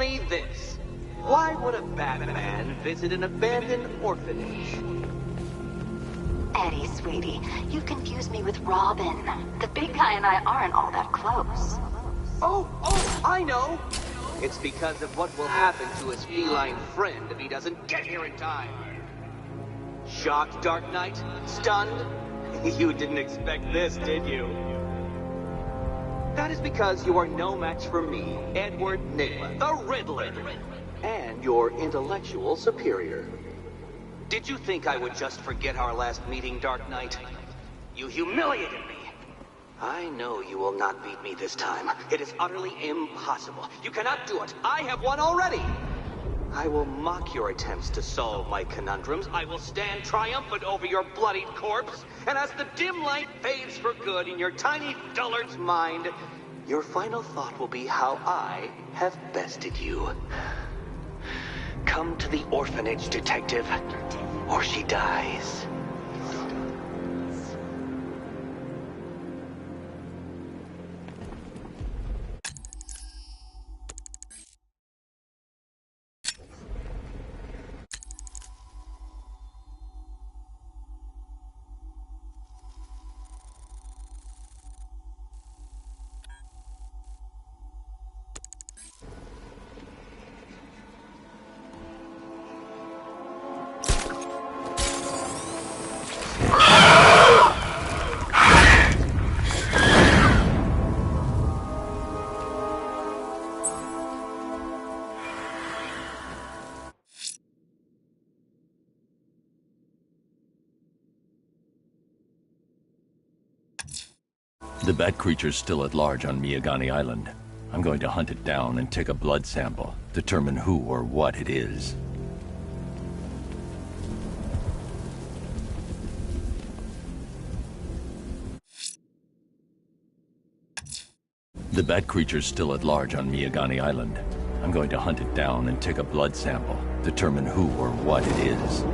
me this. Why would a Batman visit an abandoned orphanage? Eddie, sweetie, you confused me with Robin. The big guy and I aren't all that close. Oh, I know! It's because of what will happen to his feline friend if he doesn't get here in time. Shocked, Dark Knight? Stunned? You didn't expect this, did you? That is because you are no match for me, Edward Nygma, the Riddler, and your intellectual superior. Did you think I would just forget our last meeting, Dark Knight? You humiliated me. I know you will not beat me this time. It is utterly impossible. You cannot do it. I have won already. I will mock your attempts to solve my conundrums. I will stand triumphant over your bloodied corpse. And as the dim light fades for good in your tiny dullard's mind, your final thought will be how I have bested you. Come to the orphanage, detective, or she dies. The bat creature's still at large on Miyagani Island. I'm going to hunt it down and take a blood sample, determine who or what it is. The bat creature's still at large on Miyagani Island. I'm going to hunt it down and take a blood sample, determine who or what it is.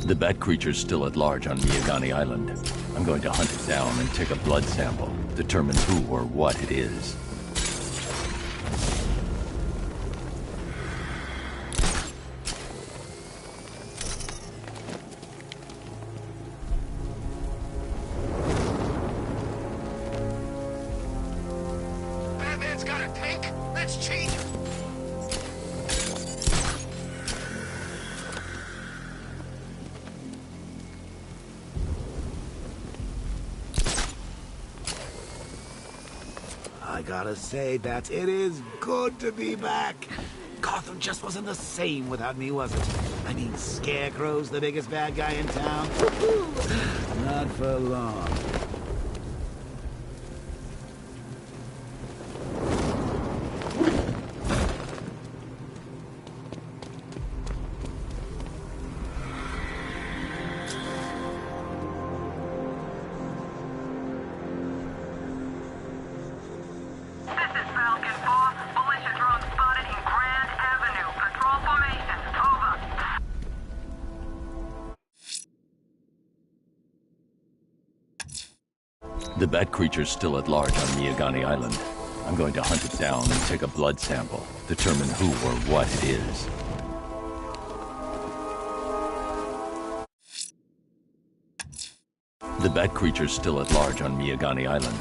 The bat creature's still at large on Miyagani Island. I'm going to hunt it down and take a blood sample, determine who or what it is. Batman's got a tank? Let's change it! I gotta say, Bats, it is good to be back. Gotham just wasn't the same without me, was it? I mean, Scarecrow's the biggest bad guy in town. Not for long. The bat creature's still at large on Miyagani Island. I'm going to hunt it down and take a blood sample, determine who or what it is. The bat creature's still at large on Miyagani Island.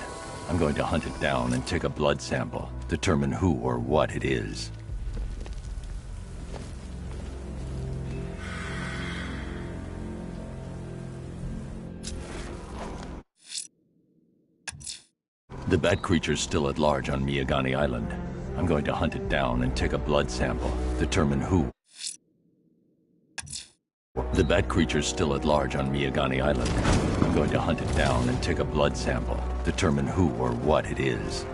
I'm going to hunt it down and take a blood sample, determine who or what it is. The bat creature's still at large on Miyagani Island. I'm going to hunt it down and take a blood sample, determine who. The bat creature's still at large on Miyagani Island. I'm going to hunt it down and take a blood sample, determine who or what it is.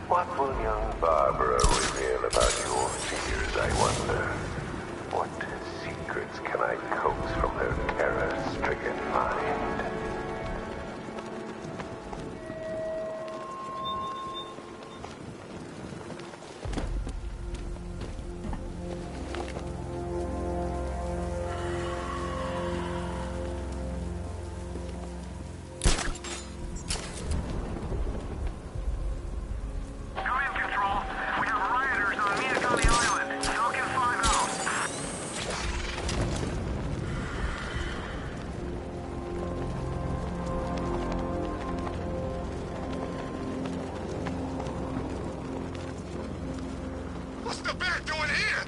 What will young Barbara reveal about your fears, I wonder? What secrets can I coax from her terror-stricken mind? What's the bat doing here?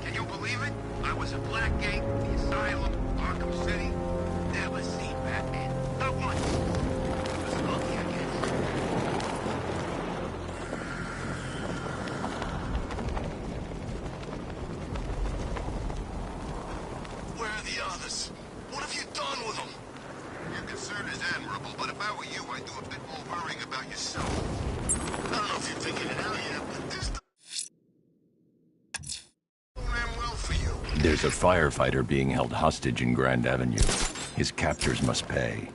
Can you believe it? I was at Blackgate, the Asylum, Arkham City. Never seen Batman. Not once. Where are the others? What have you done with them? Your concern is admirable, but if I were you, I'd do a bit more worrying about yourself. I don't know if you're figured it out yet, but this don't end well for you. There's a firefighter being held hostage in Grand Avenue. His captors must pay.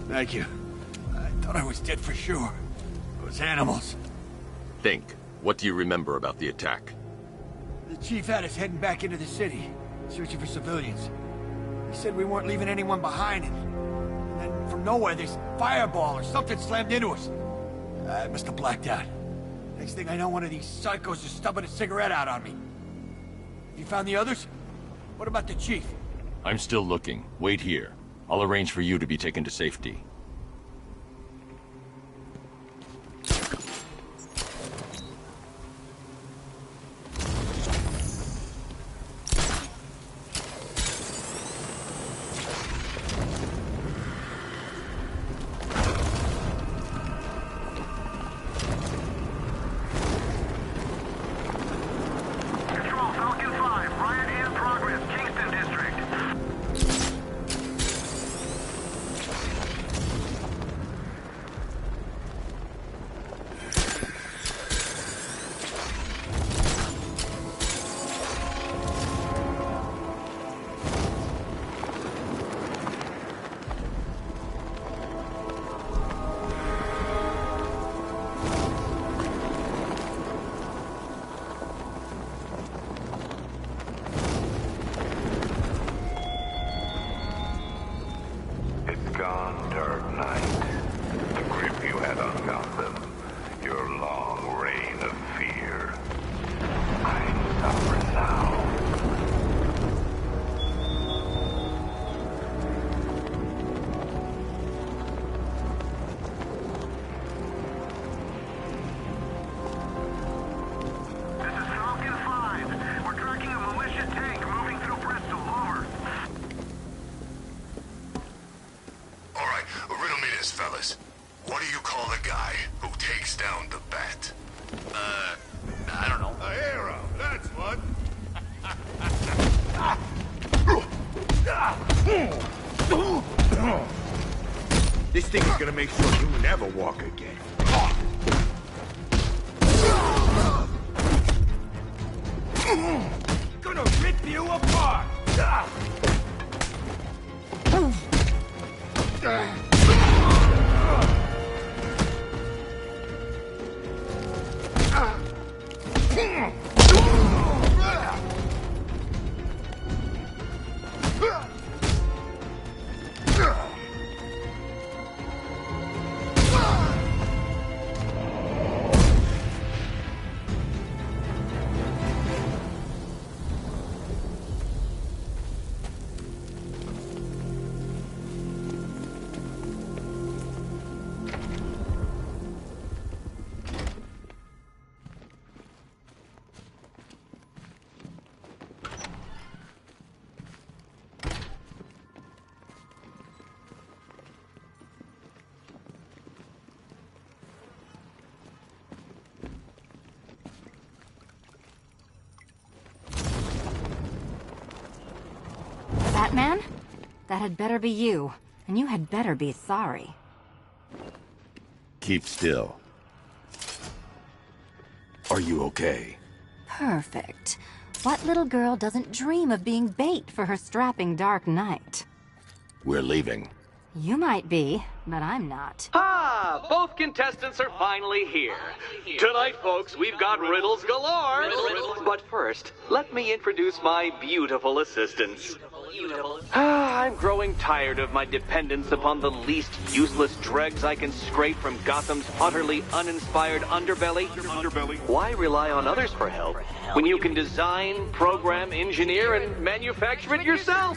Thank you. I thought I was dead for sure. Those animals. Think. What do you remember about the attack? The chief had us heading back into the city, searching for civilians. He said we weren't leaving anyone behind, and then from nowhere this fireball or something slammed into us. I must have blacked out. Next thing I know, one of these psychos is stubbing a cigarette out on me. Have you found the others? What about the chief? I'm still looking. Wait here. I'll arrange for you to be taken to safety. This thing is gonna make sure you never walk again. Gonna rip you apart! Batman? That had better be you, and you had better be sorry. Keep still. Are you okay? Perfect. What little girl doesn't dream of being bait for her strapping Dark Knight? We're leaving. You might be, but I'm not. Ah, both contestants are finally here. Tonight, folks, we've got riddles galore. But first, let me introduce my beautiful assistants. I'm growing tired of my dependence upon the least useless dregs I can scrape from Gotham's utterly uninspired underbelly. Why rely on others for help when you can design, program, engineer, and manufacture it yourself?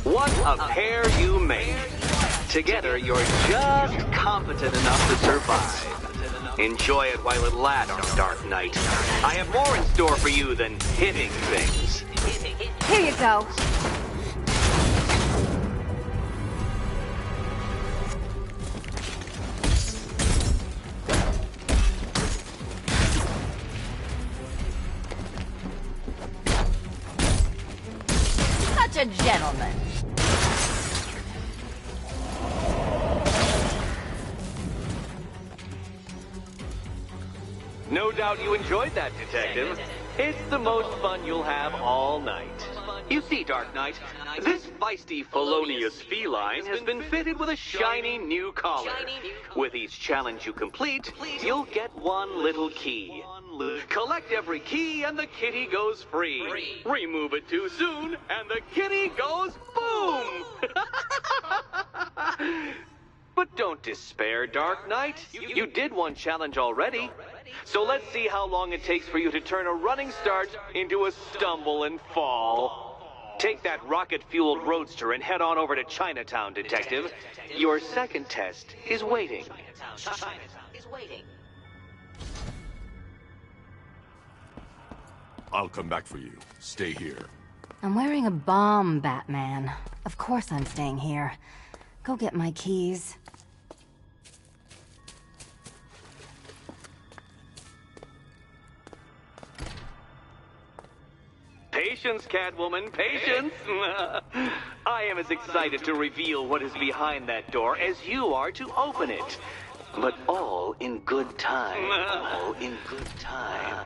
What a pair you make. Together, you're just competent enough to survive. Enjoy it while it lasts, Dark Knight. I have more in store for you than hitting things. Here you go. Such a gentleman. No doubt you enjoyed that, Detective. It's the most fun you'll have all night. You see, Dark Knight, this feisty, felonious feline has been fitted with a shiny new collar. With each challenge you complete, you'll get one little key. Collect every key and the kitty goes free. Remove it too soon and the kitty goes boom! But don't despair, Dark Knight. You did one challenge already. So let's see how long it takes for you to turn a running start into a stumble and fall. Take that rocket-fueled roadster and head on over to Chinatown, Detective. Your second test is waiting. I'll come back for you. Stay here. I'm wearing a bomb, Batman. Of course I'm staying here. Go get my keys. Patience, Catwoman, patience! I am as excited to reveal what is behind that door as you are to open it. But all in good time. All in good time.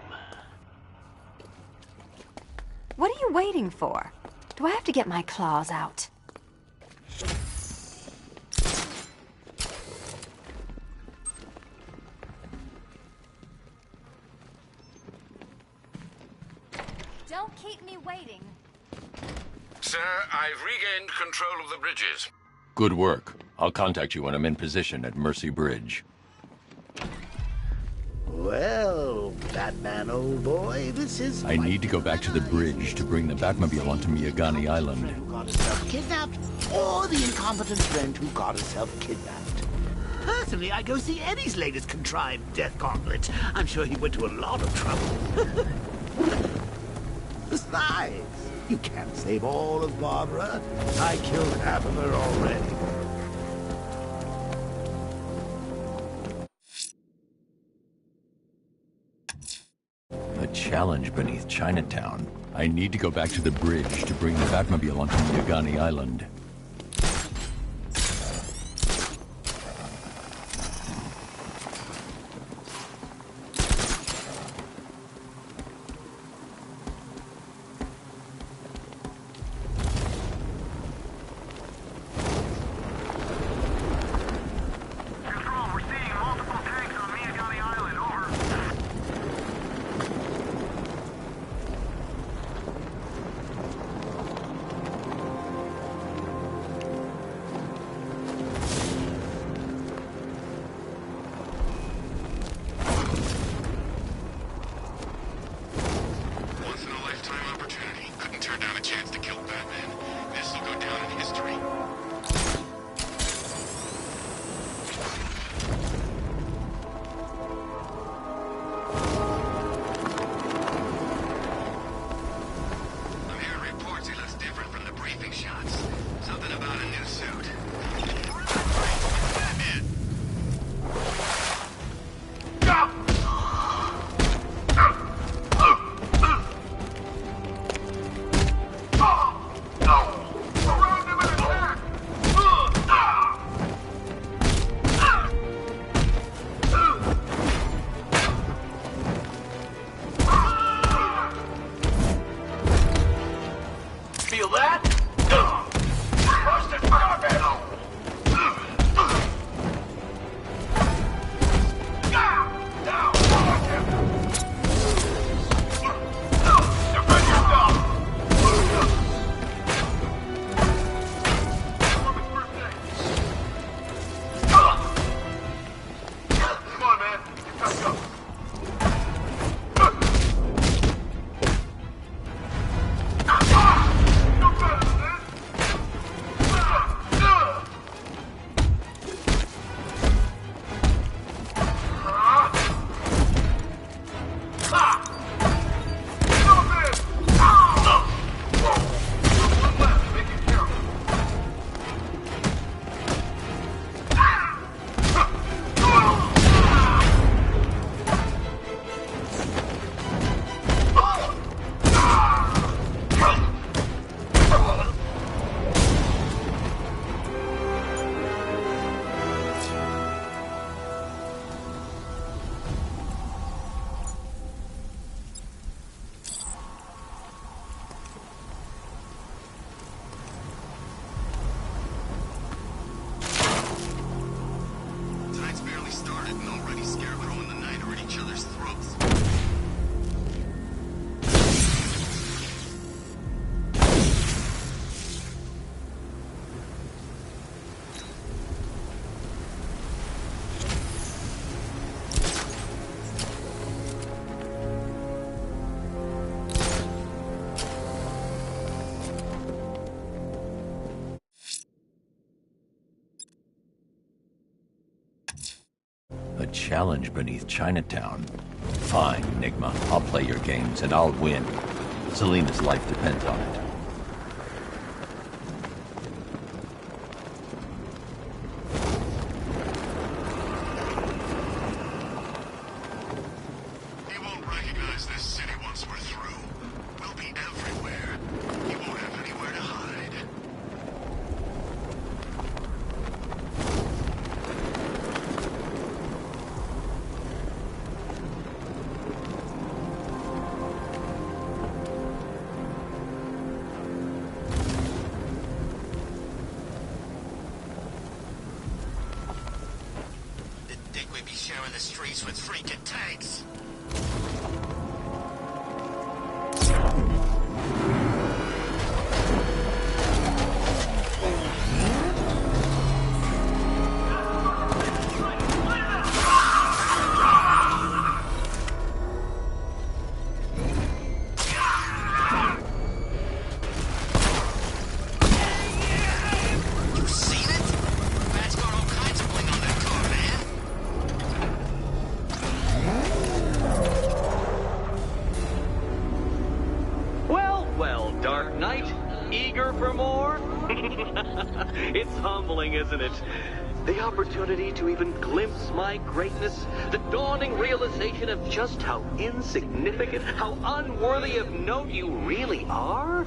What are you waiting for? Do I have to get my claws out? Don't keep me waiting. Sir, I've regained control of the bridges. Good work. I'll contact you when I'm in position at Mercy Bridge. Well, Batman, old boy, this is... I need to go back to the bridge to bring the Batmobile onto Miyagani Island. Who got herself kidnapped, or the incompetent friend who got herself kidnapped. Personally, I go see Eddie's latest contrived death gauntlet. I'm sure he went to a lot of trouble. Besides, you can't save all of Barbara. I killed half of her already. A challenge beneath Chinatown. I need to go back to the bridge to bring the Batmobile onto Miyagani Island. A challenge beneath Chinatown. Fine, Enigma. I'll play your games, and I'll win. Selena's life depends on it. He won't recognize this city once we're through. We'll be everywhere. He won't have anywhere to hide. Sharing the streets with freaking tanks. You seen it? Bat's got all kinds of bling on that car, man. It's humbling, isn't it? The opportunity to even glimpse my greatness, the dawning realization of just how insignificant, how unworthy of note you really are.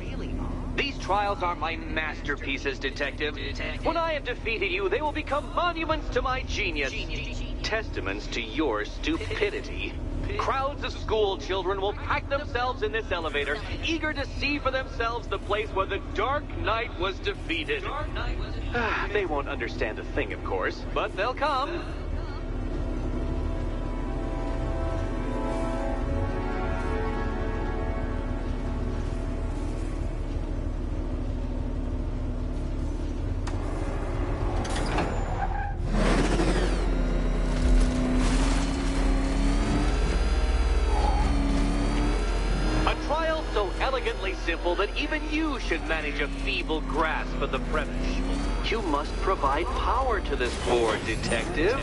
These trials are my masterpieces, Detective. When I have defeated you, they will become monuments to my genius, testaments to your stupidity. Crowds of school children will pack themselves in this elevator, eager to see for themselves the place where the Dark Knight was defeated. They won't understand a thing, of course, but they'll come. Simple that even you should manage a feeble grasp of the premise. You must provide power to this board, Detective.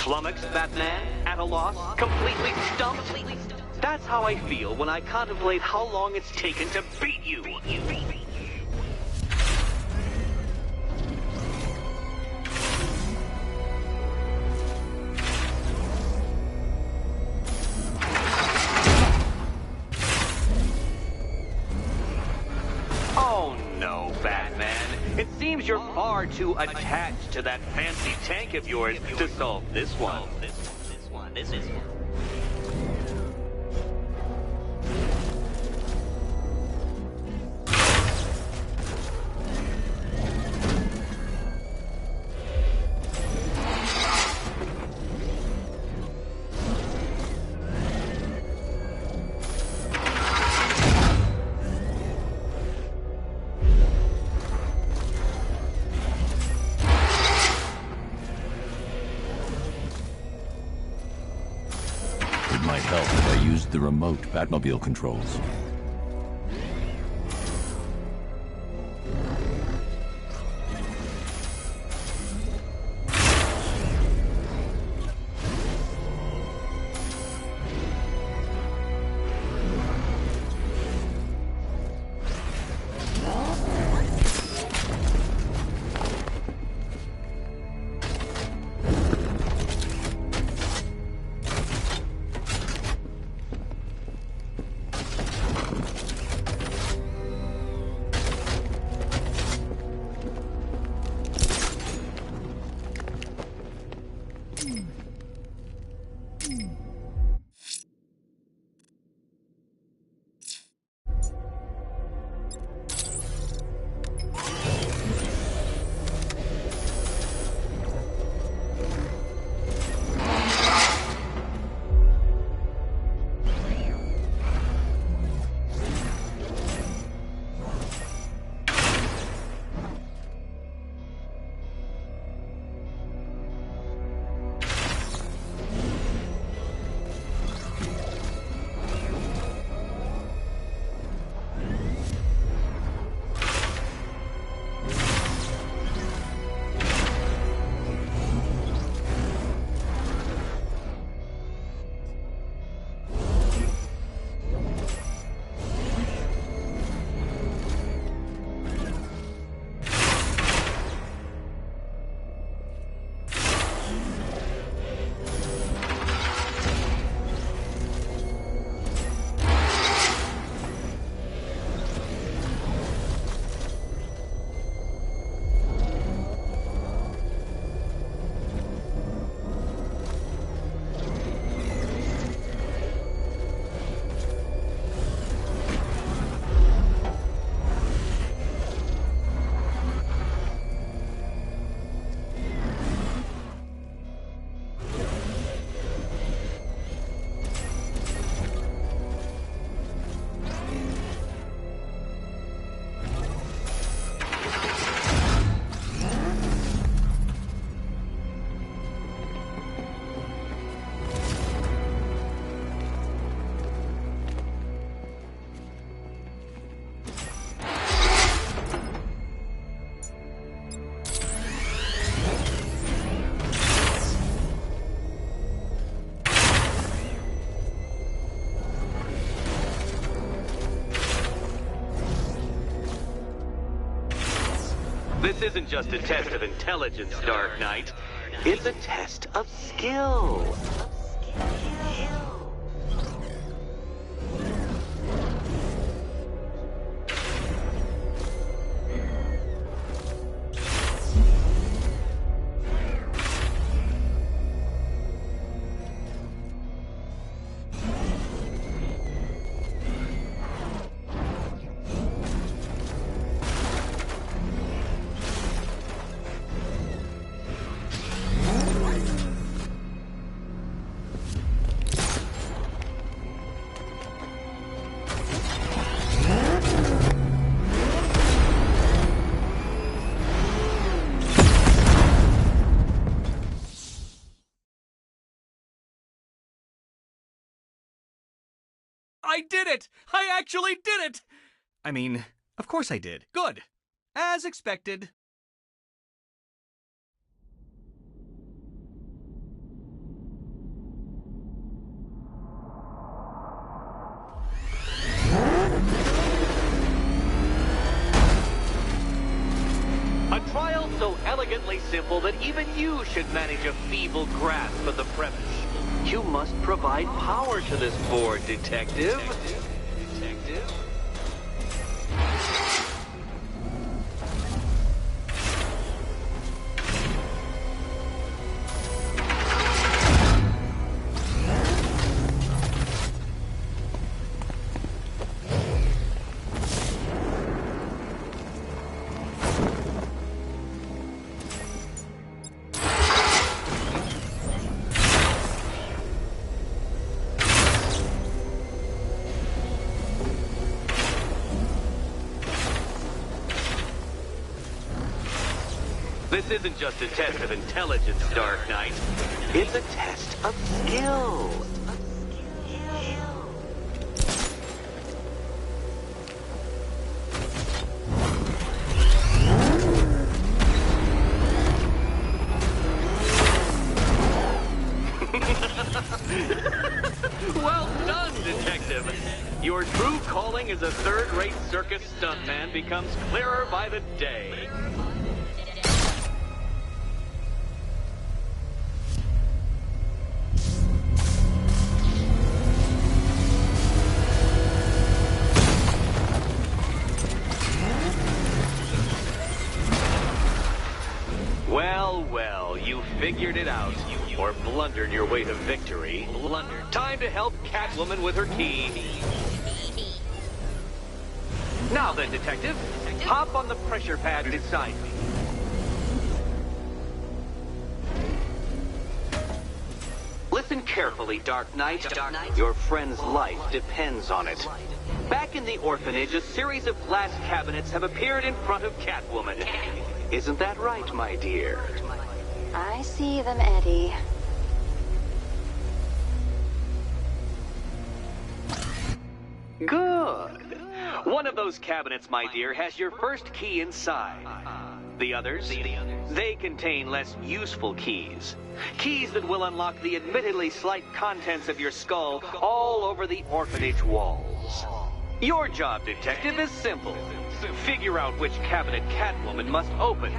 Flummoxed, Batman? At a loss? Completely stumped? That's how I feel when I contemplate how long it's taken to beat you. Oh no, Batman. It seems you're far too attached to that fancy tank of yours to solve this one. This is one. Might help if I used the remote Batmobile controls. This isn't just a test of intelligence, Dark Knight. It's a test of skill. I did it! I actually did it! I mean, of course I did. Good. As expected. A trial so elegantly simple that even you should manage a feeble grasp of the premise. You must provide power to this board, Detective. This isn't just a test of intelligence, Dark Knight. It's a test of skill. Well done, Detective. Your true calling as a third-rate circus stuntman becomes clearer by the day. Well, you figured it out. Or blundered your way to victory. Time to help Catwoman with her key. Now then, Detective, hop on the pressure pad beside me. Listen carefully, Dark Knight. Your friend's life depends on it. Back in the orphanage, a series of glass cabinets have appeared in front of Catwoman. Isn't that right, my dear? I see them, Eddie. Good. One of those cabinets, my dear, has your first key inside. The others, they contain less useful keys. Keys that will unlock the admittedly slight contents of your skull all over the orphanage walls. Your job, Detective, is simple. Figure out which cabinet Catwoman must open.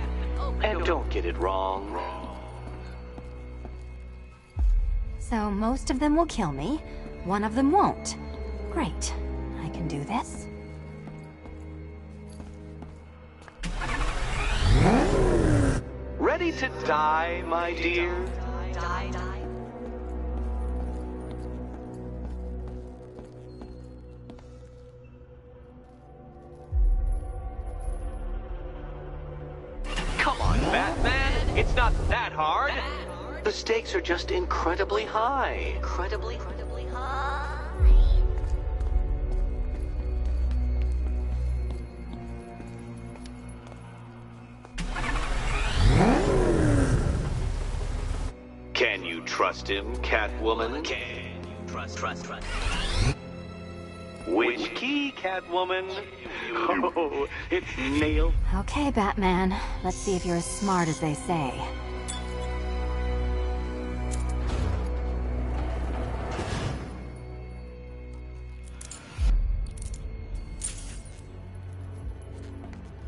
And don't get it wrong. So most of them will kill me, one of them won't. Great. I can do this. Ready to die, my dear? Come on, Batman. It's not that hard. The stakes are just incredibly high. Incredibly high. Can you trust him, Catwoman? Can you trust? Which key, Catwoman? Oh, it's nailed. Okay, Batman. Let's see if you're as smart as they say.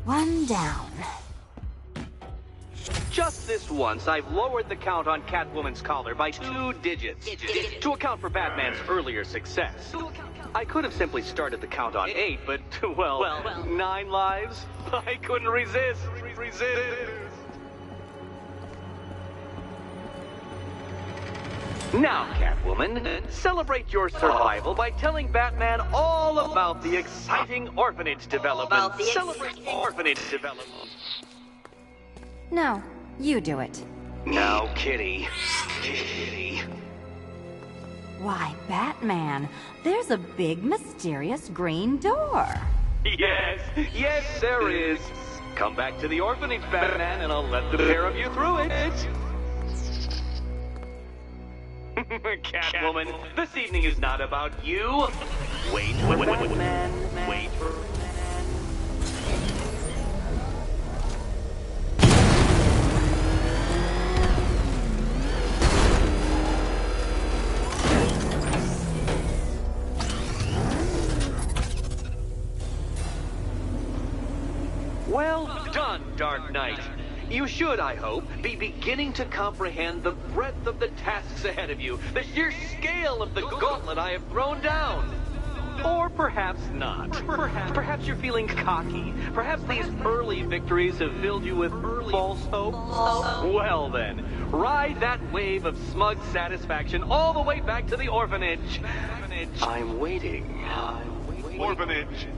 One down. just this once, I've lowered the count on Catwoman's collar by 2 digits to account for Batman's earlier success. I could have simply started the count on 8, but, well, 9 lives? I couldn't resist. Now, Catwoman, celebrate your survival by telling Batman all about the exciting orphanage development. Celebrate orphanage development. No, you do it. Now, Kitty. Kitty. Why, Batman, there's a big, mysterious green door. Yes, there is. Come back to the orphanage, Batman, and I'll let the pair of you through it. Catwoman, this evening is not about you. Wait for Batman. Wait for Well done, Dark Knight. You should, I hope, be beginning to comprehend the breadth of the tasks ahead of you, the sheer scale of the gauntlet I have thrown down. Or perhaps not. Perhaps you're feeling cocky. Perhaps these early victories have filled you with false hope. Well then, ride that wave of smug satisfaction all the way back to the orphanage. I'm waiting. Orphanage.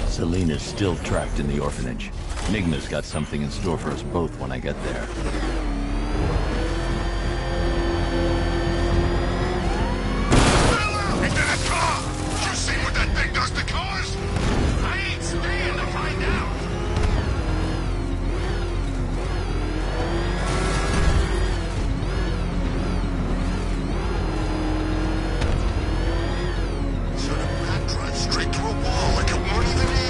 Selena's still trapped in the orphanage. Enigma's got something in store for us both when I get there. Into that car! You see what that thing does to cars? I ain't staying to find out. So the bat drives straight through a wall like it weren't even here.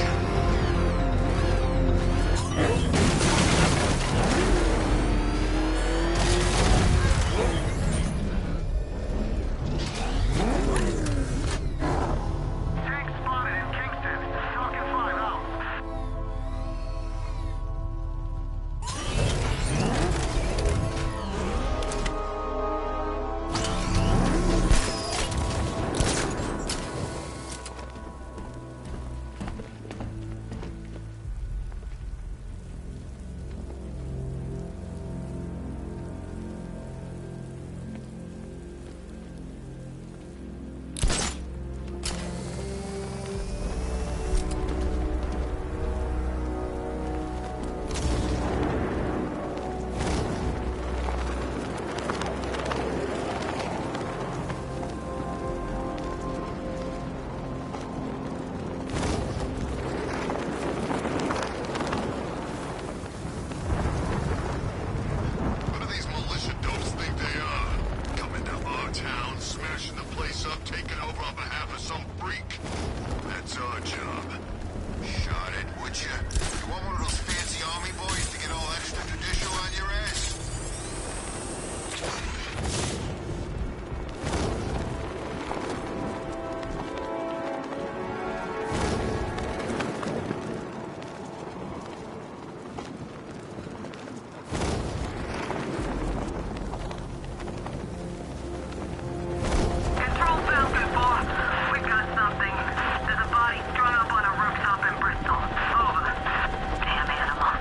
Tank spotted in Kingston. Talking 5 out. What do these militia dopes think they are? Coming to our town, smashing the place up, taking over on behalf of some freak? That's our job. Shot it, would you? You want one of those fancy army boys to get all extrajudicial on your ass? Control Falcon 4. We got something. There's a body strung up on a rooftop in Bristol. Over. Damn animal.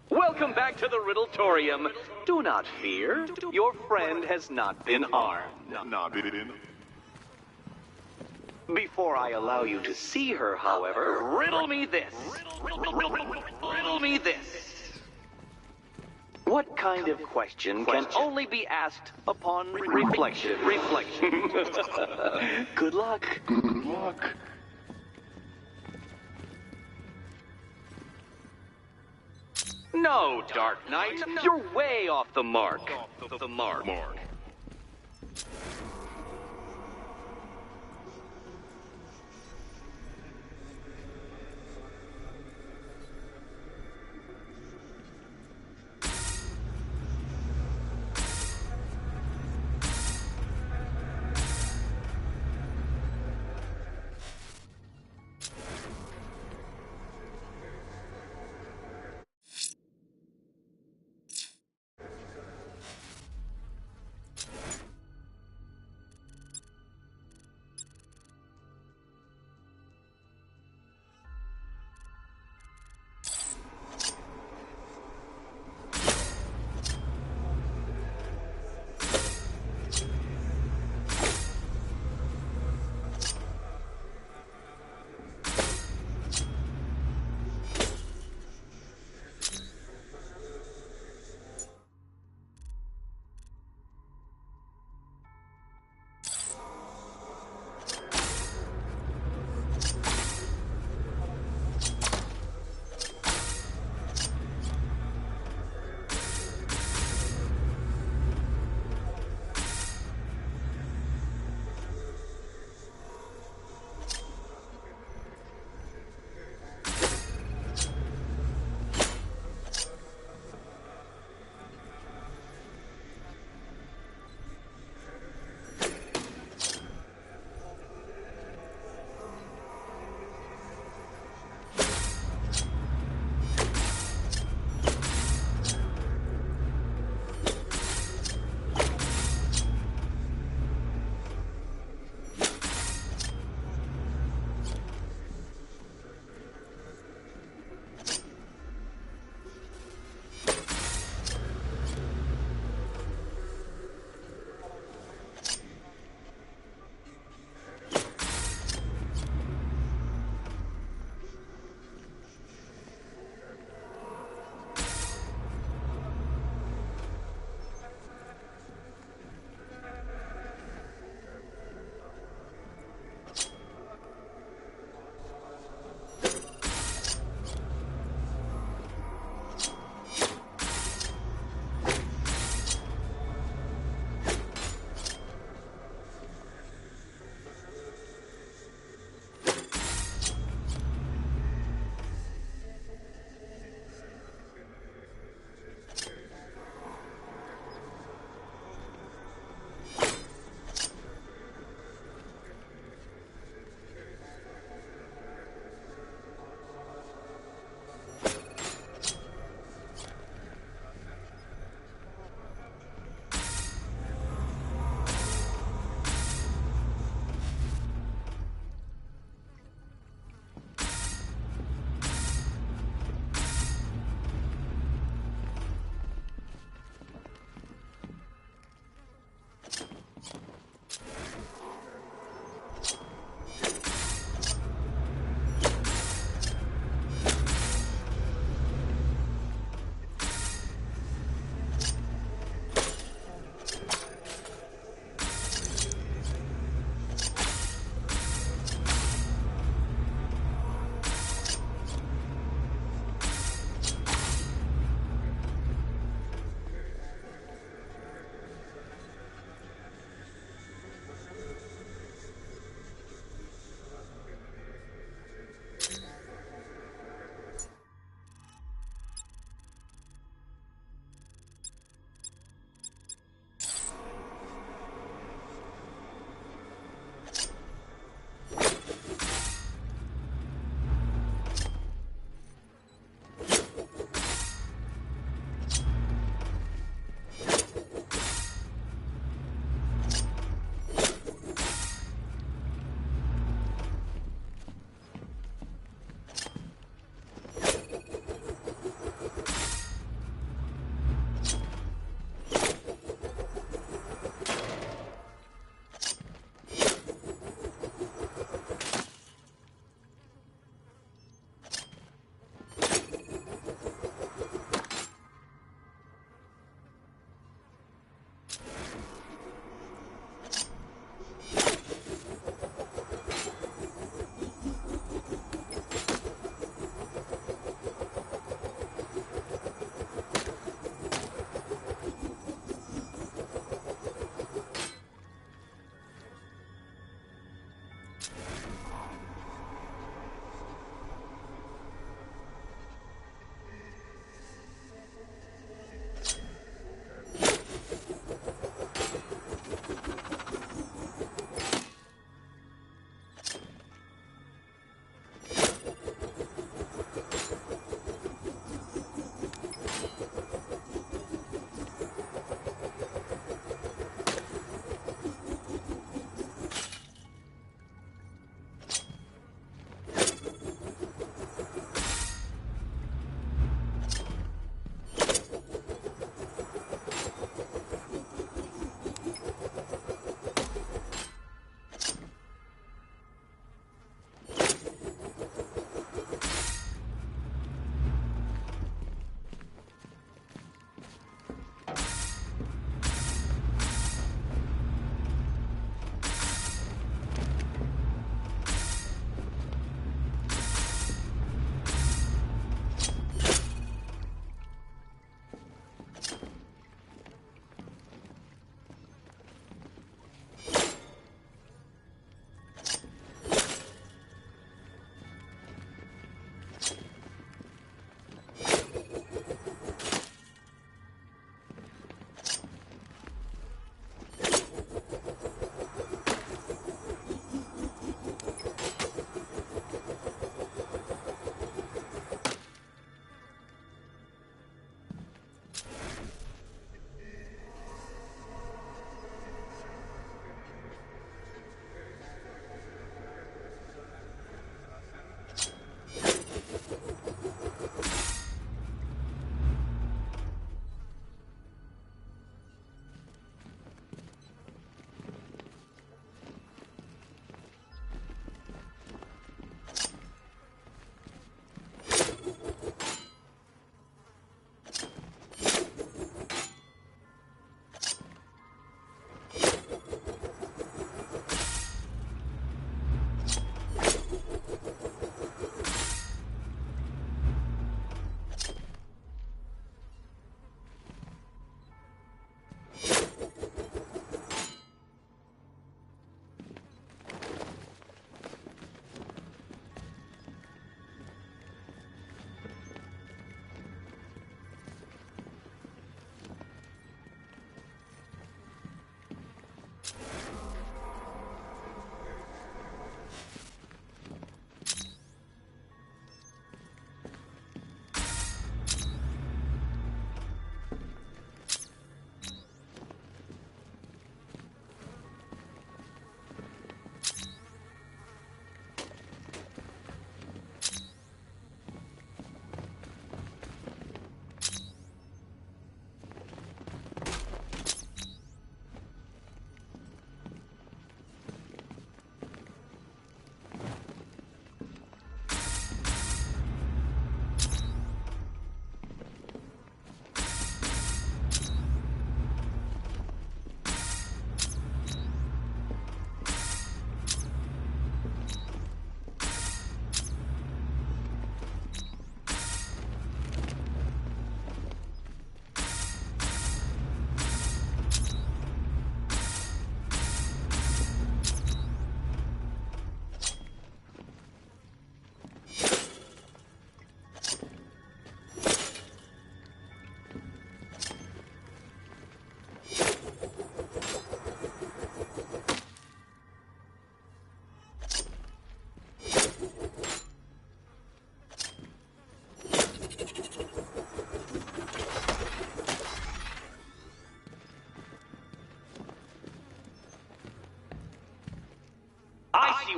Welcome back to the Riddletorium. Do not fear. Your friend has not been harmed. Before I allow you to see her, however, riddle me this. Riddle me this. What kind of question can only be asked upon reflection? Reflection. Good luck. Good luck. No, Dark Knight. You're way off the mark. The mark.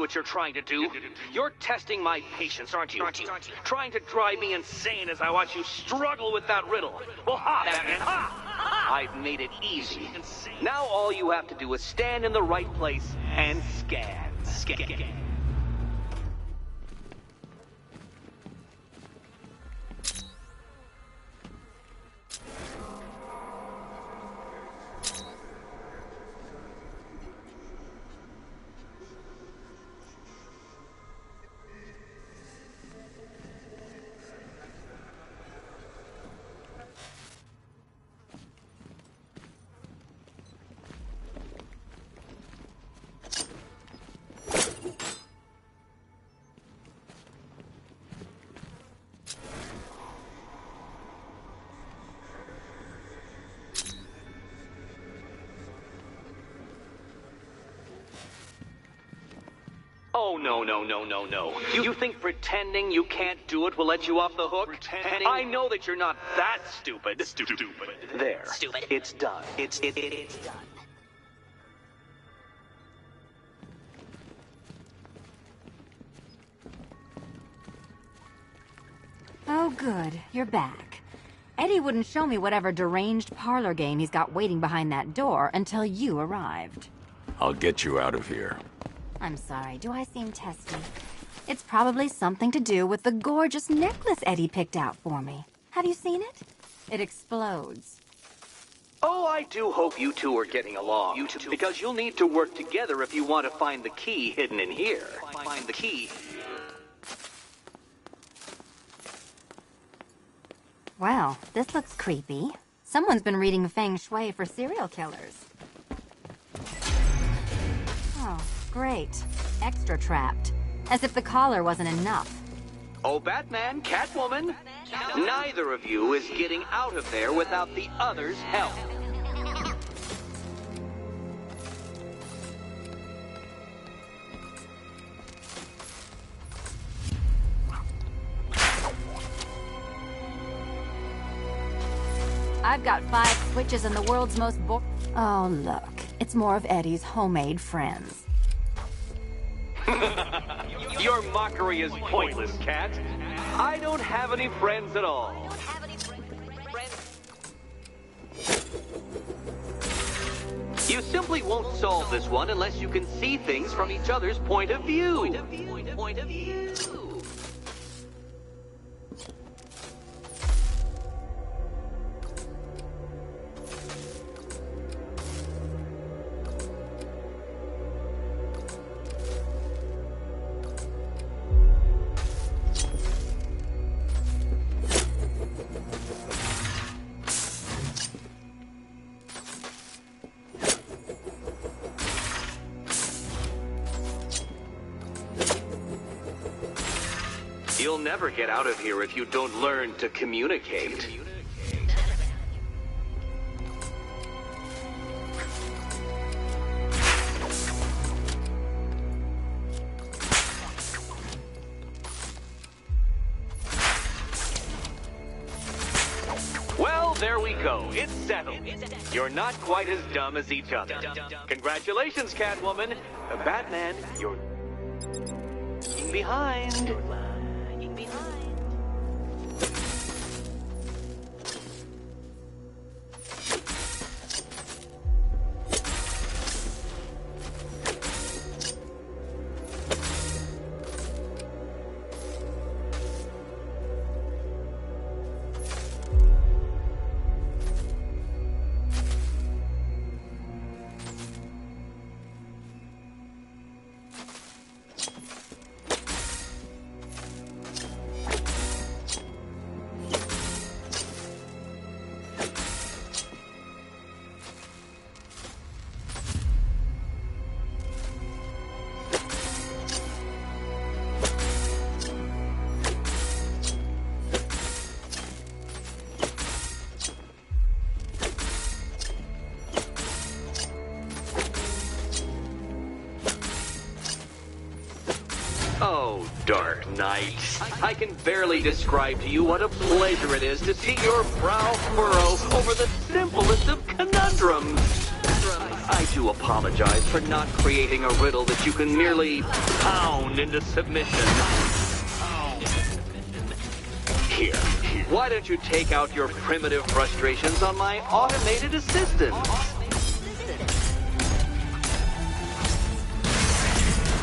what you're trying to do. You're testing my patience, aren't you? Trying to drive me insane as I watch you struggle with that riddle. Well, ha, Batman, ha! I've made it easy. Now all you have to do is stand in the right place and scan. Oh, no. You think pretending you can't do it will let you off the hook? Pretending? I know that you're not that stupid. Stupid. There. Stupid. It's done. It's done. Oh, good. You're back. Eddie wouldn't show me whatever deranged parlor game he's got waiting behind that door until you arrived. I'll get you out of here. I'm sorry, do I seem testy? It's probably something to do with the gorgeous necklace Eddie picked out for me. Have you seen it? It explodes. Oh, I do hope you two are getting along. Because you'll need to work together if you want to find the key hidden in here. Find the key. Well, this looks creepy. Someone's been reading Feng Shui for serial killers. Oh, great. Extra trapped. As if the collar wasn't enough. Oh, Batman, Catwoman, neither of you is getting out of there without the other's help. I've got 5 switches in the world's most Oh, look. It's more of Eddie's homemade friends. Your mockery is pointless, Cat. I don't have any friends at all. You simply won't solve this one unless you can see things from each other's point of view. Point of view. You'll never get out of here if you don't learn to communicate. Well, there we go. It's settled. You're not quite as dumb as each other. Congratulations, Catwoman. Batman, you're behind. Oh, Dark Knight. I can barely describe to you what a pleasure it is to see your brow furrow over the simplest of conundrums. I do apologize for not creating a riddle that you can merely pound into submission. Here, why don't you take out your primitive frustrations on my automated assistant?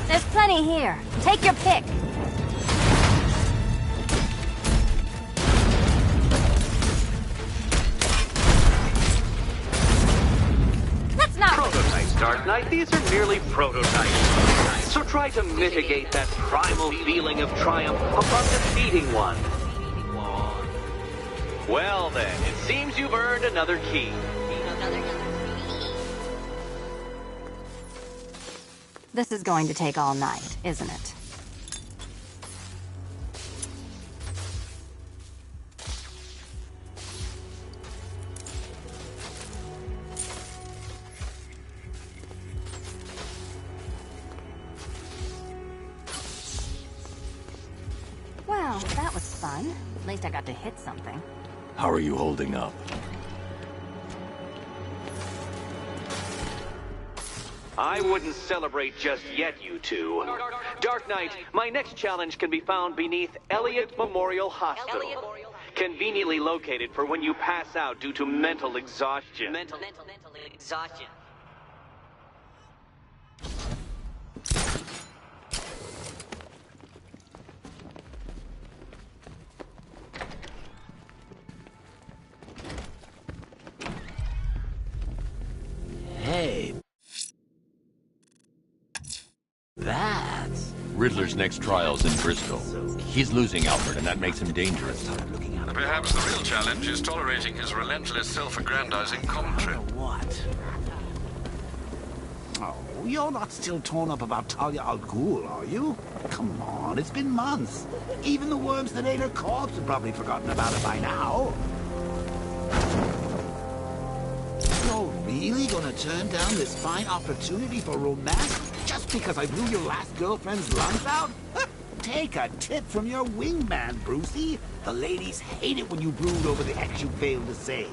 There's plenty here. Take your pick. That's not Prototypes, Dark Knight. These are merely prototypes. So try to mitigate that primal feeling of triumph upon defeating one. Well then, it seems you've earned another key. This is going to take all night, isn't it? Well, that was fun. At least I got to hit something. How are you holding up? I wouldn't celebrate just yet, you two. Dark Knight, my next challenge can be found beneath Elliott Memorial Hospital. Conveniently located for when you pass out due to mental exhaustion. Mental exhaustion. Hey. That's... Riddler's next trial's in Bristol. He's losing Alfred, and that makes him dangerous. Perhaps the real challenge is tolerating his relentless self-aggrandizing commentary. What? Oh, you're not still torn up about Talia al Ghul, are you? Come on, it's been months. Even the worms that ate her corpse have probably forgotten about it by now. You're really gonna turn down this fine opportunity for romance just because I blew your last girlfriend's lungs out? Take a tip from your wingman, Brucey. The ladies hate it when you brood over the ex you failed to save.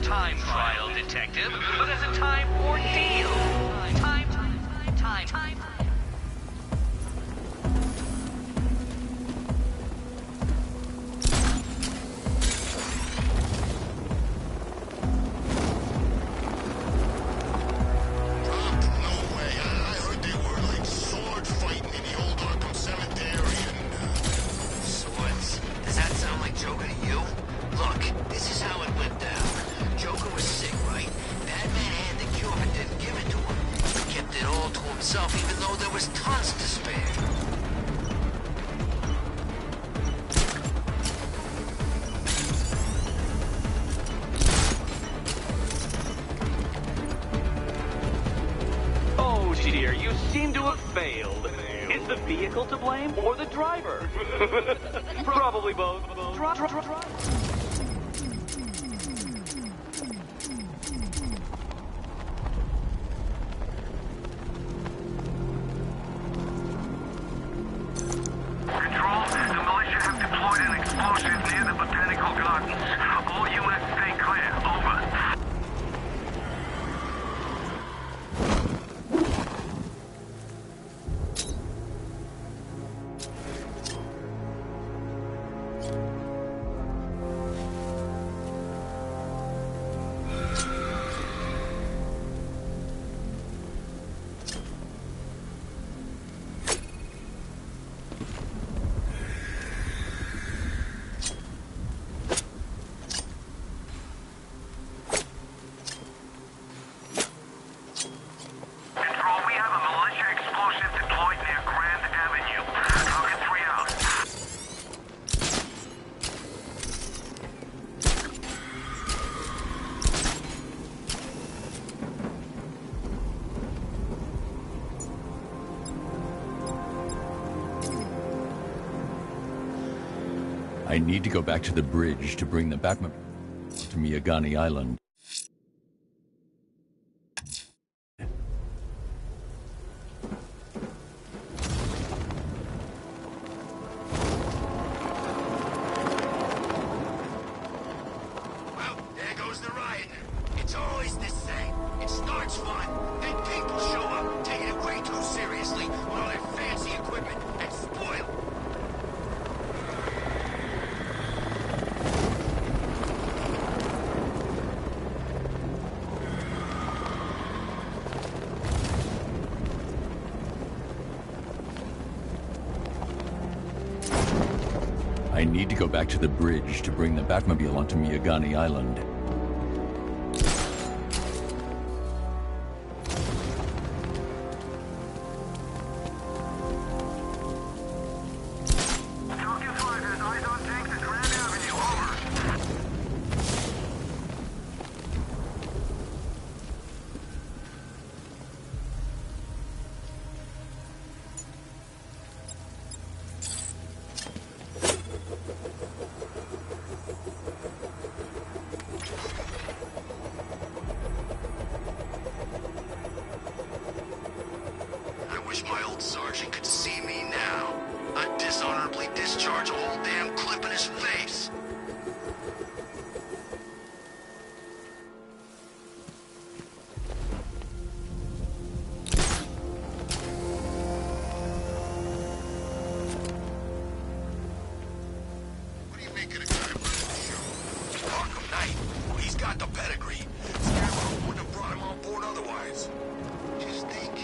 Time trial, detective, but as a time ordeal. Time. No way. I heard they were like sword fighting in the old Arkham Cemetery and Swords? Does that sound like Joker to you? Look, this is how it went down. Joker was sick, right? Batman had the cure but didn't give it to him. He kept it all to himself even though there was tons to spare. Oh dear, you seem to have failed. Is the vehicle to blame or the driver? Probably both. I need to go back to the bridge to bring the Batmobile to Miyagani Island. Well, there goes the riot. It's always the same. It starts fun, then people show up, taking it way too seriously with all their fancy equipment and spoil it. I need to go back to the bridge to bring the Batmobile onto Miyagani Island. I wish my old sergeant could see me now. I'd dishonorably discharge a whole damn clip in his face. What do you make of the guy running the show? Akamnai트. Well, he's got the pedigree. Scarecrow wouldn't have brought him on board otherwise. Just think,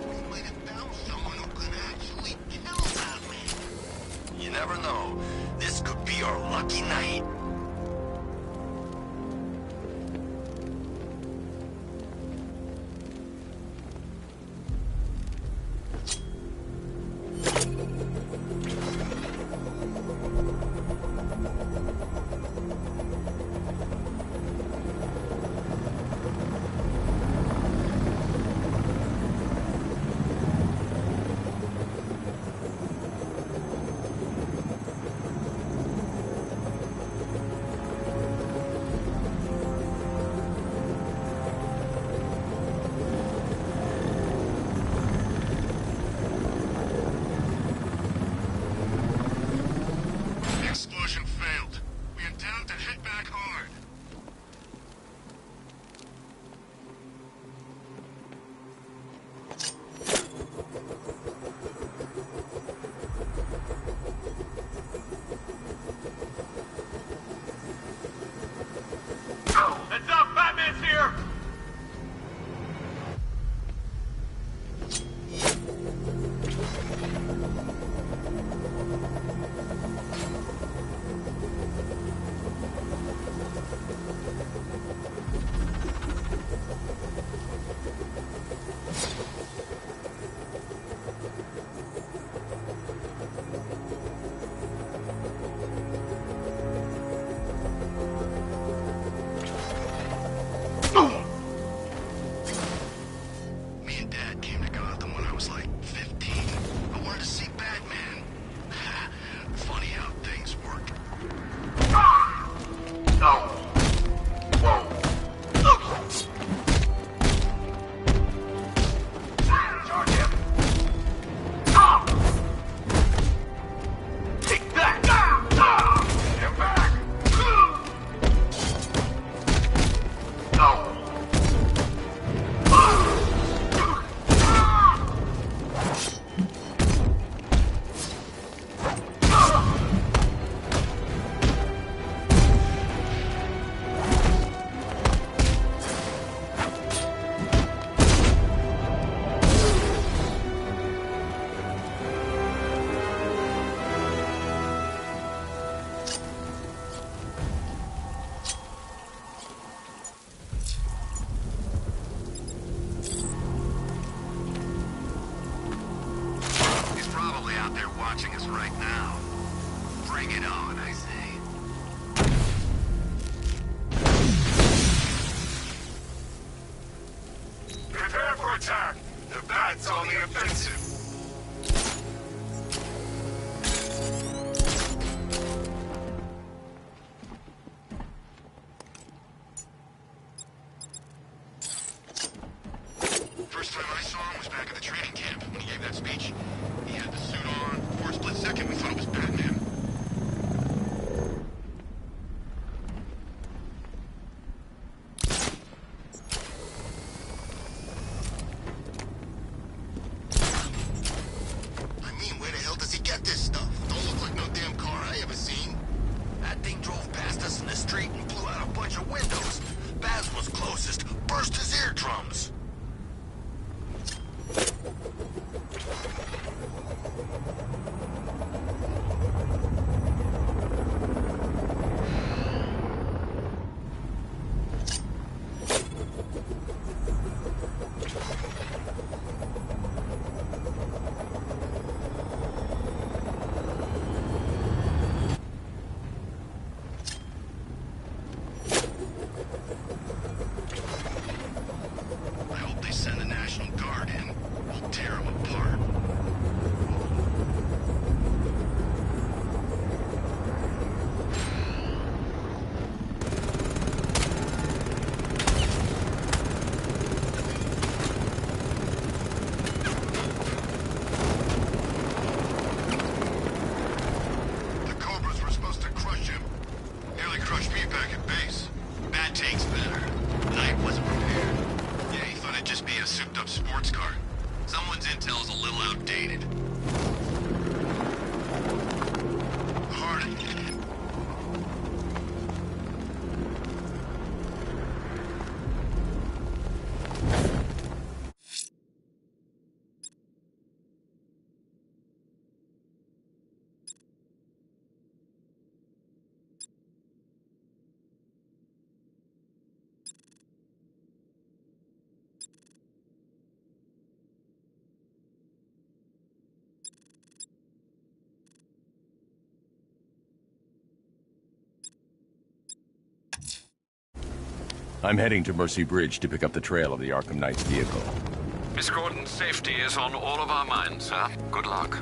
we might have found someone who could actually kill Batman. You never know. This could be our lucky night. Explosion failed. We are down to hit back hard. Heads up, Batman's here! Me and Dad came to Gotham when I was like 15. I wanted to see Batman. Funny how things work. No. Whoa. Charge him. Take that. Get him back. No. He's probably out there watching us right now. Bring it on, I say. Prepare for attack. The Bat's on the offensive. burst his eardrums. I'm heading to Mercy Bridge to pick up the trail of the Akamnait's vehicle. Miss Gordon's safety is on all of our minds, sir. Good luck.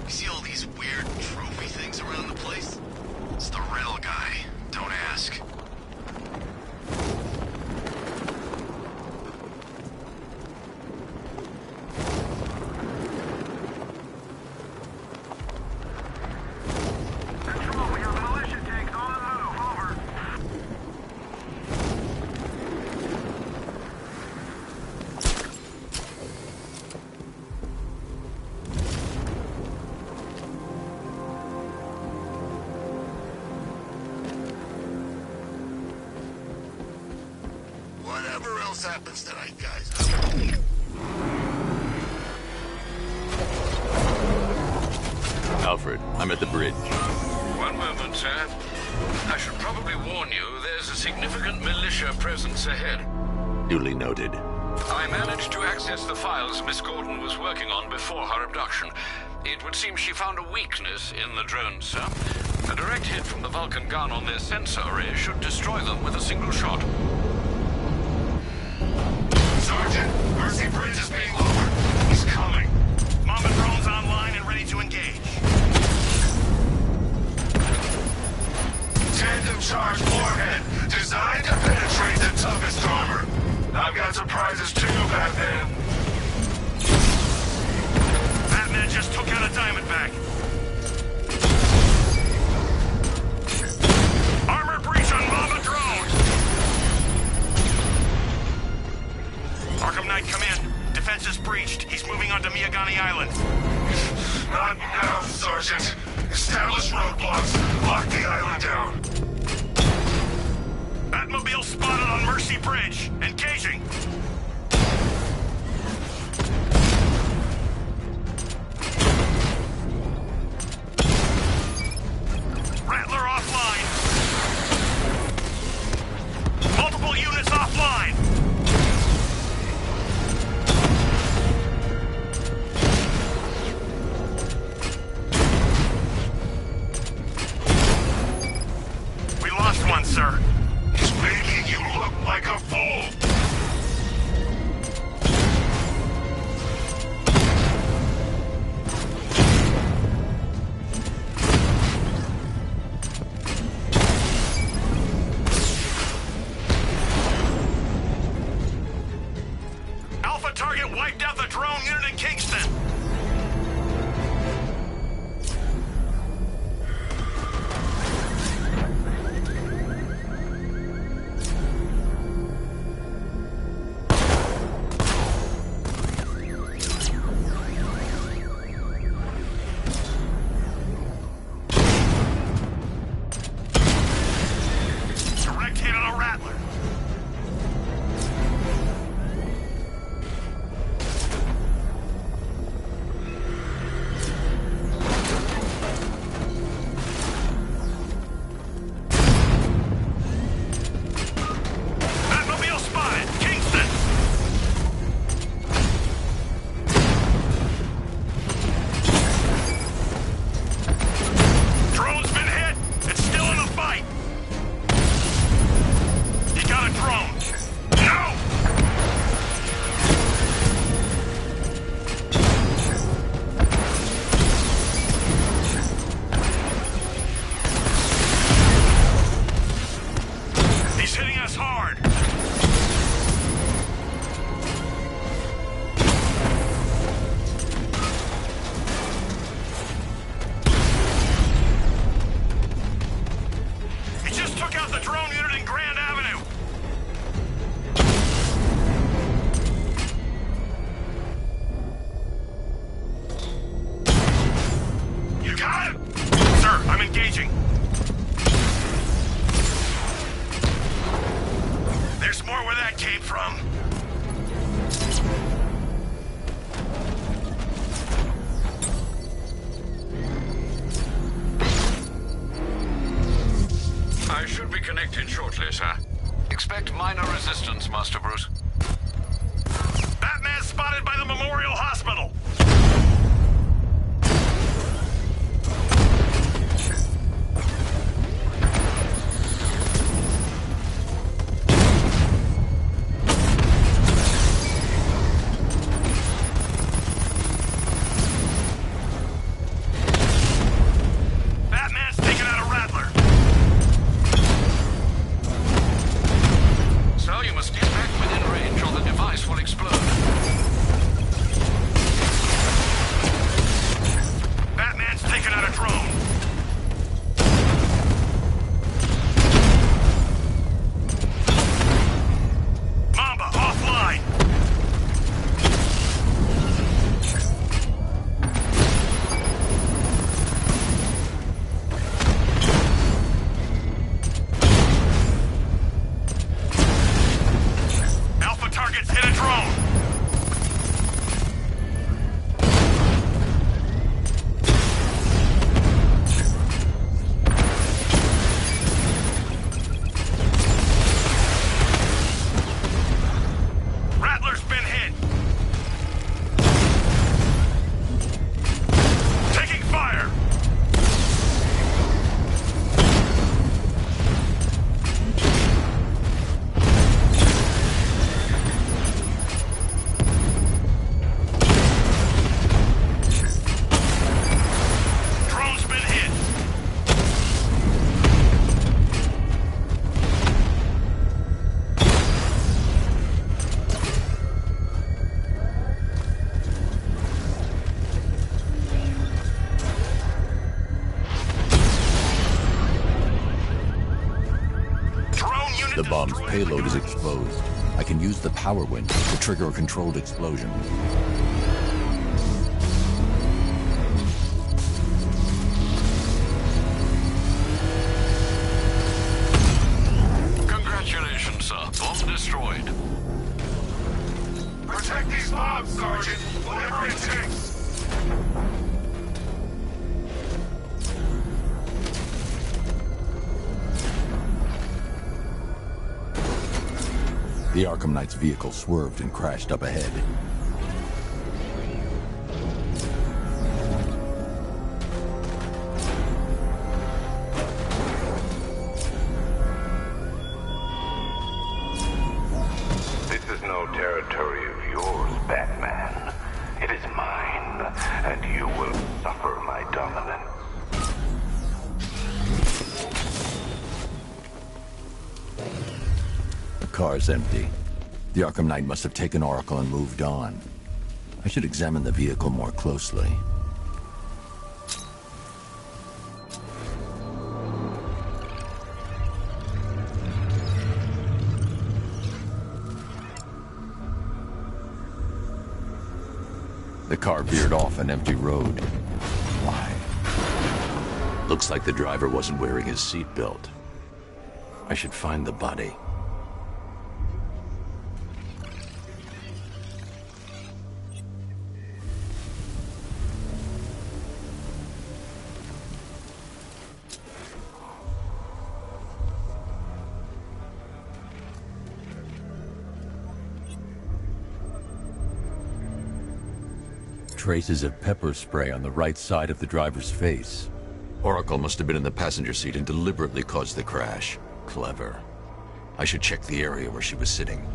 You see all these weird trophy things around the place? It's the rail guy. Don't ask. Whatever else happens tonight, guys. Alfred, I'm at the bridge. One moment, sir. I should probably warn you, there's a significant militia presence ahead. Duly noted. I managed to access the files Miss Gordon was working on before her abduction. It would seem she found a weakness in the drones, sir. A direct hit from the Vulcan gun on their sensor array should destroy them with a single shot. Sergeant, Mercy Bridge is being lowered. He's coming. Mama drone's online and ready to engage. Tandem charge warhead, designed to penetrate the toughest armor. I've got surprises too, Batman. Batman just took out a Diamondback. Armor breach on Mama drone. Arkham Knight, come in. Defense is breached. He's moving onto Miyagani Island. Not now, Sergeant. Establish roadblocks. Lock the island down. Batmobile spotted on Mercy Bridge. Engaging. Rattler offline. Multiple units offline. We lost one, sir. He's making you look like a fool. approaching. There's more where that came from. I should be connected shortly, sir. Expect minor resistance, Master Bruce. Batman spotted by the Memorial Hospital. Batman's taken out a Rattler. So you must get back within range or the device will explode. Batman's taken out a drone. Mamba, offline. Alpha targets hit a drone. Rattler's been hit. Taking fire. Drone's been hit. Drone unit The bomb's destroyed. payload is exposed. I can use the power winch to trigger a controlled explosion. Congratulations, sir. Bomb destroyed. Protect these bombs, Sergeant. Whatever it takes. The Arkham Knight's vehicle swerved and crashed up ahead. This is no territory of yours, Batman. It is mine, and you will suffer my dominance. The car's empty. The Arkham Knight must have taken Oracle and moved on. I should examine the vehicle more closely. The car veered off an empty road. Why? Looks like the driver wasn't wearing his seatbelt. I should find the body. Traces of pepper spray on the right side of the driver's face. Oracle must have been in the passenger seat and deliberately caused the crash. Clever. I should check the area where she was sitting.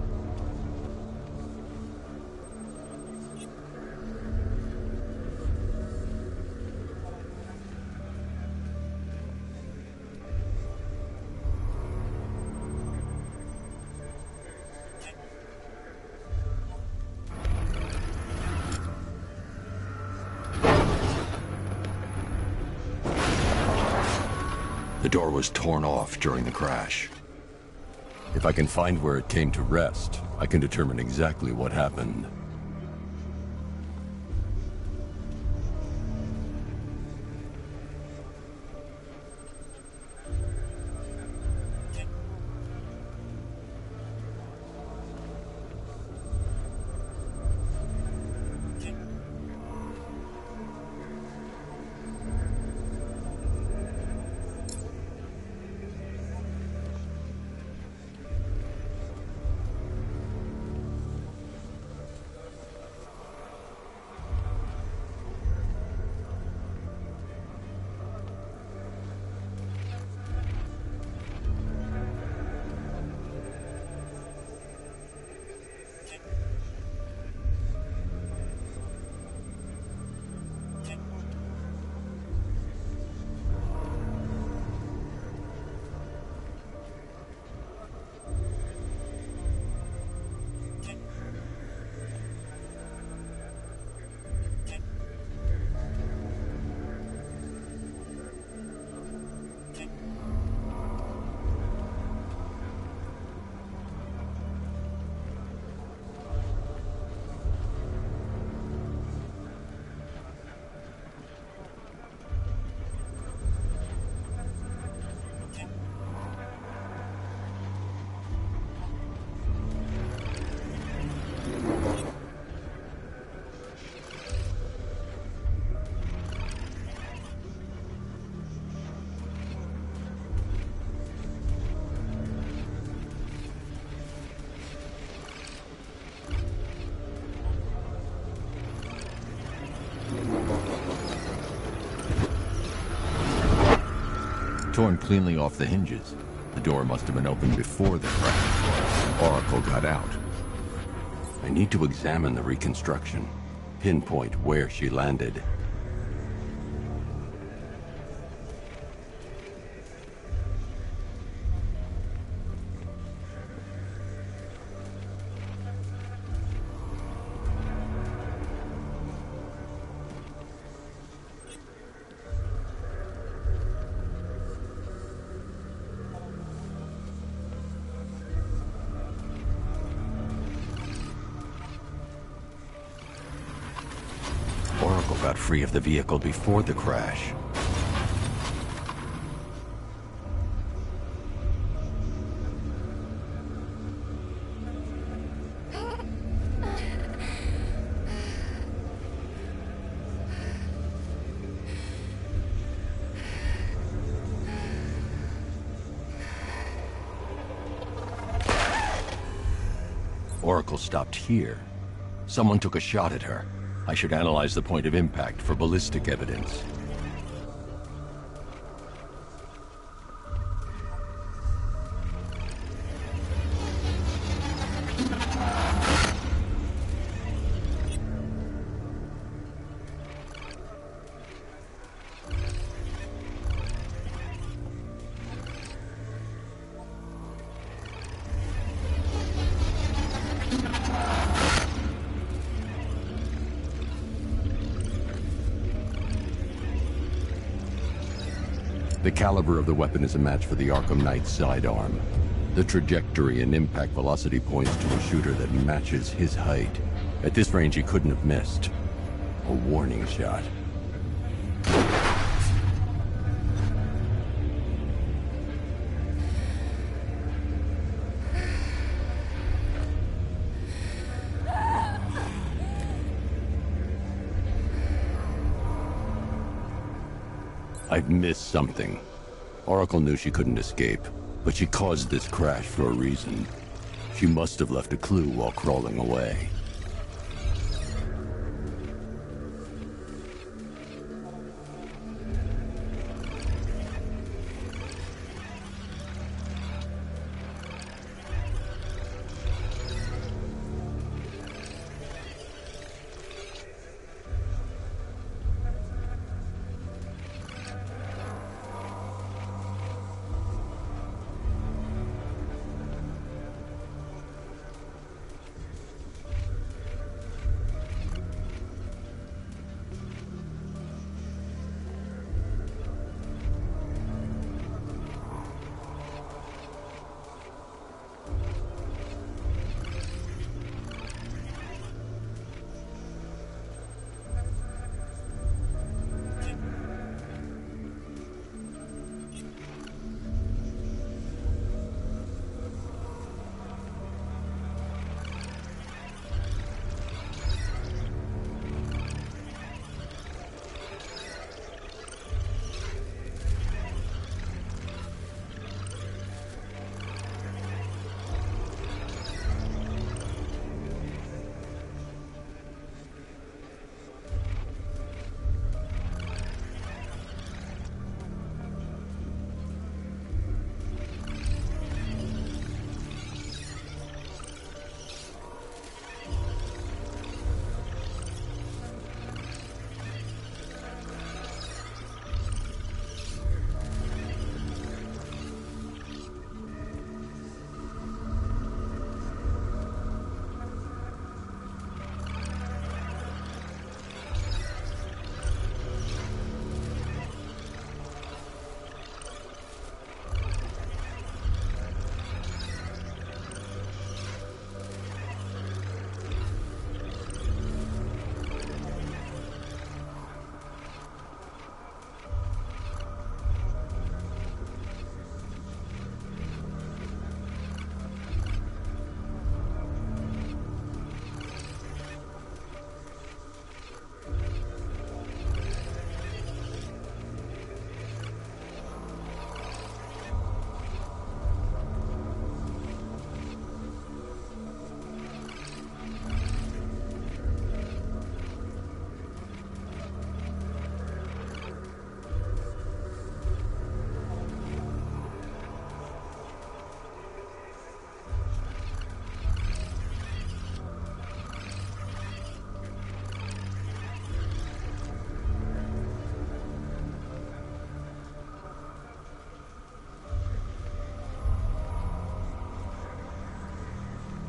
The door was torn off during the crash. If I can find where it came to rest, I can determine exactly what happened. torn cleanly off the hinges. The door must have been opened before the crash. Oracle got out. I need to examine the reconstruction, pinpoint where she landed. Oracle got free of the vehicle before the crash. Oracle stopped here. Someone took a shot at her. I should analyze the point of impact for ballistic evidence. The caliber of the weapon is a match for the Akamnait's sidearm. The trajectory and impact velocity points to a shooter that matches his height. At this range, he couldn't have missed. A warning shot. I've missed something. Oracle knew she couldn't escape, but she caused this crash for a reason. She must have left a clue while crawling away.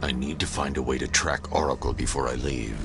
I need to find a way to track Oracle before I leave.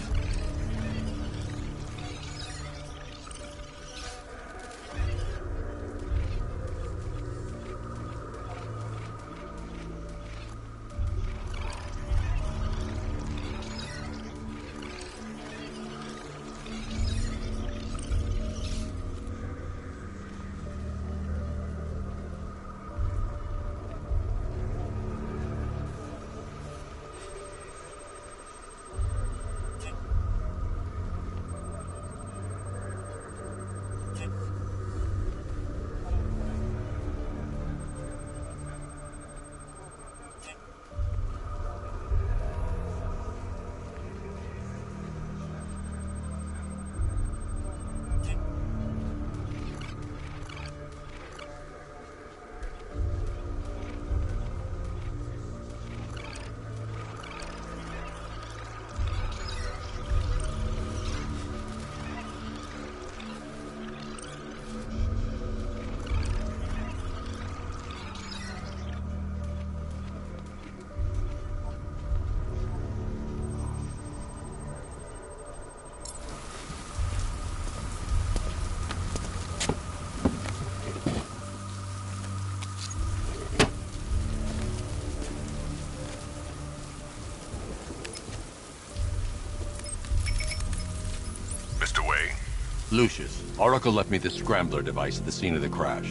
Lucius, Oracle left me the scrambler device at the scene of the crash.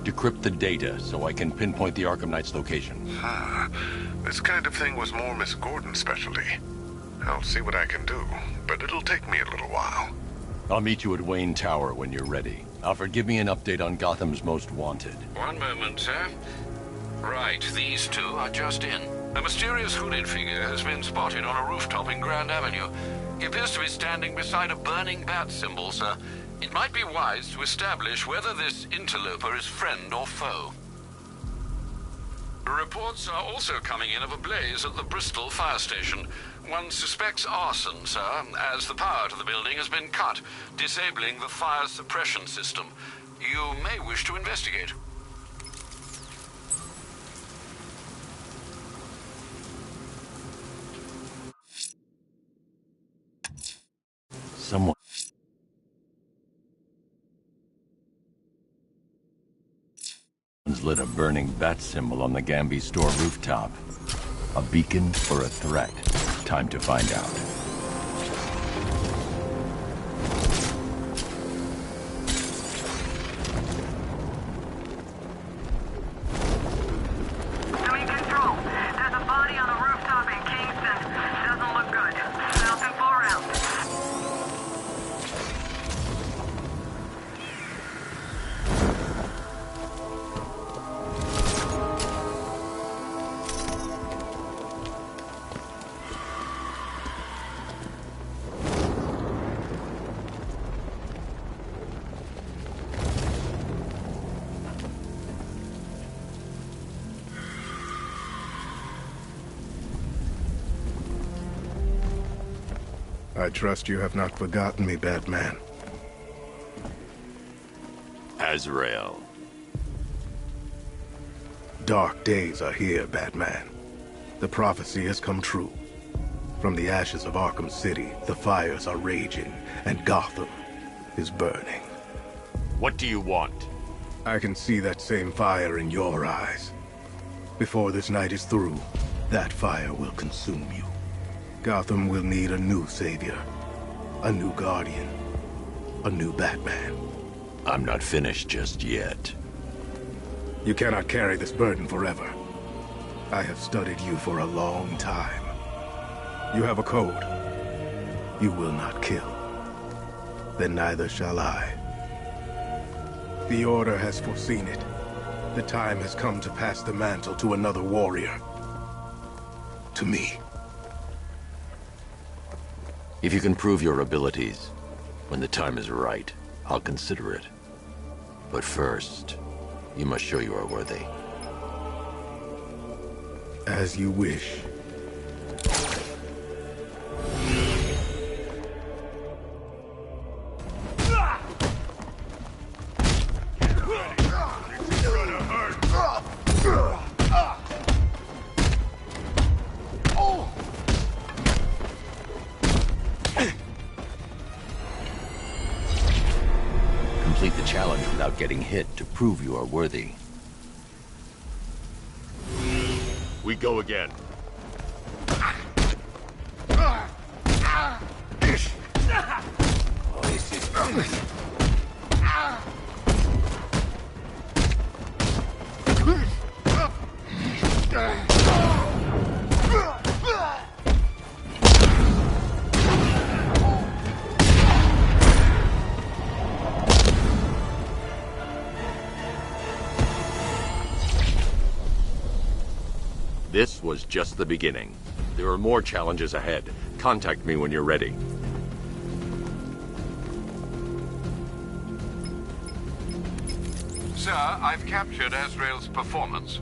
Decrypt the data so I can pinpoint the Arkham Knight's location. This kind of thing was more Miss Gordon's specialty. I'll see what I can do, but it'll take me a little while. I'll meet you at Wayne Tower when you're ready. Alfred, give me an update on Gotham's Most Wanted. One moment, sir. Right, these two are just in. A mysterious hooded figure has been spotted on a rooftop in Grand Avenue. He appears to be standing beside a burning bat symbol, sir. It might be wise to establish whether this interloper is friend or foe. Reports are also coming in of a blaze at the Bristol fire station. One suspects arson, sir, as the power to the building has been cut, disabling the fire suppression system. You may wish to investigate. Someone lit a burning bat symbol on the Gamby store rooftop. A beacon or a threat? Time to find out. Doing control. There's a body on a rooftop in Kingston. Doesn't look good. Falcon 4 out. I trust you have not forgotten me, Batman. Azrael. Dark days are here, Batman. The prophecy has come true. From the ashes of Arkham City, the fires are raging, and Gotham is burning. What do you want? I can see that same fire in your eyes. Before this night is through, that fire will consume you. Gotham will need a new savior, a new guardian, a new Batman. I'm not finished just yet. You cannot carry this burden forever. I have studied you for a long time. You have a code. You will not kill. Then neither shall I. The Order has foreseen it. The time has come to pass the mantle to another warrior. To me. If you can prove your abilities, when the time is right, I'll consider it. But first, you must show you are worthy. As you wish. complete the challenge without getting hit to prove you are worthy. We go again. This was just the beginning. There are more challenges ahead. Contact me when you're ready. Sir, I've captured Azrael's performance.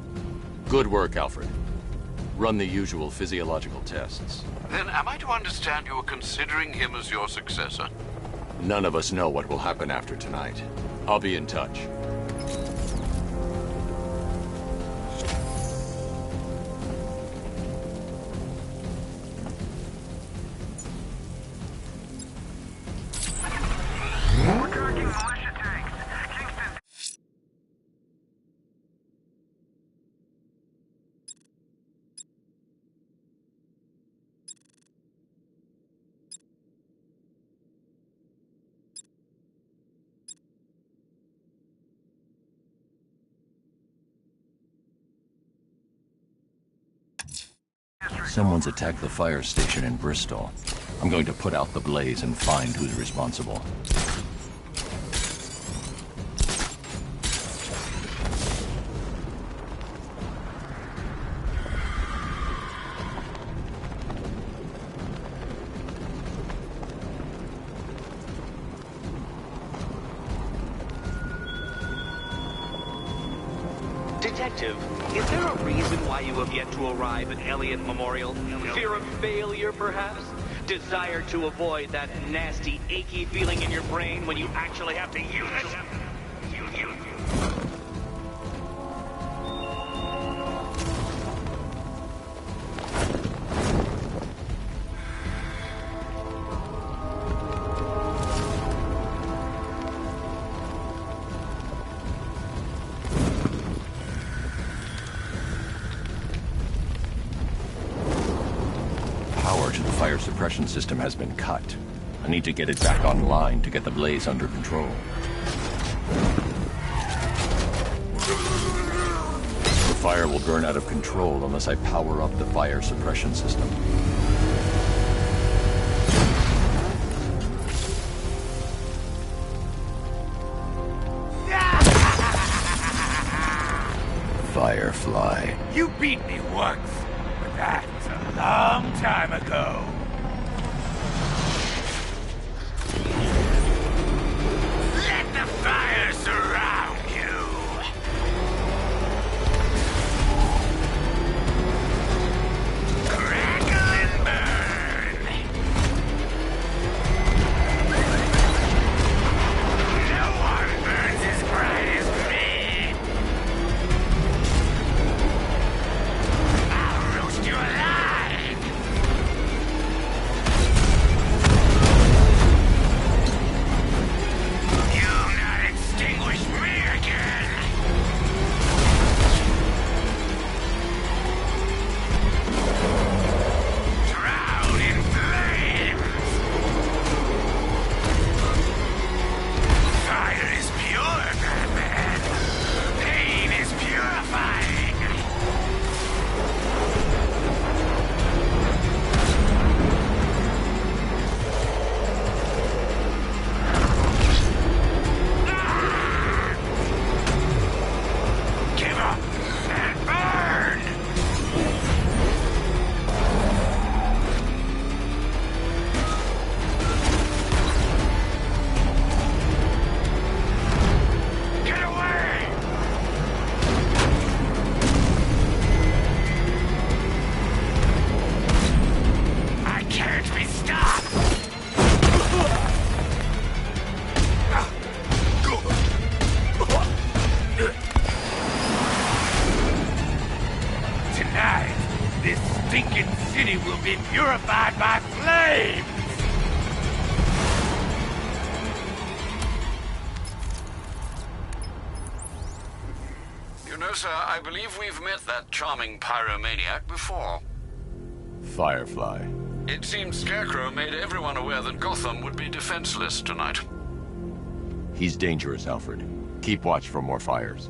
Good work, Alfred. Run the usual physiological tests. Then am I to understand you are considering him as your successor? None of us know what will happen after tonight. I'll be in touch. Someone's attacked the fire station in Bristol. I'm going to put out the blaze and find who's responsible. Detective, is there a reason why you have yet to arrive at Elliott Memorial? Fear of failure, perhaps? Desire to avoid that nasty, achy feeling in your brain when you actually have to use it? Power to the fire suppression system has been cut. I need to get it back online to get the blaze under control. The fire will burn out of control unless I power up the fire suppression system. Firefly. You beat me once, but that's a long time ago. Let the fire surround you. Crackle and burn. No one burns as bright as me. I'll roast you alive. You'll not extinguish me again. Drown in flames. Fire is pure, Batman. Pain is purifying. Give up and burn! Get away! I can't be stopped! Tonight, this stinking city will be purified by flames! sir, I believe we've met that charming pyromaniac before. Firefly. It seems Scarecrow made everyone aware that Gotham would be defenseless tonight. He's dangerous, Alfred. Keep watch for more fires.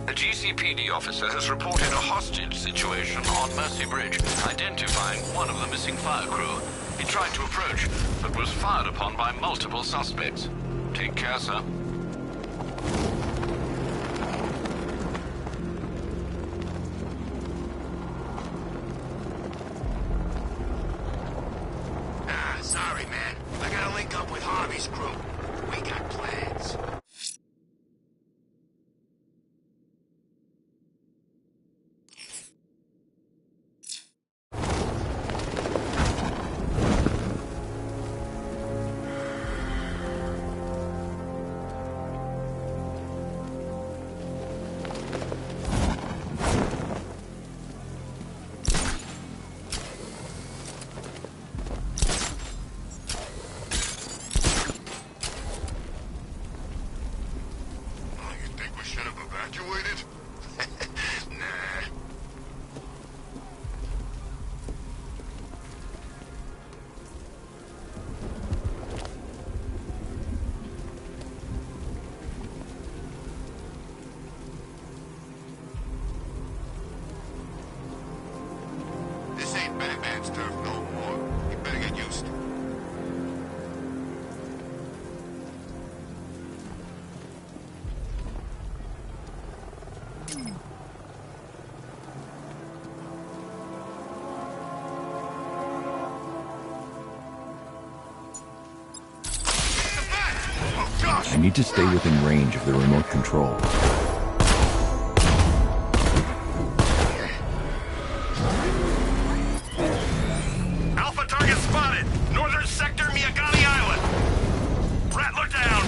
A GCPD officer has reported a hostage situation on Mercy Bridge, identifying one of the missing fire crew. He tried to approach, but was fired upon by multiple suspects. Take care, sir. Sorry, man. I gotta link up with Harvey's crew. We got plans. Batman's turf no more. You better get used to it. I need to stay within range of the remote control. Alpha target spotted! Northern sector, Miyagani Island! Rat, look down!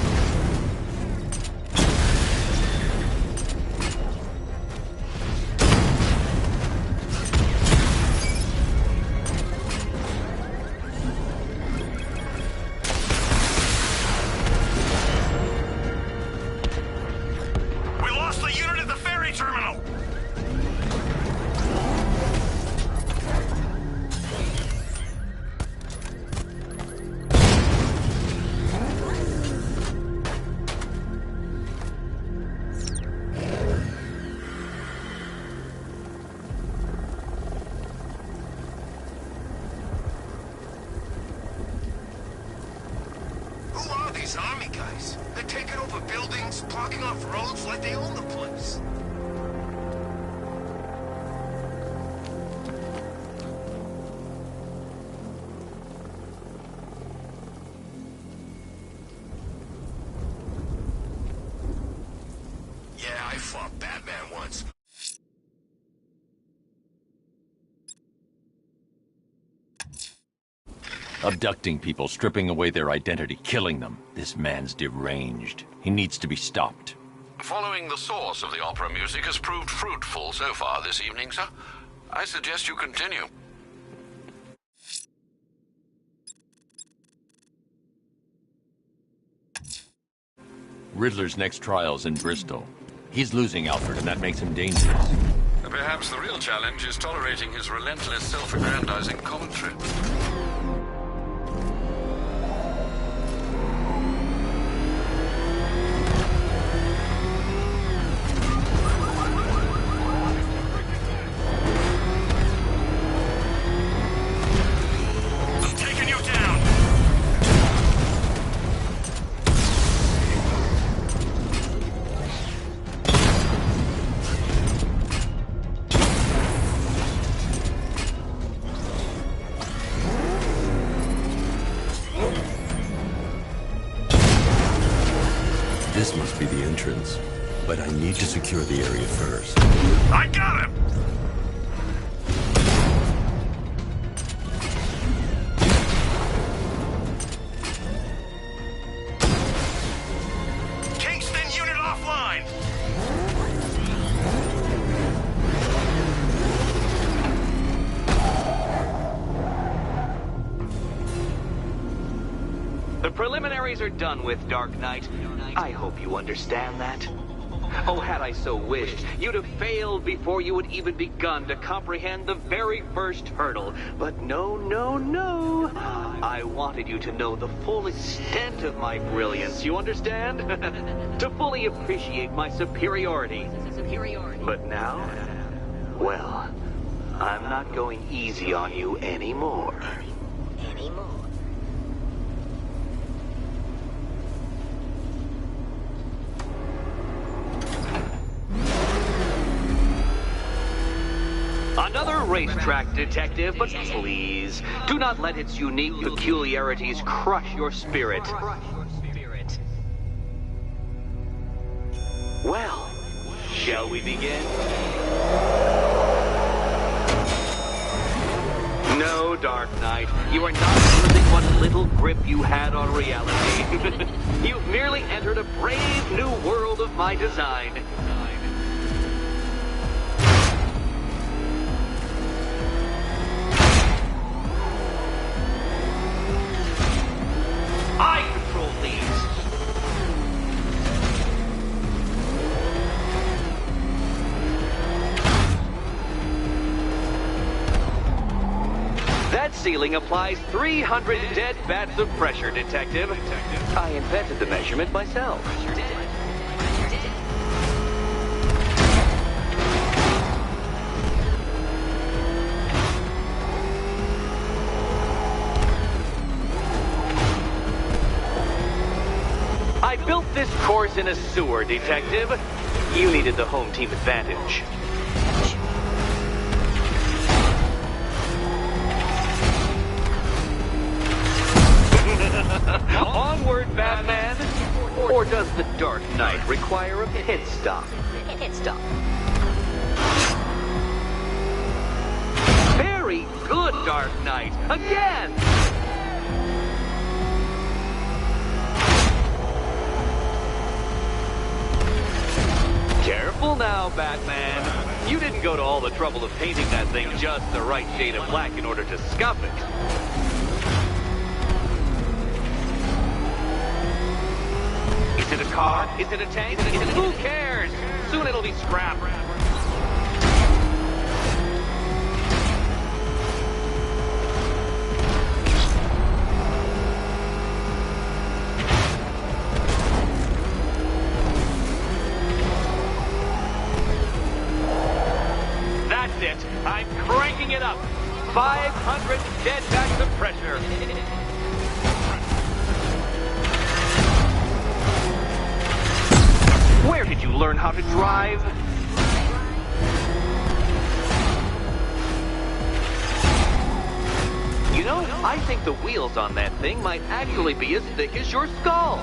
They're taking over buildings, blocking off roads like they own the place. Yeah, I fought Batman once. Abducting people, stripping away their identity, killing them. This man's deranged. He needs to be stopped. Following the source of the opera music has proved fruitful so far this evening, sir. I suggest you continue. Riddler's next trial's in Bristol. He's losing Alfred, and that makes him dangerous. Perhaps the real challenge is tolerating his relentless self-aggrandizing commentary. This must be the entrance, but I need to secure the area first. I got him! Kingston unit offline! The preliminaries are done with, Dark Knight. I hope you understand that. Oh, had I so wished, you'd have failed before you had even begun to comprehend the very first hurdle. But no, no, no. I wanted you to know the full extent of my brilliance, you understand? To fully appreciate my superiority. But now, well, I'm not going easy on you anymore. Another racetrack detective, but please, do not let its unique peculiarities crush your spirit. Well, shall we begin? No, Dark Knight, you are not losing what little grip you had on reality. You've merely entered a brave new world of my design. I control these. That ceiling applies 300 dead bats of pressure, Detective. I invented the measurement myself. I built this course in a sewer, Detective. You needed the home team advantage. Onward, Batman! Or does the Dark Knight require a pit stop? Very good, Dark Knight! Again! Careful now, Batman. You didn't go to all the trouble of painting that thing just the right shade of black in order to scuff it. Is it a car? Is it a tank? Who cares? Soon it'll be scrap. That's it. I'm cranking it up. 500 dead backs of pressure. Where did you learn how to drive? You know, I think the wheels on that thing might actually be as thick as your skull.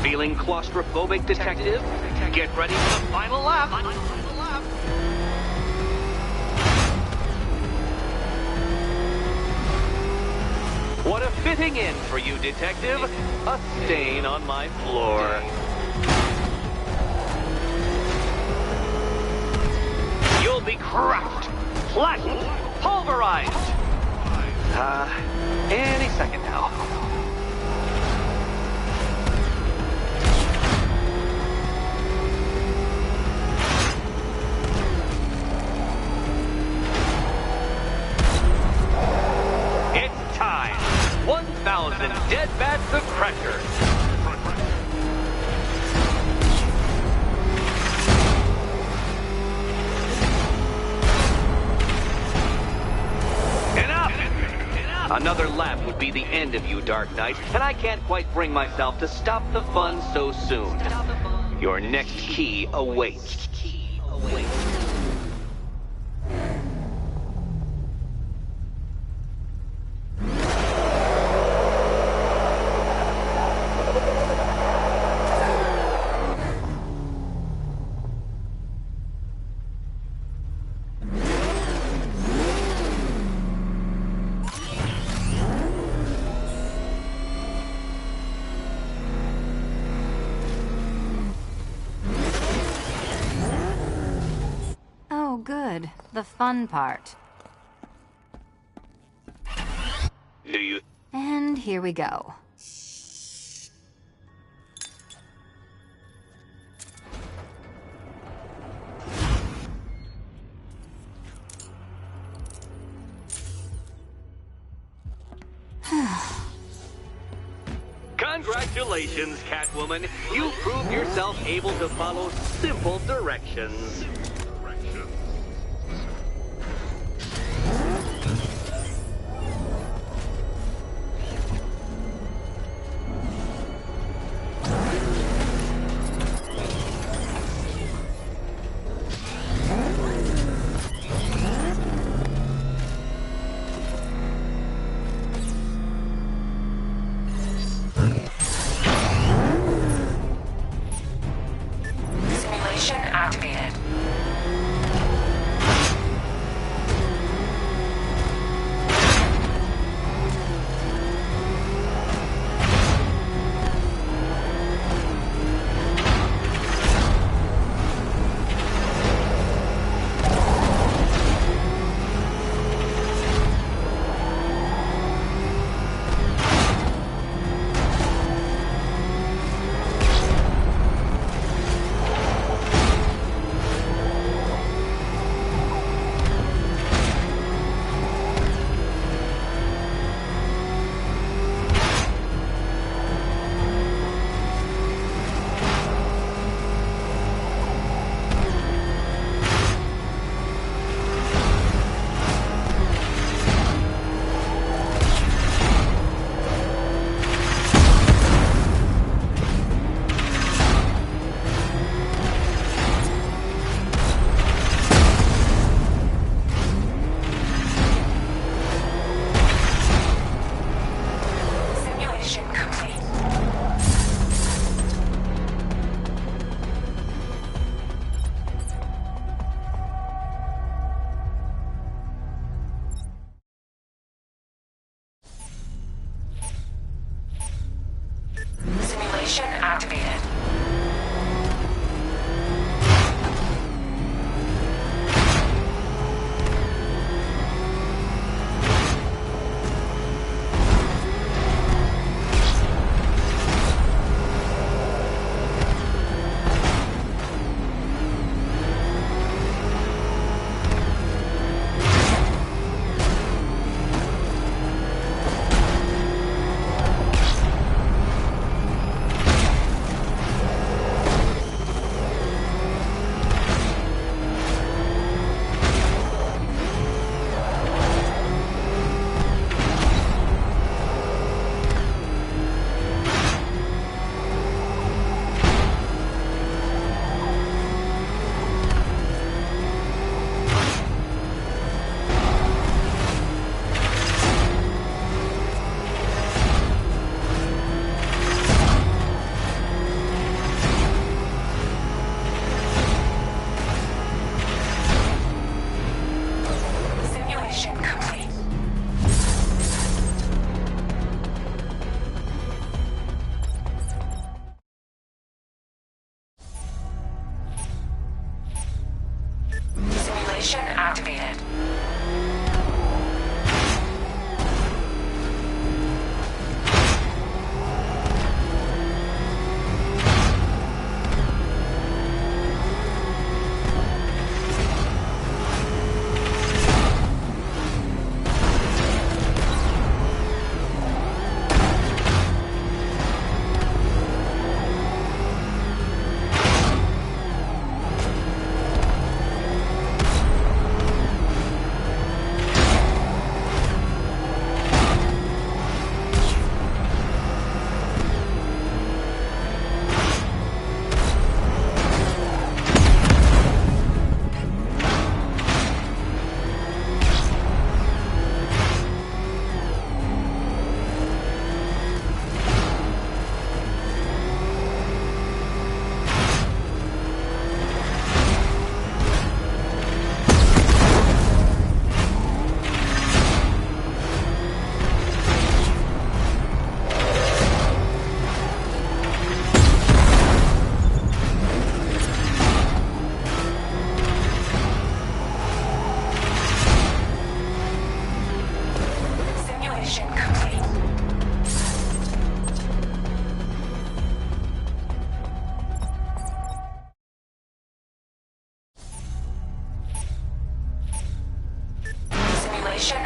Feeling claustrophobic, Detective? Get ready for the final lap. What a fitting end for you, Detective. A stain on my floor. You'll be cracked, flattened, pulverized. Any second now. It's time. 1,000 dead bats of pressure. Another lap would be the end of you, Dark Knight, and I can't quite bring myself to stop the fun so soon. Your next key awaits. Good. The fun part. Do you? And here we go. Congratulations, Catwoman. You proved yourself able to follow simple directions. Simulation activated. Simulation activated.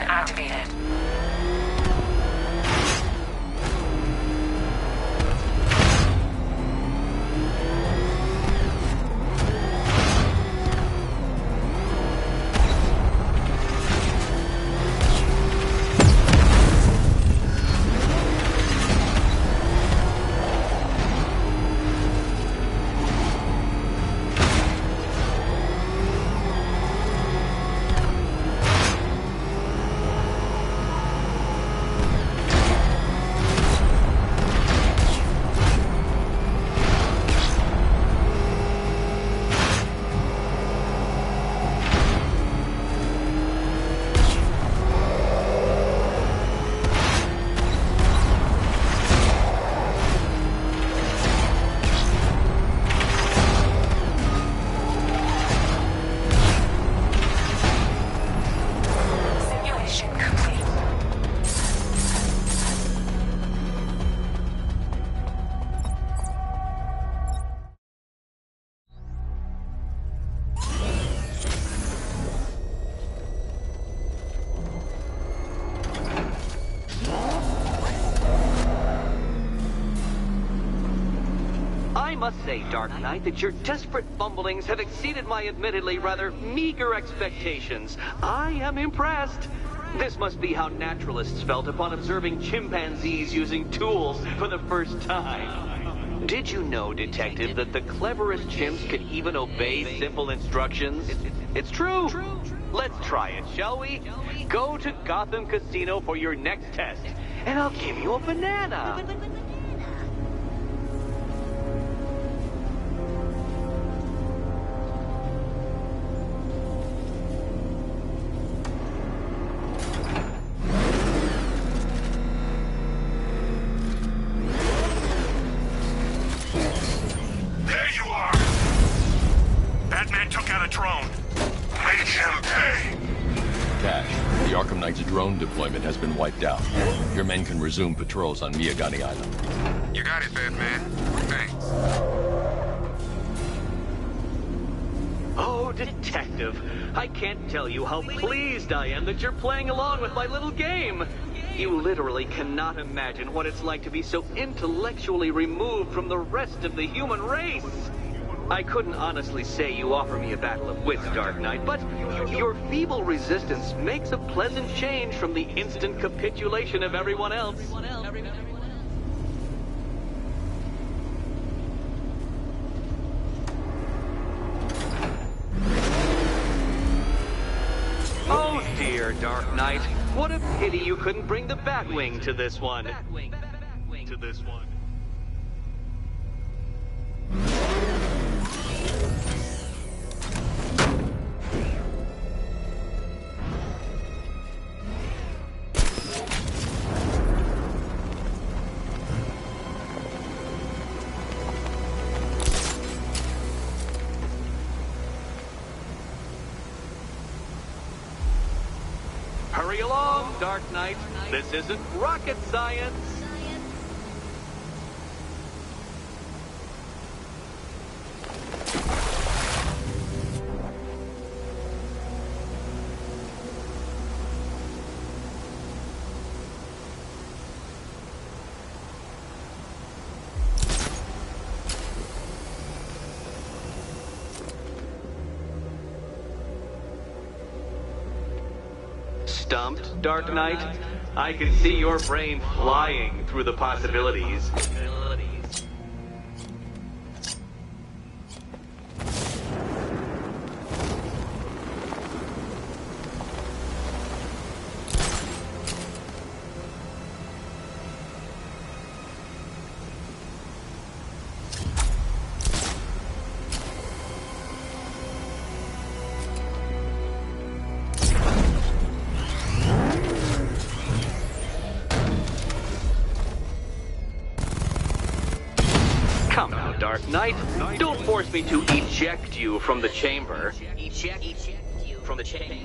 Activated. I must say, Dark Knight, that your desperate fumblings have exceeded my admittedly rather meager expectations. I am impressed. This must be how naturalists felt upon observing chimpanzees using tools for the first time. Did you know, Detective, that the cleverest chimps can even obey simple instructions? It's true. Let's try it, shall we? Go to Gotham Casino for your next test, and I'll give you a banana. Drone deployment has been wiped out. Your men can resume patrols on Miyagani Island. You got it, Batman. Thanks. Oh, Detective, I can't tell you how pleased I am that you're playing along with my little game. You literally cannot imagine what it's like to be so intellectually removed from the rest of the human race. I couldn't honestly say you offer me a battle of wits, Dark Knight, but your feeble resistance makes a pleasant change from the instant capitulation of everyone else. Oh dear, Dark Knight. What a pity you couldn't bring the Batwing to this one. Hurry along, Dark Knight. This isn't rocket science. Stumped, Dark Knight? I can see your brain flying through the possibilities. Come now, Dark Knight. Don't force me to eject you from the chamber. Eject you from the chamber.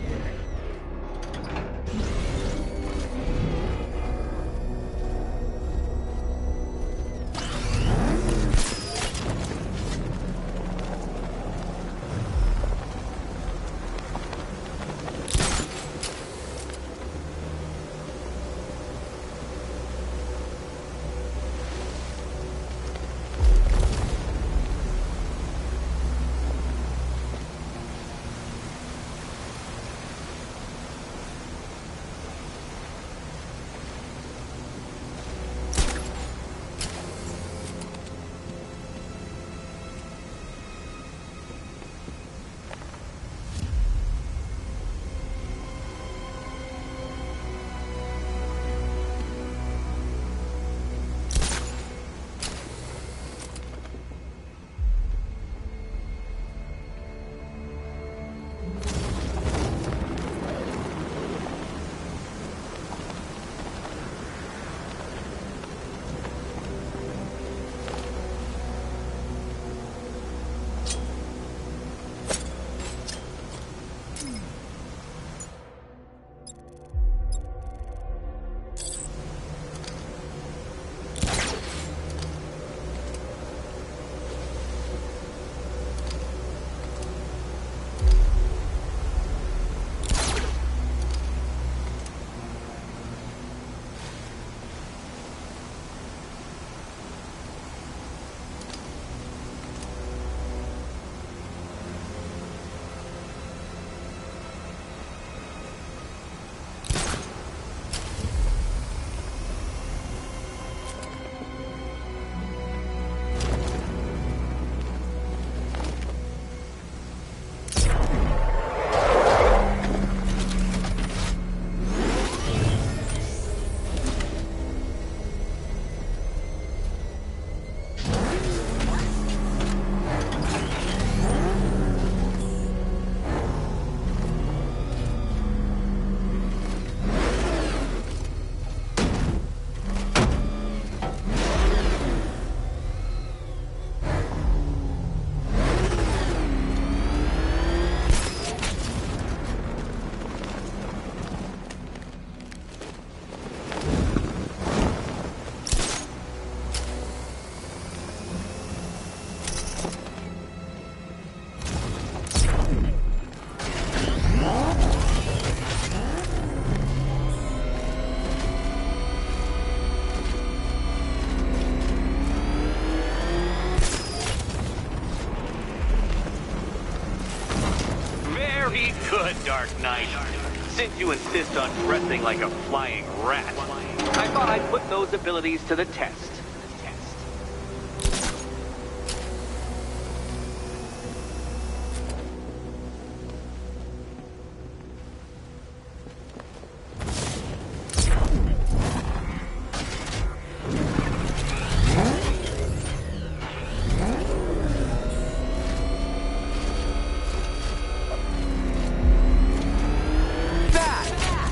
Good, Dark Knight. Since you insist on dressing like a flying rat, I thought I'd put those abilities to the test.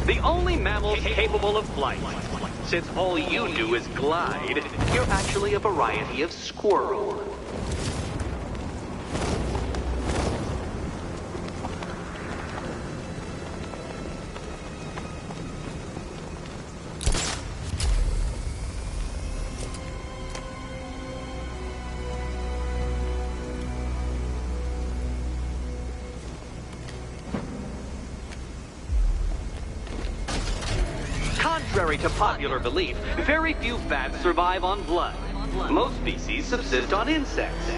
The only mammals capable of flight. Since all you do is glide, you're actually a variety of squirrel. Contrary to popular belief, very few bats survive on blood. Most species subsist on insects,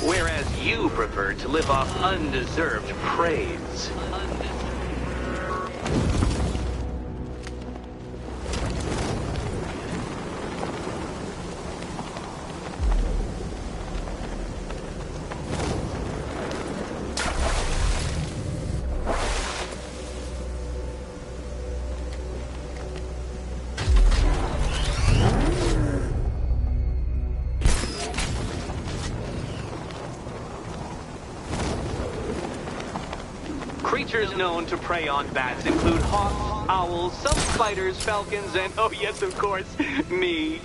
whereas you prefer to live off undeserved praise. Creatures known to prey on bats include hawks, owls, some spiders, falcons, and, oh yes, of course, me.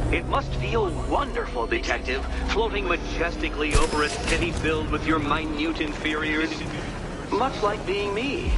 It must feel wonderful, Detective, floating majestically over a city filled with your minute inferiors. Much like being me.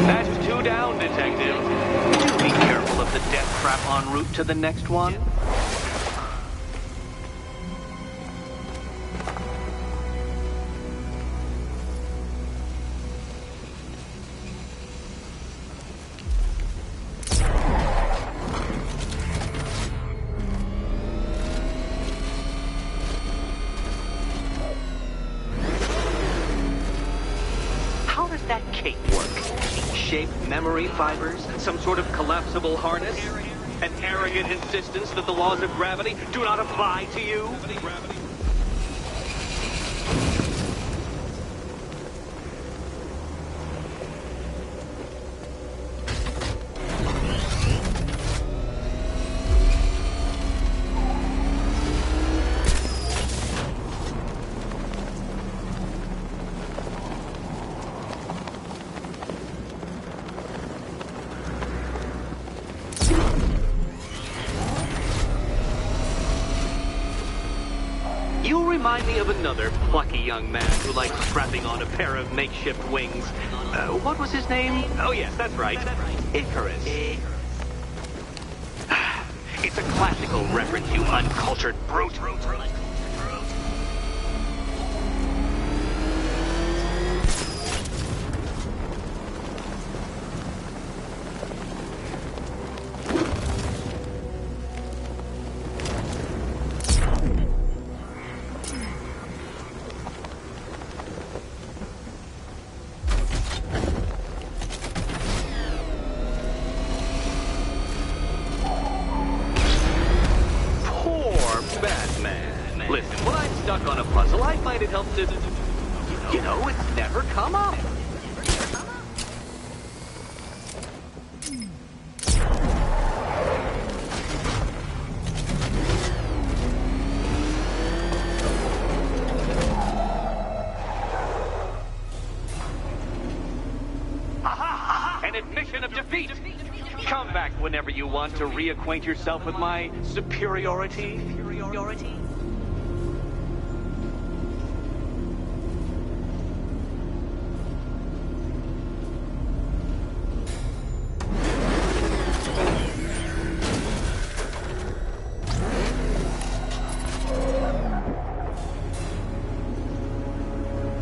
That's two down, Detective. Do be careful of the death trap en route to the next one. How does that cape work? Shape memory fibers? Some sort of collapsible harness? An arrogant insistence that the laws of gravity do not apply to you? You remind me of another plucky young man who likes strapping on a pair of makeshift wings. What was his name? Oh, yes, that's right. Icarus. It's a classical reference, you uncultured brute. Batman. Listen, when I'm stuck on a puzzle, I find it helps to... You know, it's never come up. An admission of defeat. Come back whenever you want to reacquaint yourself with my superiority.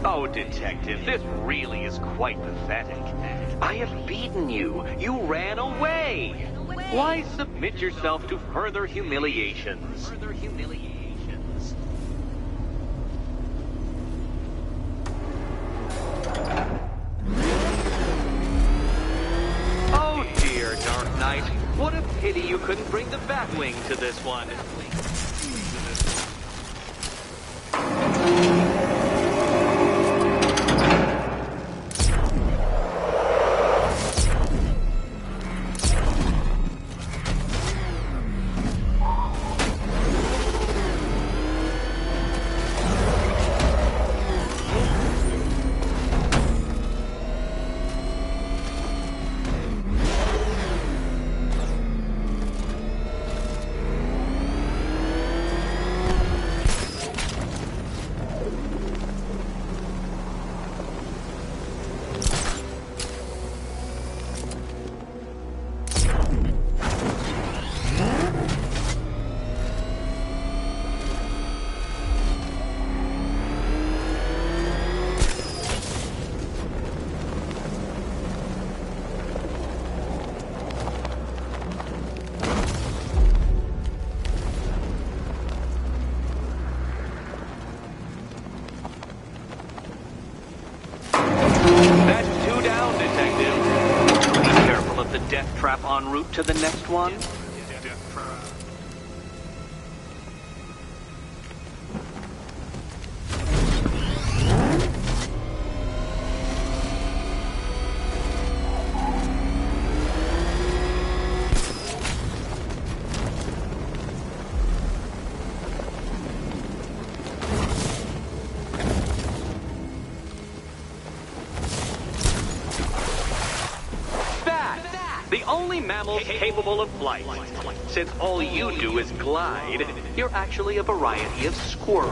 Oh, Detective, this really is quite pathetic. I have beaten you. You ran away. Why submit yourself to further humiliations? Oh dear, Dark Knight. What a pity you couldn't bring the Batwing to this one. to the next one? The only mammal capable of flight. Since all you do is glide, you're actually a variety of squirrel.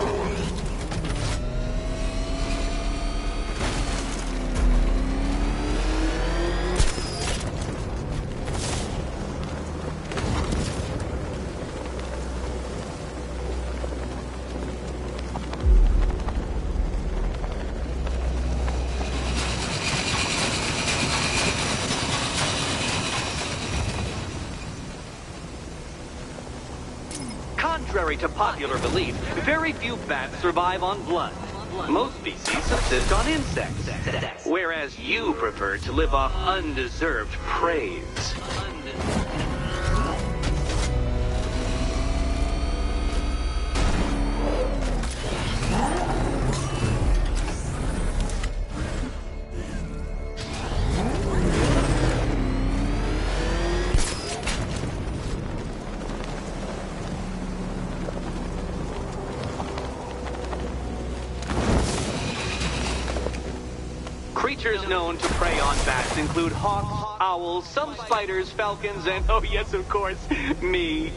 Contrary to popular belief, very few bats survive on blood. Most species subsist on insects, whereas you prefer to live off undeserved praise. Creatures known to prey on bats include hawks, owls, some spiders, falcons, and, oh yes, of course, me.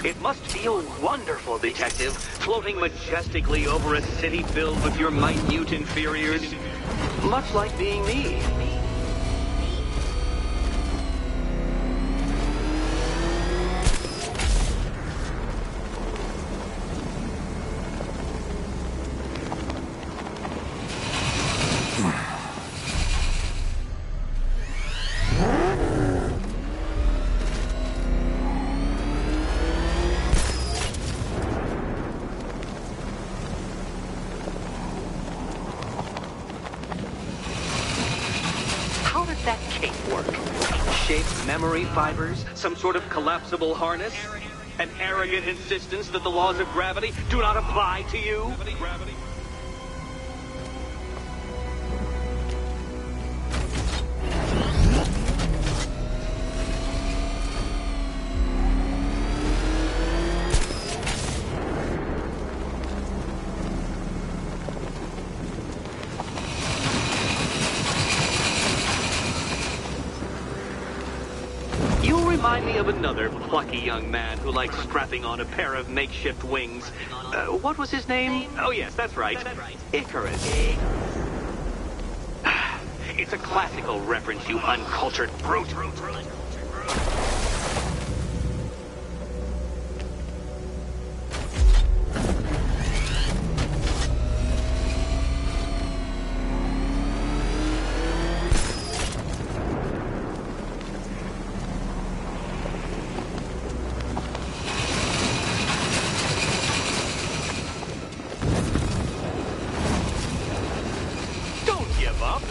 It must feel wonderful, Detective, floating majestically over a city filled with your minute inferiors. Much like being me. How does that cape work? Shaped memory fibers? Some sort of collapsible harness? An arrogant insistence that the laws of gravity do not apply to you? You remind me of another plucky young man who likes strapping on a pair of makeshift wings. What was his name? Oh, yes, that's right. Icarus. It's a classical reference, you uncultured brute.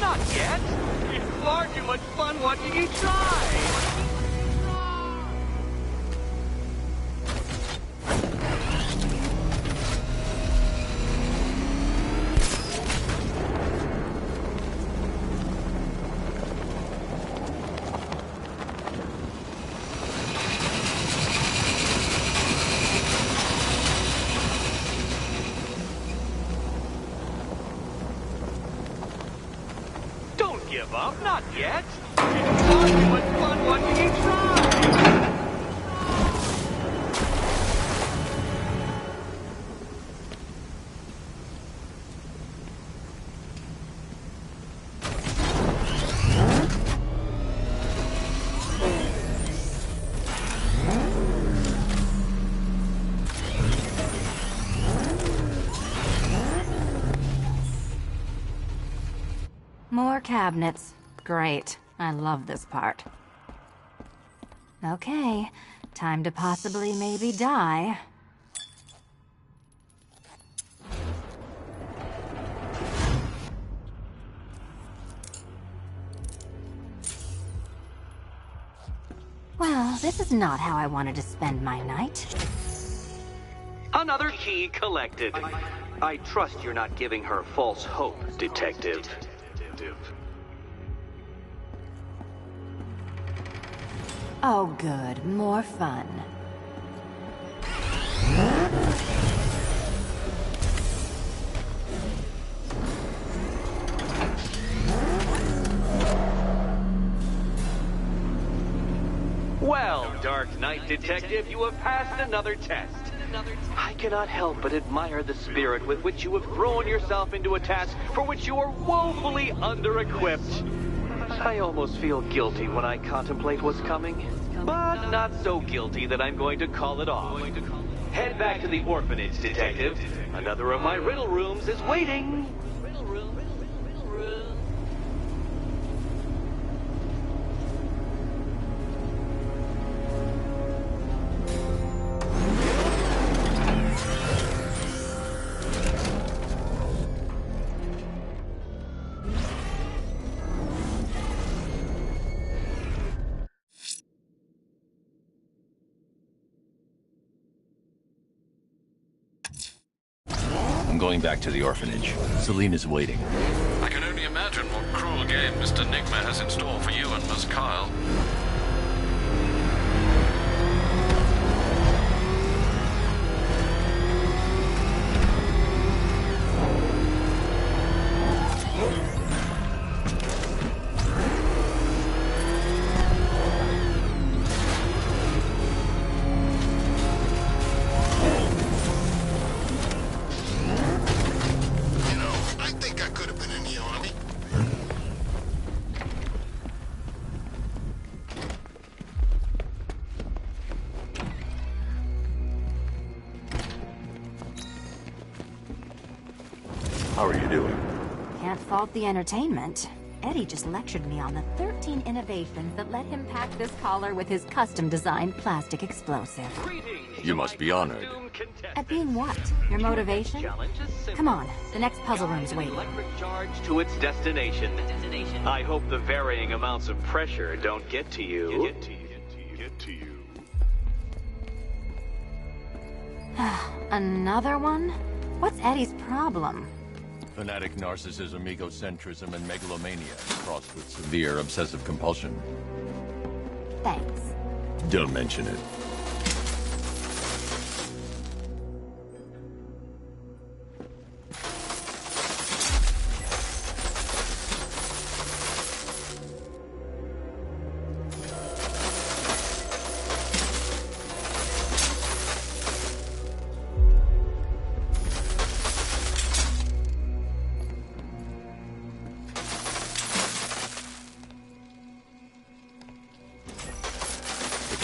Not yet. It's far too much fun watching you try. Give up? Not yet. It's far too much fun watching you try. More cabinets. Great. I love this part. Okay, time to possibly maybe die. Well, this is not how I wanted to spend my night. Another key collected. I trust you're not giving her false hope, Detective. Oh good, more fun. Well, Dark Knight Detective, you have passed another test. I cannot help but admire the spirit with which you have thrown yourself into a task for which you are woefully under-equipped. I almost feel guilty when I contemplate what's coming, but not so guilty that I'm going to call it off. Head back to the orphanage, Detective. Another of my riddle rooms is waiting. I'm going back to the orphanage. Celine is waiting. I can only imagine what cruel game Mr. Nigma has in store for you and Miss Kyle. How are you doing? Can't fault the entertainment. Eddie just lectured me on the 13 innovations that let him pack this collar with his custom-designed plastic explosive. You must be honored. At being what? Your motivation? Come on, the next puzzle room's waiting. Electric charge to its destination. I hope the varying amounts of pressure don't get to you. Get to you. Another one? What's Eddie's problem? Fanatic narcissism, egocentrism, and megalomania, crossed with severe obsessive compulsion. Thanks. Don't mention it.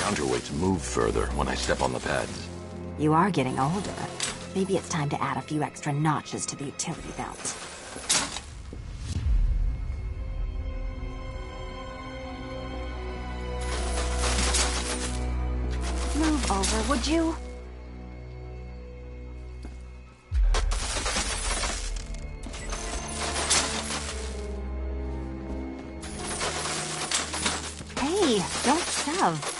Counterweights move further when I step on the pads. You are getting older. Maybe it's time to add a few extra notches to the utility belt. Move over, would you? Hey, don't shove.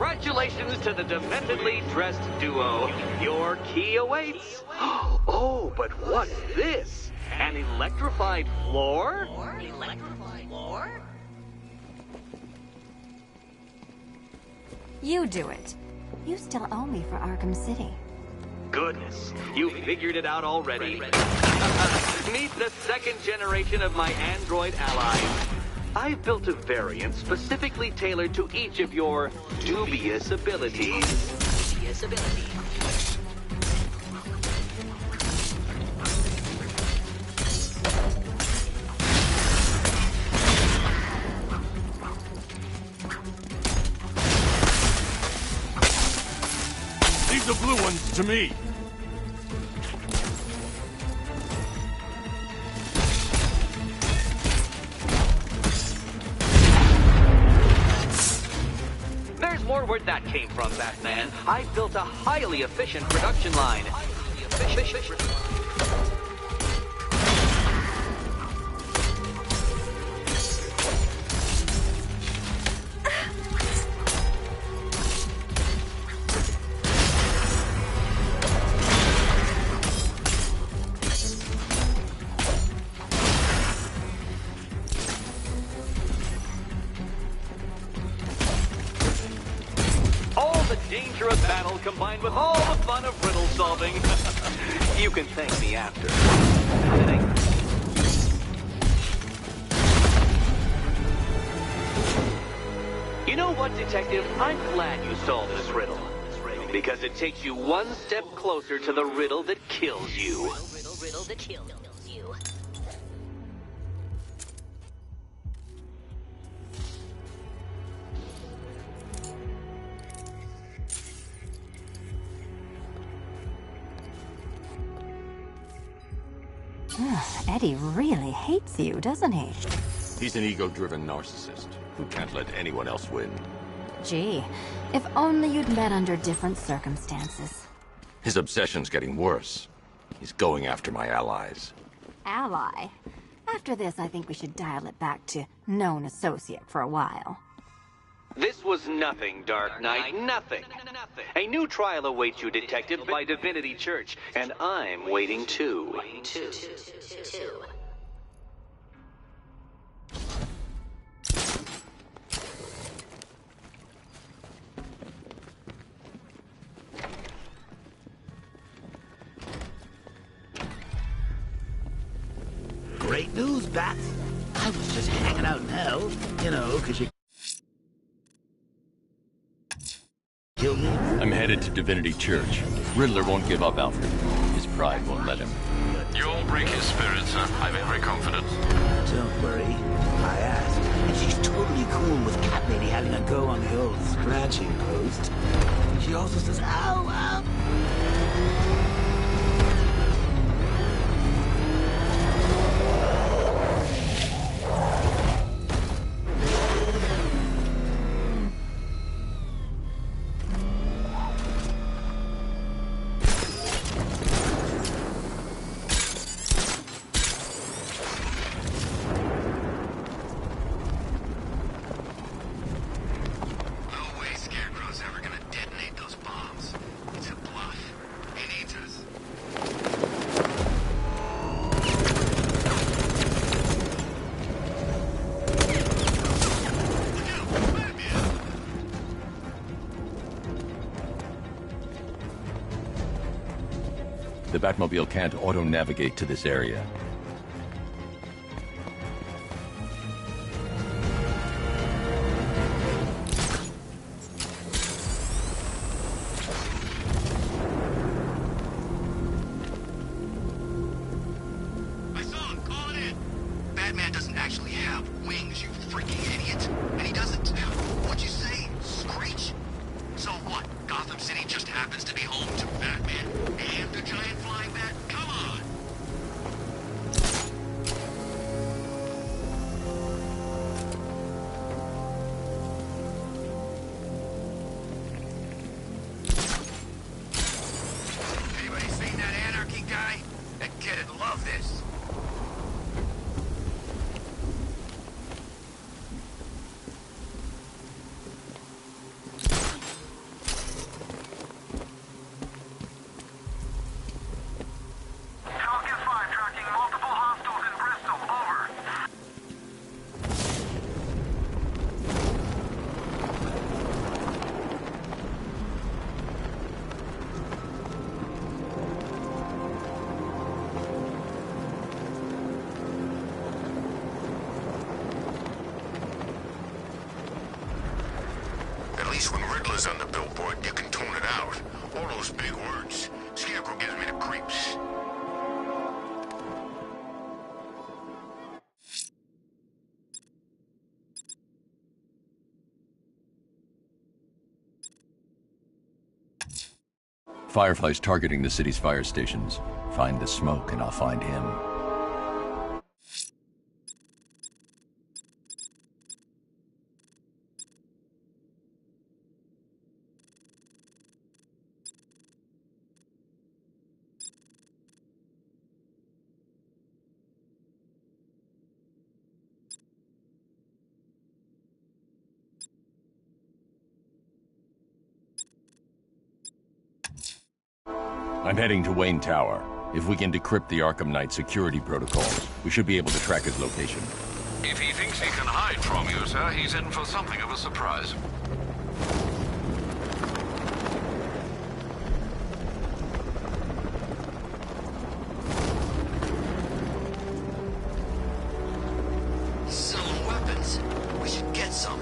Congratulations to the dementedly dressed duo. Your key awaits. Oh, but what's this? An electrified floor? Electrified floor? You do it. You still owe me for Arkham City. Goodness, you figured it out already. Meet the second generation of my android allies. I've built a variant specifically tailored to each of your dubious abilities. Leave the blue ones to me. There's more where that came from, Batman. I built a highly efficient production line. Dangerous battle combined with all the fun of riddle solving. You can thank me after. You know what, Detective? I'm glad you solved this riddle. Because it takes you one step closer to the riddle that kills you. Riddle that kills you. Eddie really hates you, doesn't he? He's an ego-driven narcissist who can't let anyone else win. Gee, if only you'd met under different circumstances. His obsession's getting worse. He's going after my allies. Ally? After this, I think we should dial it back to known associate for a while. This was nothing, Dark Knight, nothing. A new trial awaits you, Detective, by Divinity Church, and I'm waiting too. Great news, Bat. I was just hanging out in hell, you know, because you killed me. I'm headed to Divinity Church. Riddler won't give up, Alfred. His pride won't let him. You'll break his spirit, sir. I've every confidence. Don't worry. I asked, and she's totally cool with Cat Lady having a go on the old scratching post. She also says, ow, ow. The Batmobile can't auto-navigate to this area. I saw him. Call it in. Batman doesn't actually have wings, you freaking idiot. And he doesn't... What'd you say? Screech? So what? Gotham City just happens to be home to Batman and a giant flying bat? Come on! Anybody seen that Anarchy guy? That kid'd love this. those big words. Scarecrow gives me the creeps. Firefly's targeting the city's fire stations. Find the smoke and I'll find him. I'm heading to Wayne Tower. If we can decrypt the Arkham Knight security protocols, we should be able to track his location. If he thinks he can hide from you, sir, he's in for something of a surprise. Selling weapons. We should get some.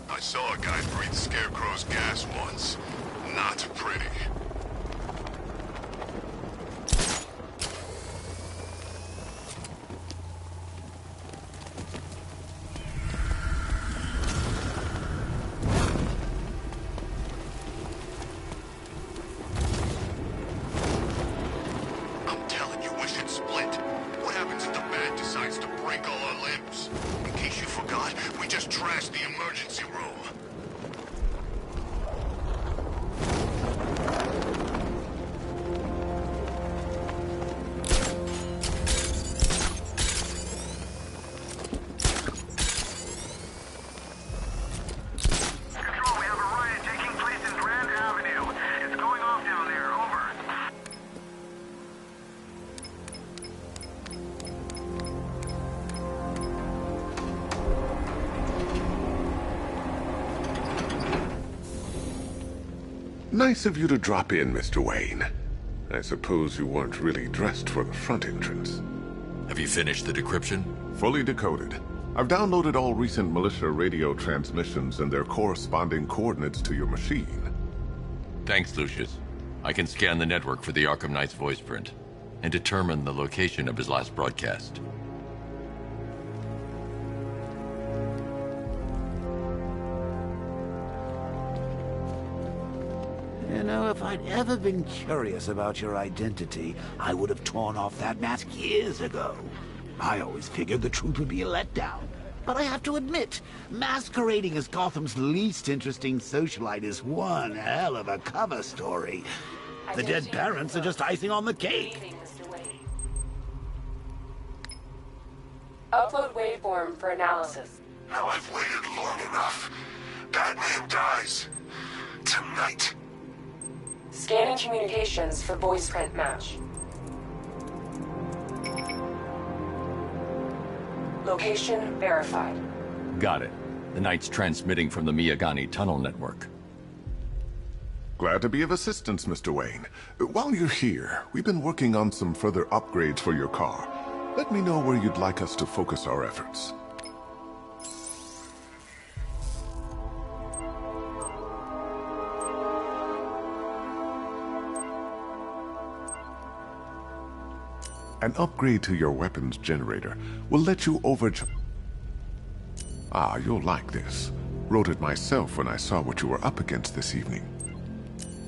I saw a guy breathe Scarecrow's gas once. Not pretty. I'm telling you, we should split. What happens if the Bat decides to break all our limbs? In case you forgot, we just trashed the emergency room. Control, we have a riot taking place in Grand Avenue. It's going off down there. Over. Nice of you to drop in, Mr. Wayne. I suppose you weren't really dressed for the front entrance. Have you finished the decryption? Fully decoded. I've downloaded all recent militia radio transmissions and their corresponding coordinates to your machine. Thanks, Lucius. I can scan the network for the Arkham Knight's voice print and determine the location of his last broadcast. You know, if I'd ever been curious about your identity, I would have torn off that mask years ago. I always figured the truth would be a letdown. But I have to admit, masquerading as Gotham's least interesting socialite is one hell of a cover story. The dead parents are just icing on the cake. Upload waveform for analysis. Now I've waited long enough. Batman dies. Tonight. Scanning communications for voice print match. Location verified. Got it. The Knight's transmitting from the Miyagani tunnel network. Glad to be of assistance, Mr. Wayne. While you're here, we've been working on some further upgrades for your car. Let me know where you'd like us to focus our efforts. An upgrade to your weapons generator will let you Ah, you'll like this. Wrote it myself when I saw what you were up against this evening.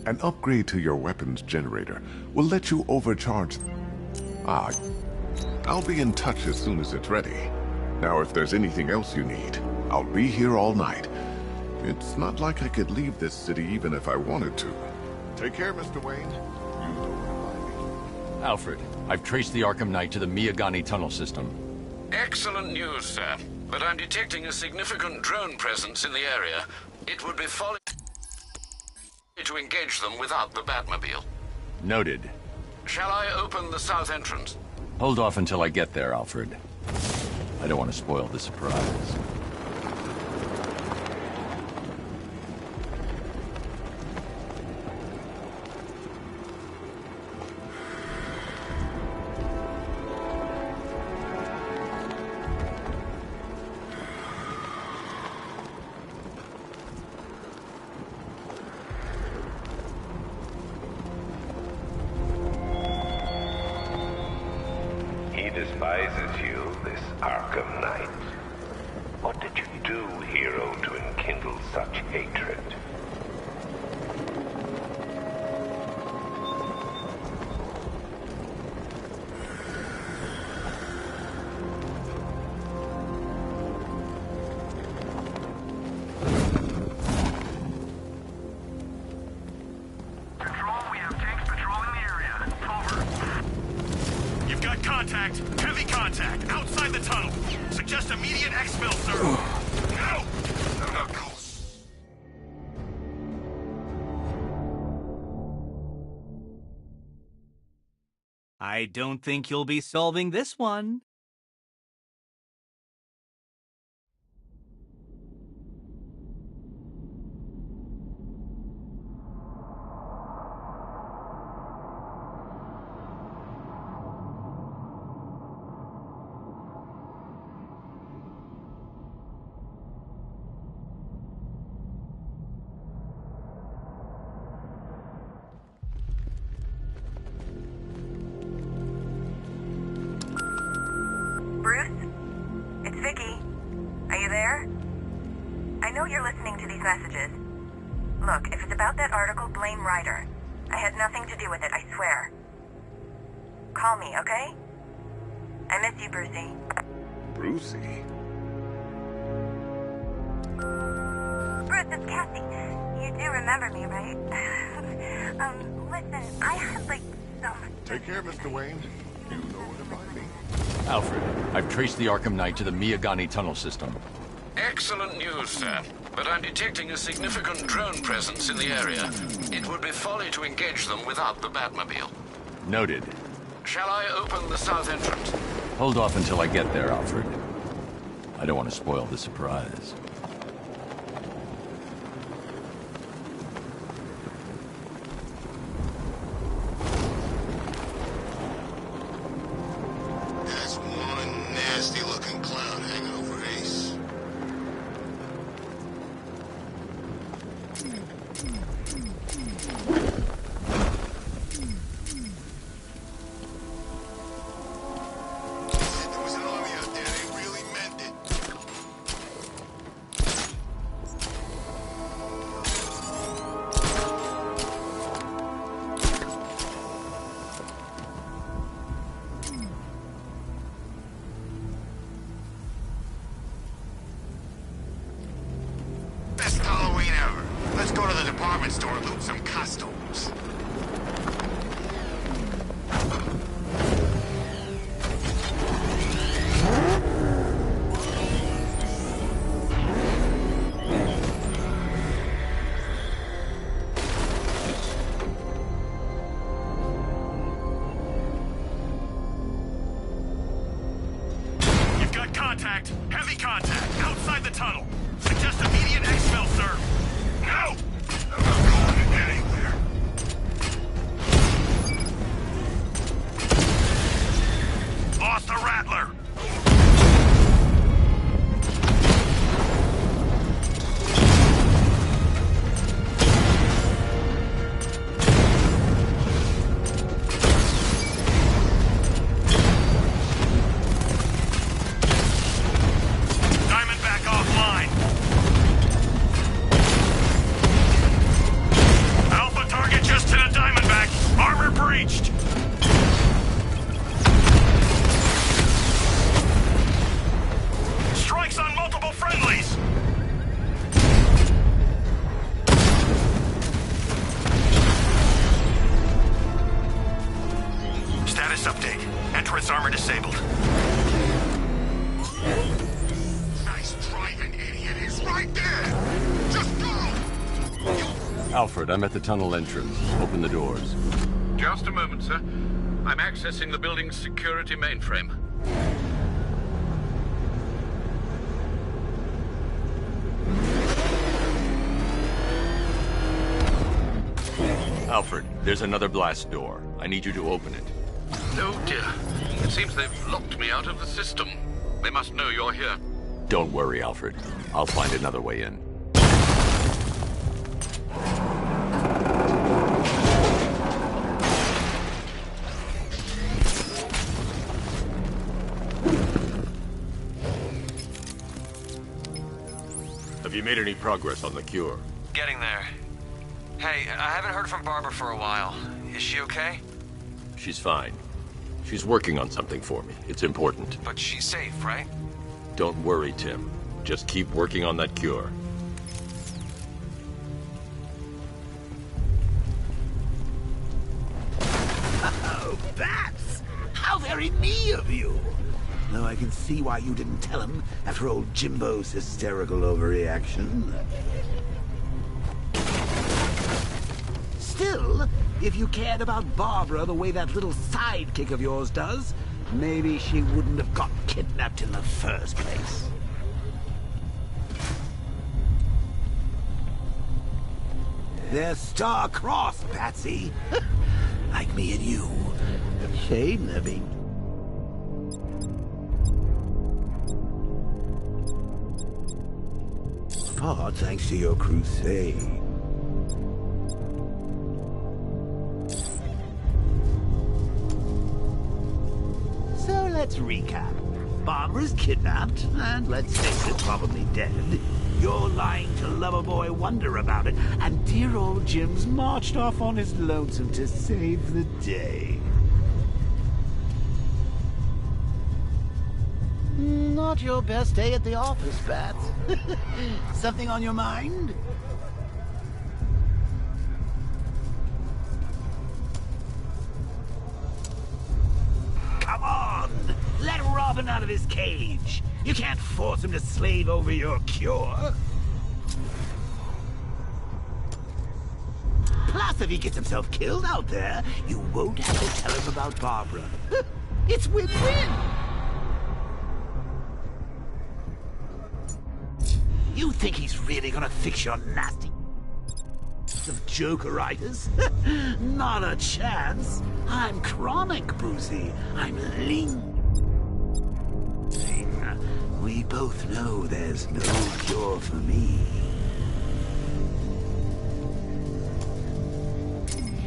An upgrade to your weapons generator will let you overcharge... Ah, I'll be in touch as soon as it's ready. Now, if there's anything else you need, I'll be here all night. It's not like I could leave this city even if I wanted to. Take care, Mr. Wayne. You know where to find me. Alfred, I've traced the Arkham Knight to the Miyagani tunnel system. Excellent news, sir. But I'm detecting a significant drone presence in the area. It would be folly to engage them without the Batmobile. Noted. Shall I open the south entrance? Hold off until I get there, Alfred. I don't want to spoil the surprise. despises you, this Arkham Knight. What did you do, hero, to enkindle such hatred? Contact! Heavy contact! Outside the tunnel! Suggest immediate exfil, sir! No! I don't think you'll be solving this one. Bruce? It's Vicky. Are you there? I know you're listening to these messages. Look, if it's about that article, blame Ryder. I had nothing to do with it, I swear. Call me, okay? I miss you, Brucey. Brucey? Bruce, it's Cassie. You do remember me, right? Listen, I had, so much... Take care, Mr. Wayne. You know where to find me. Alfred, I've traced the Arkham Knight to the Miyagani tunnel system. Excellent news, sir. But I'm detecting a significant drone presence in the area. It would be folly to engage them without the Batmobile. Noted. Shall I open the south entrance? Hold off until I get there, Alfred. I don't want to spoil the surprise. That's one nasty-looking cloud hangover, Ace. There was an army out there. They really meant it. Best Halloween ever. Let's go to the department store and loot some costumes. You've got contact! Heavy contact! Outside the tunnel! Suggest immediate exfil, sir! No! I'm not going anywhere! Lost the Rattler! Diamondback offline! Alpha target just hit a Diamondback! Armor breached! Strikes on multiple friendlies! Status update. Entrance armor disabled. Nice driving, idiot. He's right there. Just go. Alfred, I'm at the tunnel entrance. Open the doors. Just a moment, sir. I'm accessing the building's security mainframe. Alfred, there's another blast door. I need you to open it. Oh dear. It seems they've locked me out of the system. They must know you're here. Don't worry, Alfred. I'll find another way in. Have you made any progress on the cure? Getting there. Hey, I haven't heard from Barbara for a while. Is she okay? She's fine. She's working on something for me. It's important. But she's safe, right? Don't worry, Tim. Just keep working on that cure. Oh, Bats! How very me of you! Though I can see why you didn't tell him after old Jimbo's hysterical overreaction. Still, if you cared about Barbara the way that little sidekick of yours does, maybe she wouldn't have got kidnapped in the first place. They're star-crossed, Patsy. Like me and you. Shame they're being... far thanks to your crusade. So let's recap. Barbara's kidnapped, and let's face it, probably dead. You're lying to Loverboy Wonder about it, and dear old Jim's marched off on his lonesome to save the day. Not your best day at the office, Bats. Something on your mind? Come on! Let Robin out of his cage! You can't force him to slave over your cure! Plus, if he gets himself killed out there, you won't have to tell him about Barbara. It's win-win! You think he's really gonna fix your nasty of Jokeritis? Not a chance. I'm chronic, Brucey. I'm lean. We both know there's no cure for me.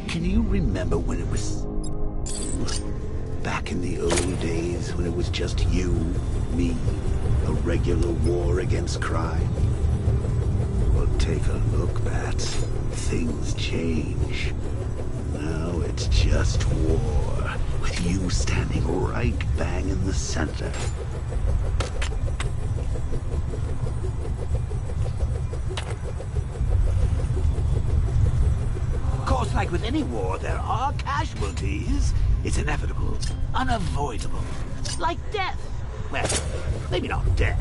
Can you remember when it was... back in the old days when it was just you, me, a regular war against crime? Well, take a look, Bats. Things change. Now it's just war, with you standing right bang in the center. Of course, like with any war, there are casualties. It's inevitable, unavoidable, like death. Well, maybe not death.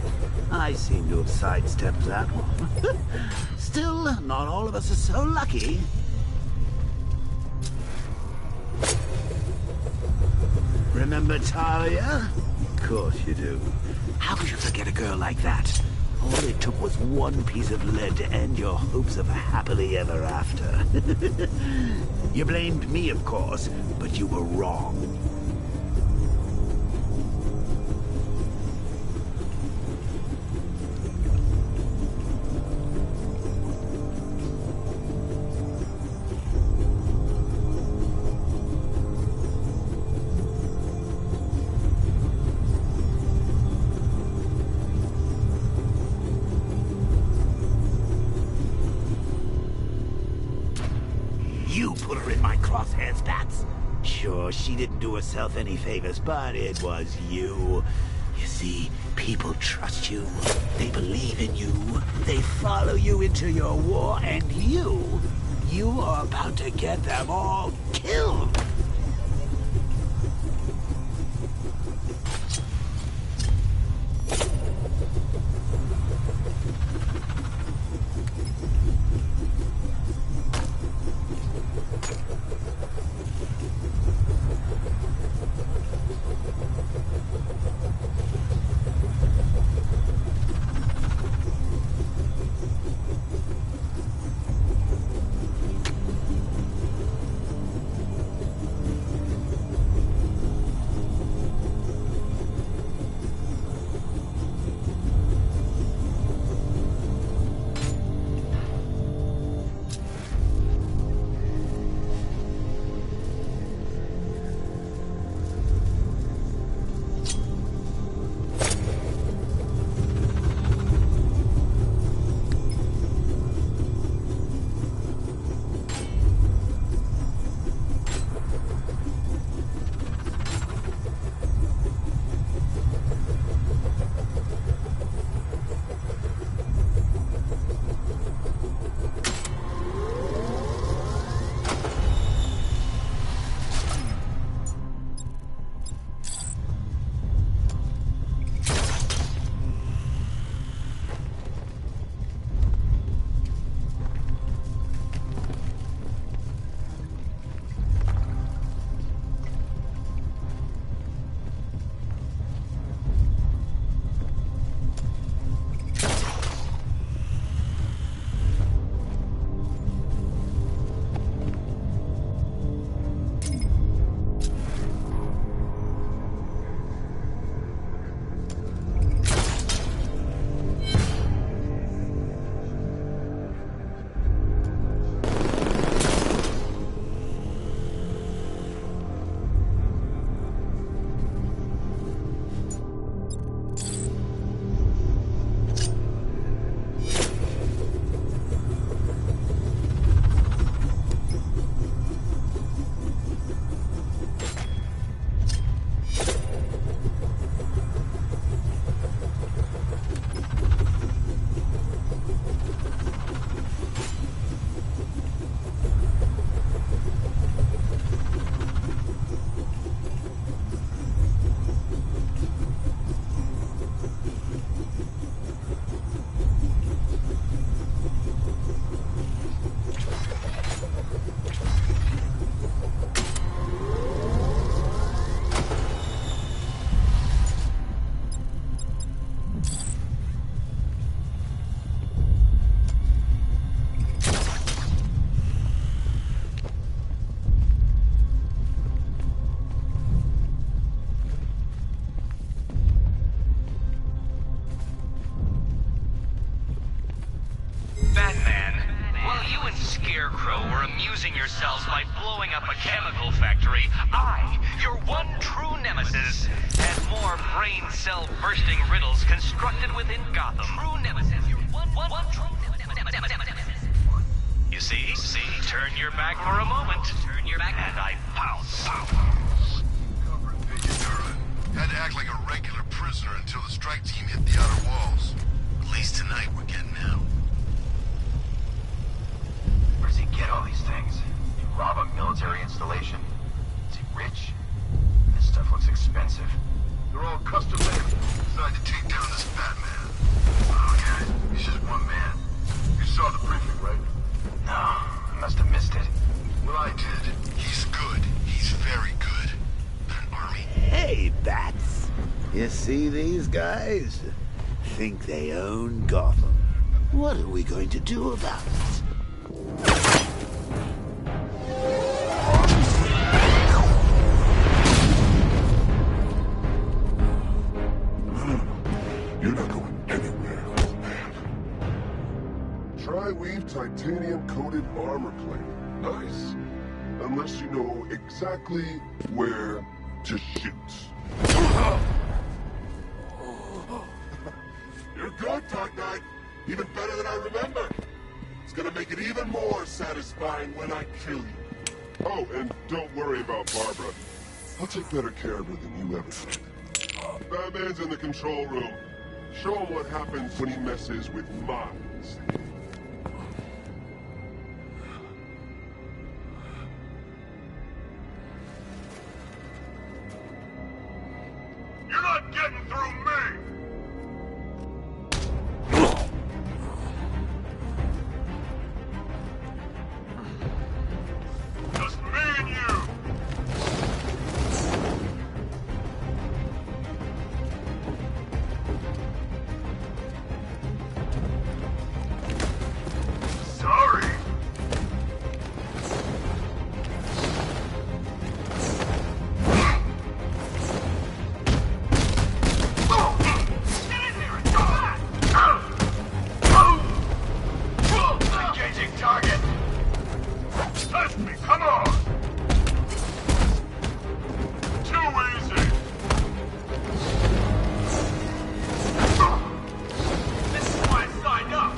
I seem to have sidestepped that one. Still, not all of us are so lucky. Remember Talia? Of course you do. How could you forget a girl like that? All it took was one piece of lead to end your hopes of a happily ever after. You blamed me, of course, but you were wrong. You put her in my crosshairs, Bats. Sure, she didn't do herself any favors, but it was you. You see, people trust you. They believe in you. They follow you into your war, and you are about to get them all killed. yourselves by blowing up a chemical factory, I, your one true nemesis, had more brain cell bursting riddles constructed within Gotham. True nemesis, your one true nemesis. You see, turn your back for a moment. Turn your back, and I pounce. Had to act like a regular prisoner until the strike team hit the outer walls. At least tonight we're getting out. Where's he get all these things? You rob a military installation? Is he rich? This stuff looks expensive. They're all custom made. Decided to take down this Batman. Oh, yeah, he's just one man. You saw the briefing, right? No, I must have missed it. Well, I did. He's good. He's very good. An army. Hey, Bats. You see these guys? Think they own Gotham. What are we going to do about it? You're not going anywhere, old man. Tri-weave titanium-coated armor plate. Nice. Unless you know exactly where to shoot. You're good, Dark Knight. Even better than I remember. It's gonna make it even more satisfying when I kill you. Oh, and don't worry about Barbara. I'll take better care of her than you ever did. Batman's in the control room. Show him what happens when he messes with minds. You're not getting through me! Just me and you! Sorry! Engaging target! Touch me, come on! Too easy! This is why I signed up!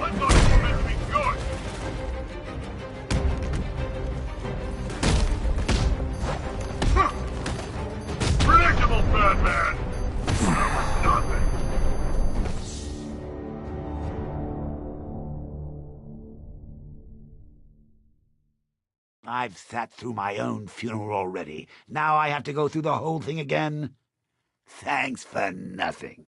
I thought it was meant to be good! Predictable, Batman! That was nothing! I've sat through my own funeral already. Now I have to go through the whole thing again? Thanks for nothing.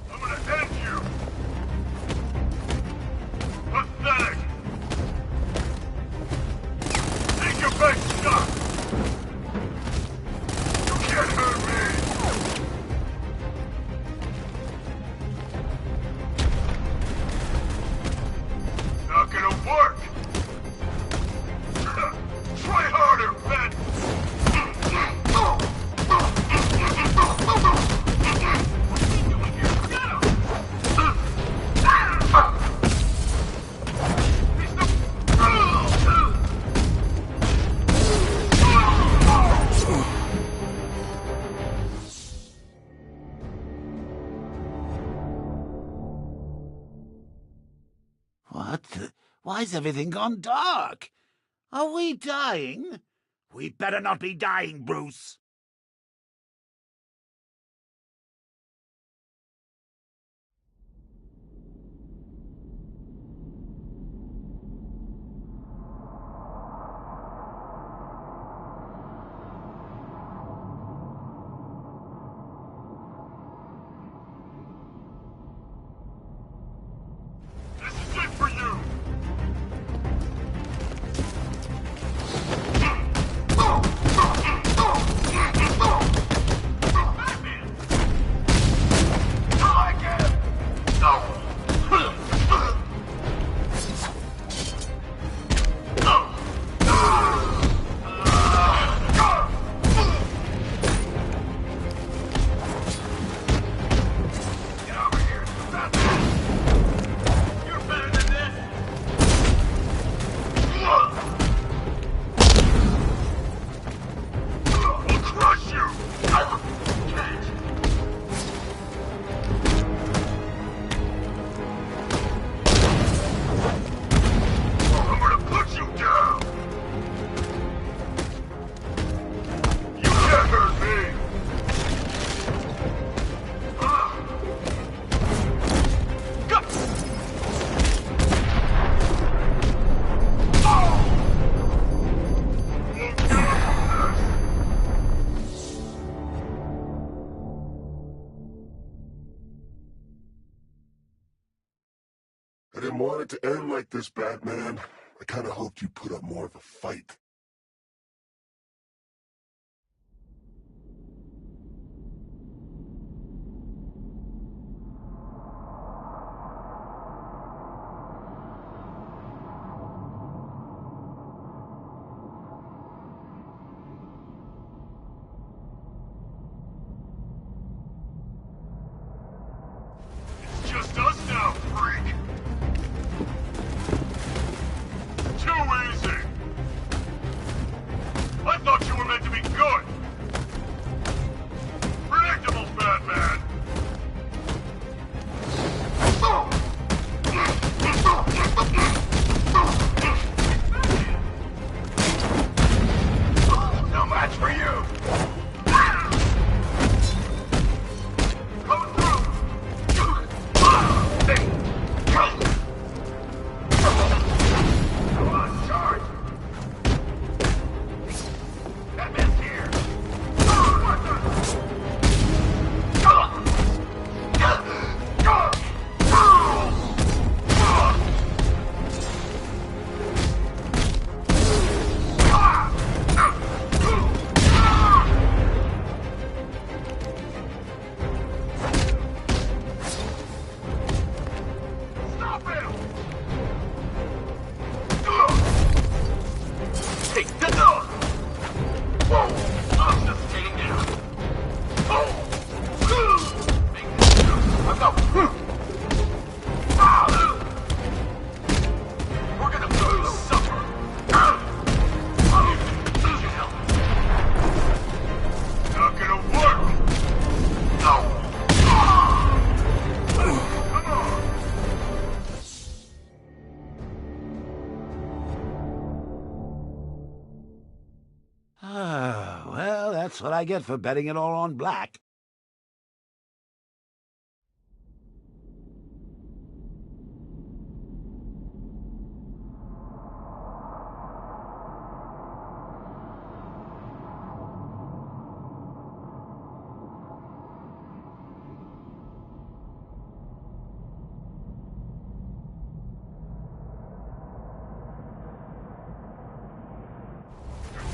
I'm gonna end you! Pathetic! Take your best shot! You can't hurt me! Not gonna work! Try harder, Ben! What the? Why's everything gone dark? Are we dying? We better not be dying, Bruce. This is it for you! I didn't want it to end like this, Batman. I kind of hoped you'd put up more of a fight. Just us now, freak! Too easy! I thought you were meant to be good! Predictable, Batman! No match for you! Coming through! Come on, charge! Batman's here! What Stop him! Take the dog! Whoa! I'm just staying down. Oh! Make this jump. Let's go! We're gonna make you suffer. Need your help. Not gonna work! No! Come on! Well, that's what I get for betting it all on black.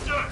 Dead!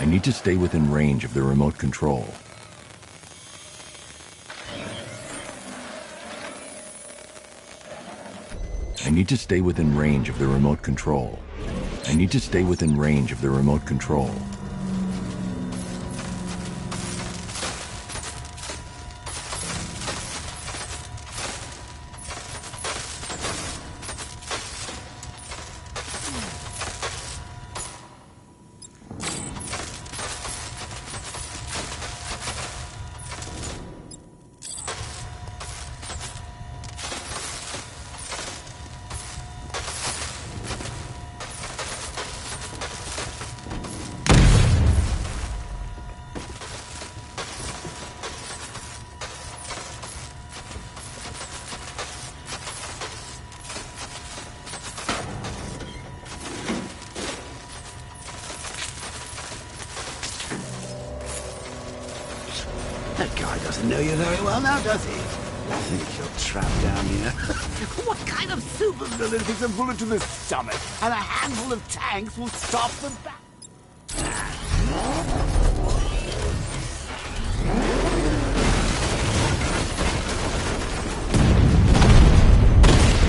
I need to stay within range of the remote control. I need to stay within range of the remote control. I need to stay within range of the remote control. That guy doesn't know you very well now, does he? I think you're trapped down here. What kind of supervillain thinks a bullet to the stomach and a handful of tanks will stop the back?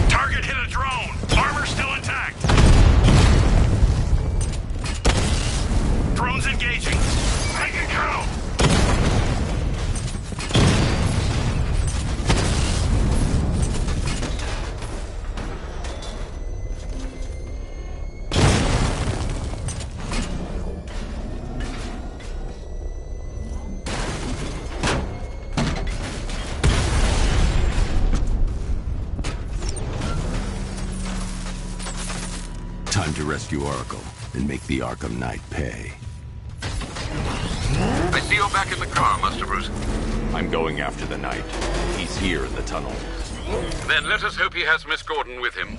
Target hit a drone. Armor still intact. Drone's engaging. Make it count. Time to rescue Oracle and make the Arkham Knight pay. I see you're back in the car, Master Bruce. I'm going after the Knight. He's here in the tunnel. Then let us hope he has Miss Gordon with him.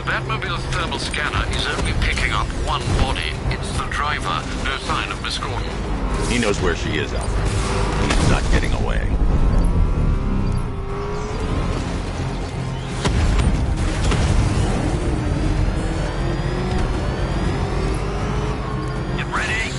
Batmobile's thermal scanner is only picking up one body. It's the driver. No sign of Miss Gordon. He knows where she is, Alfred. He's not getting away. Get ready.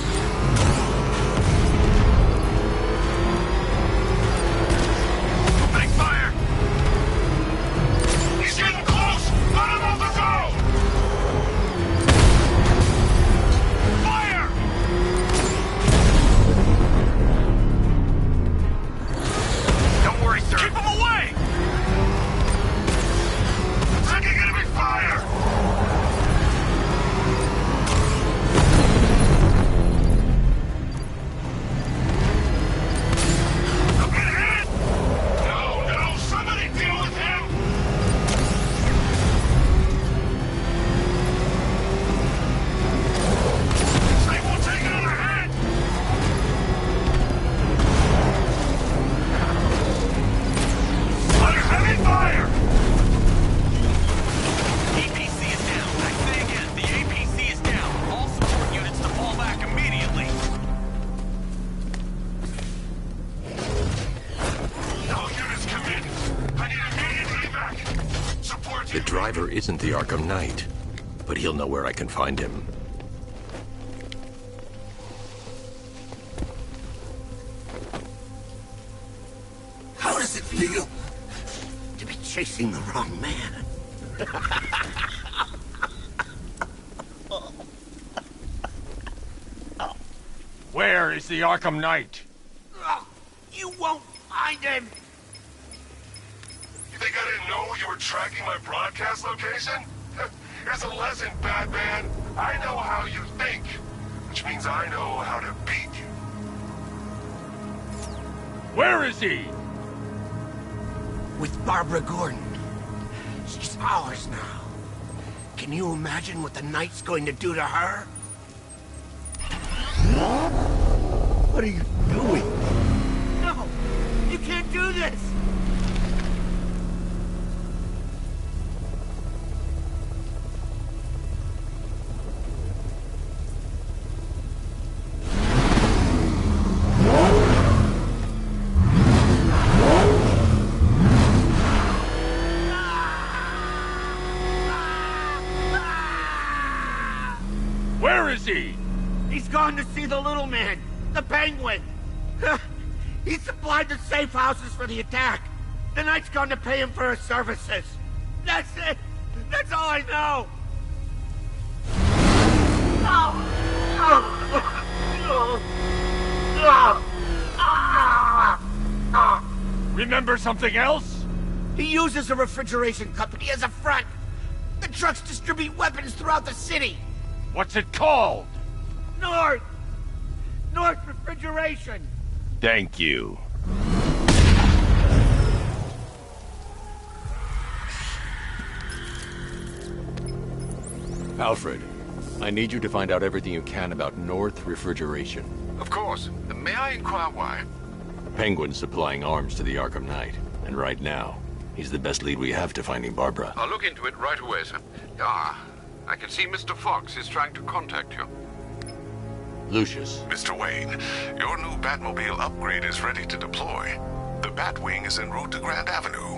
The driver isn't the Arkham Knight, but he'll know where I can find him. How does it feel to be chasing the wrong man? Where is the Arkham Knight? You won't find him! You think I didn't know you were tracking my broadcast location? Here's a lesson, Batman. I know how you think, which means I know how to beat you. Where is he? With Barbara Gordon. She's ours now. Can you imagine what the Knight's going to do to her? What are you doing? No! You can't do this! Where is he? He's gone to see the little man, the Penguin. He supplied the safe houses for the attack. The Knight's gone to pay him for his services. That's it. That's all I know. Remember something else? He uses a refrigeration company as a front. The trucks distribute weapons throughout the city. What's it called? North Refrigeration. Thank you. Alfred, I need you to find out everything you can about North Refrigeration. Of course. May I inquire why? Penguin's supplying arms to the Arkham Knight, and right now, he's the best lead we have to finding Barbara. I'll look into it right away, sir. Ah, I can see Mr. Fox is trying to contact you. Lucius. Mr. Wayne, your new Batmobile upgrade is ready to deploy. The Batwing is en route to Grand Avenue.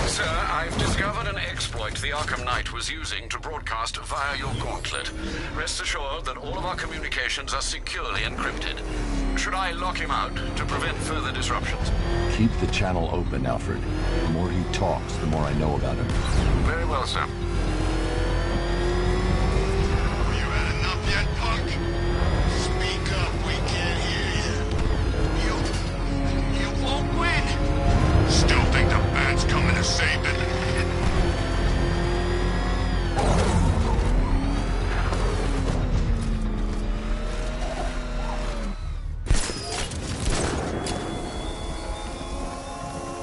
Sir, I've discovered an exploit the Arkham Knight was using to broadcast via your gauntlet. Rest assured that all of our communications are securely encrypted. Should I lock him out to prevent further disruptions? Keep the channel open, Alfred. The more he talks, the more I know about him. Very well, sir. You had enough yet, punk? Speak up, we can't hear you. You won't win. Still think the Bat's coming to save it?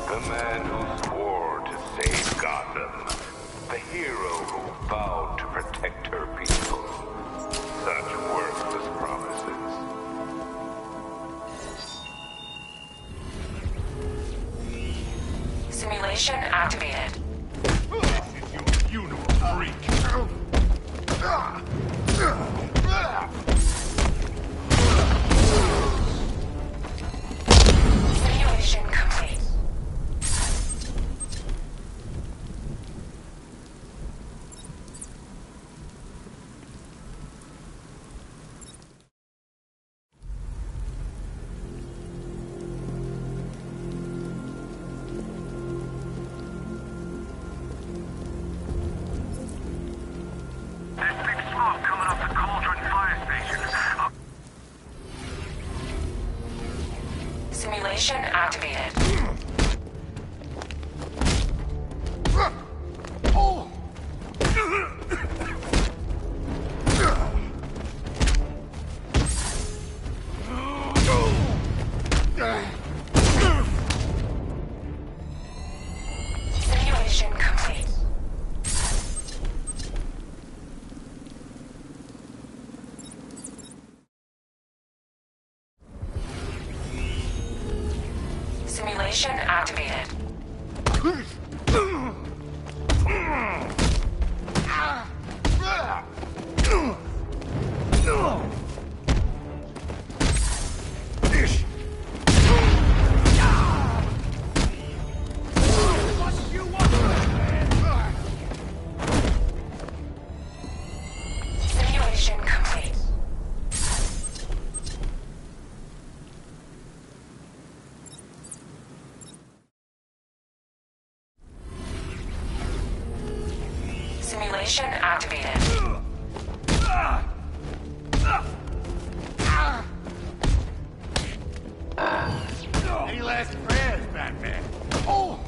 The man who swore to save Gotham. The hero who vowed to protect her people. Such worthless promises. Simulation activated. This is your funeral, freak. Simulation complete. There's big smoke coming off the cauldron. Simulation activated. Simulation complete. Simulation activated. Any last prayers, Batman? Oh!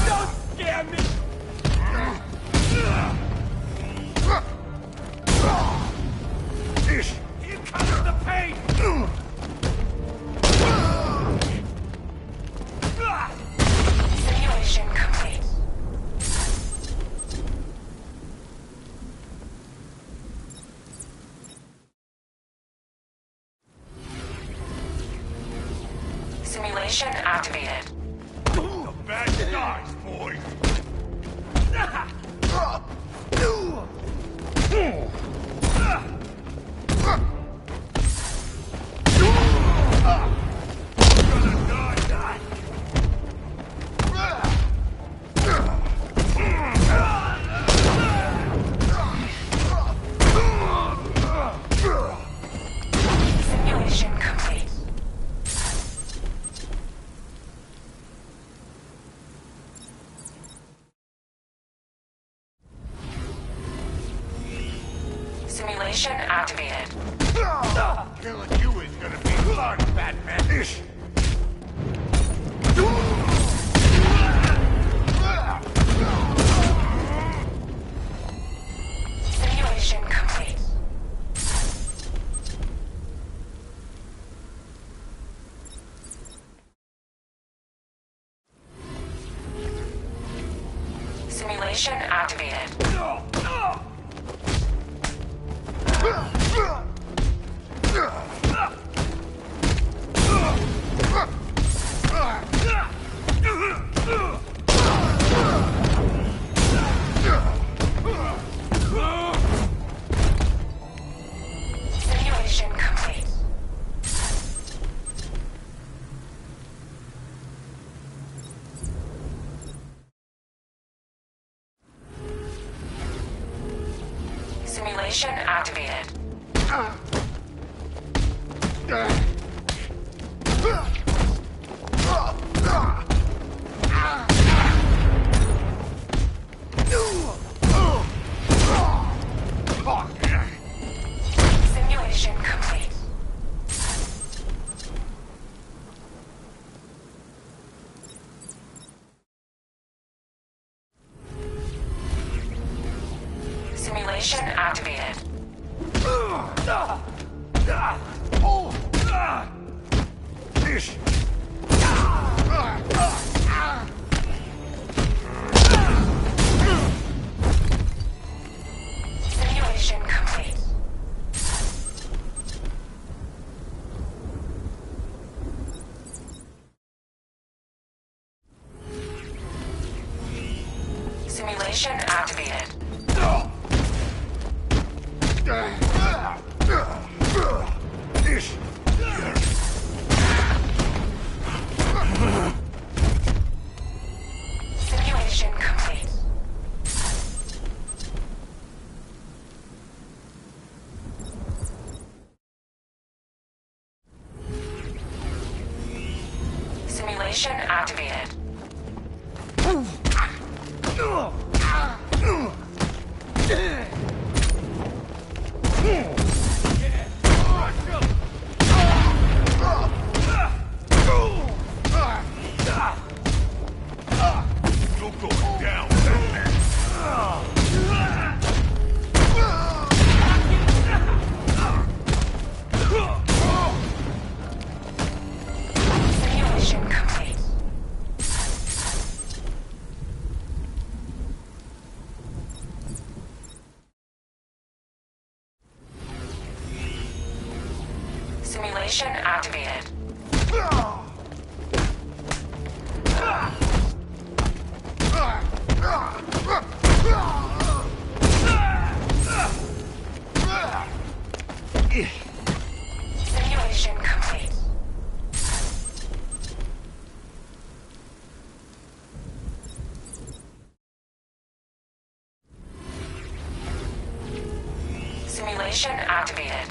Don't scare me! Here comes the pain! Simulation complete. Simulation activated. The bad guys, boys! Simulation complete. Simulation activated. Killing you is gonna be fun, Batman! Simulation complete. Simulation activated. Simulation complete. Simulation activated. Simulation complete. Simulation activated. Simulation complete. Simulation activated. Simulation complete. Simulation activated. You're going down, Batman! Simulation complete. Simulation activated. Simulation complete. Simulation activated.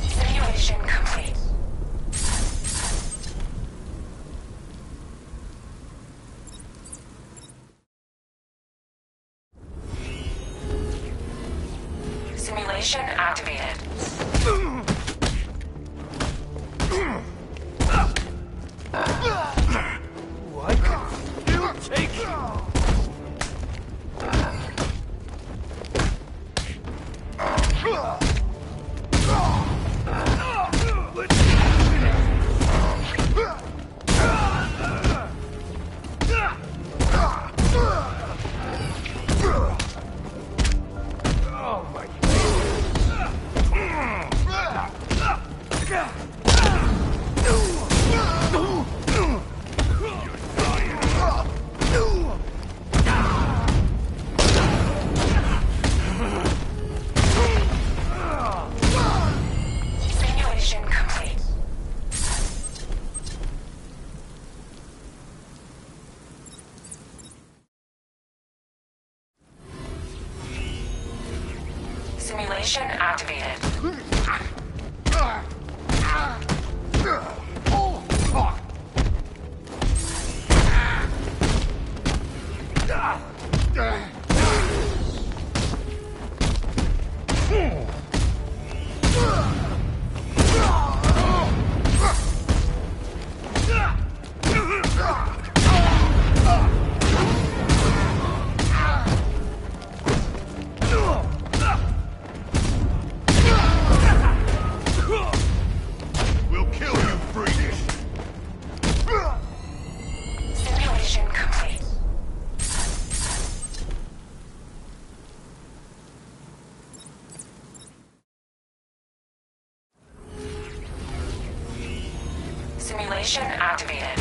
Simulation complete. Simulation activated. What can you take? Oh my Simulation complete. Simulation activated. We'll kill you, freak! Simulation complete. Simulation activated.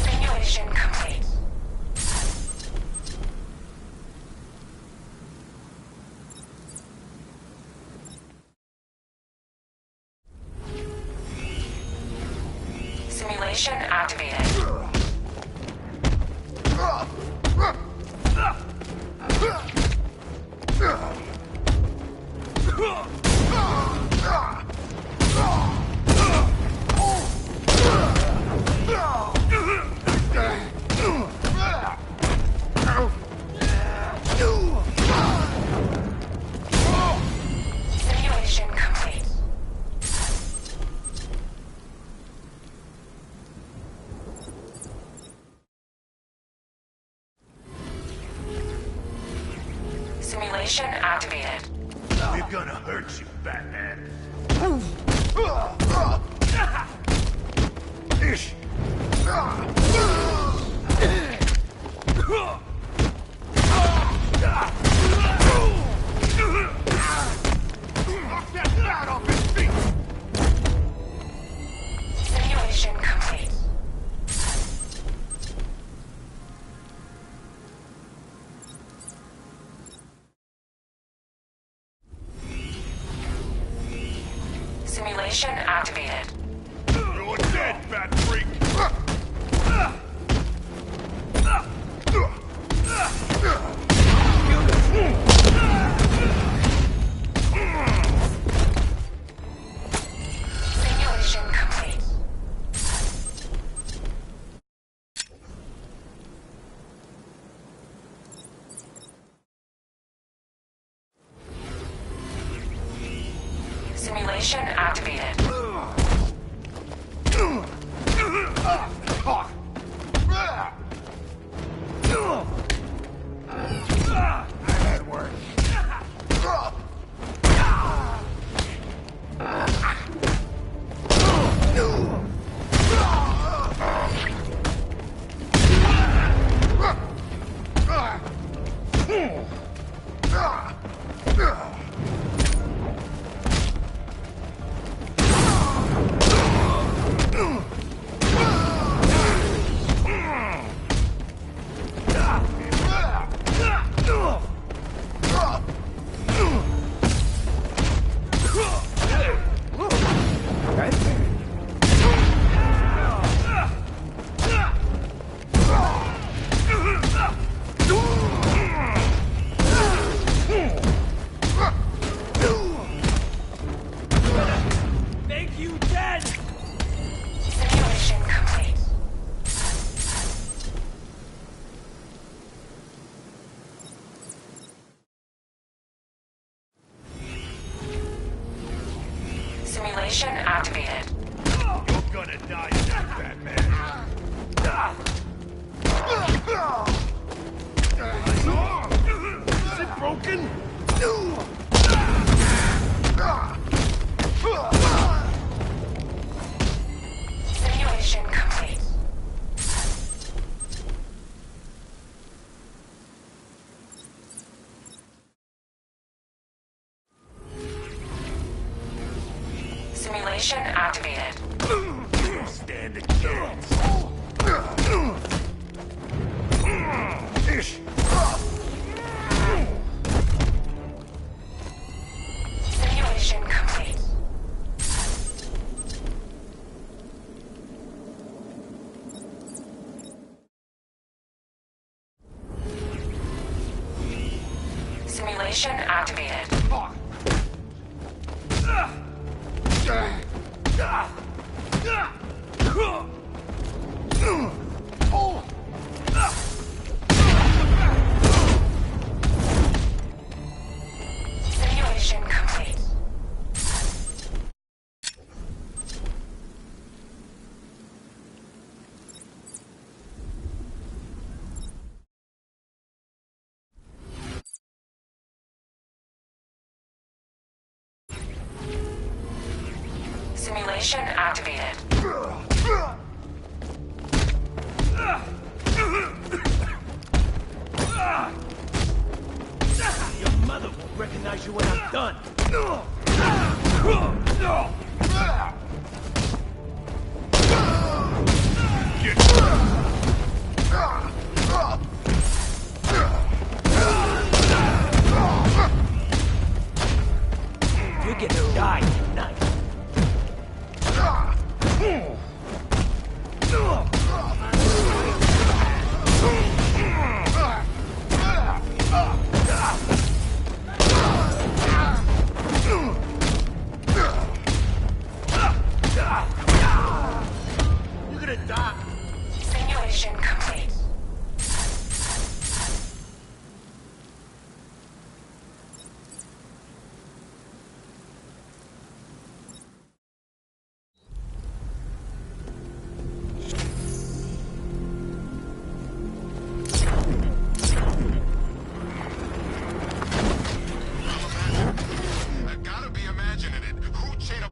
Simulation complete. Simulation activated. Simulation complete. Simulation activated. We're gonna hurt you, Batman. Ish. Simulation complete. Simulation activated. You're dead, Bat Freak! Simulation complete. Simulation activated. That worked. Make you dead! Simulation complete. Simulation activated. You're gonna die, Batman. Is it broken? Simulation complete. Simulation activated. Stand a chance. Simulation complete. Simulation activated. Simulation complete. Simulation activated. Your mother won't recognize you when I'm done. You're gonna die tonight. You're gonna die. Simulation complete. I gotta be imagining it. Who chained up?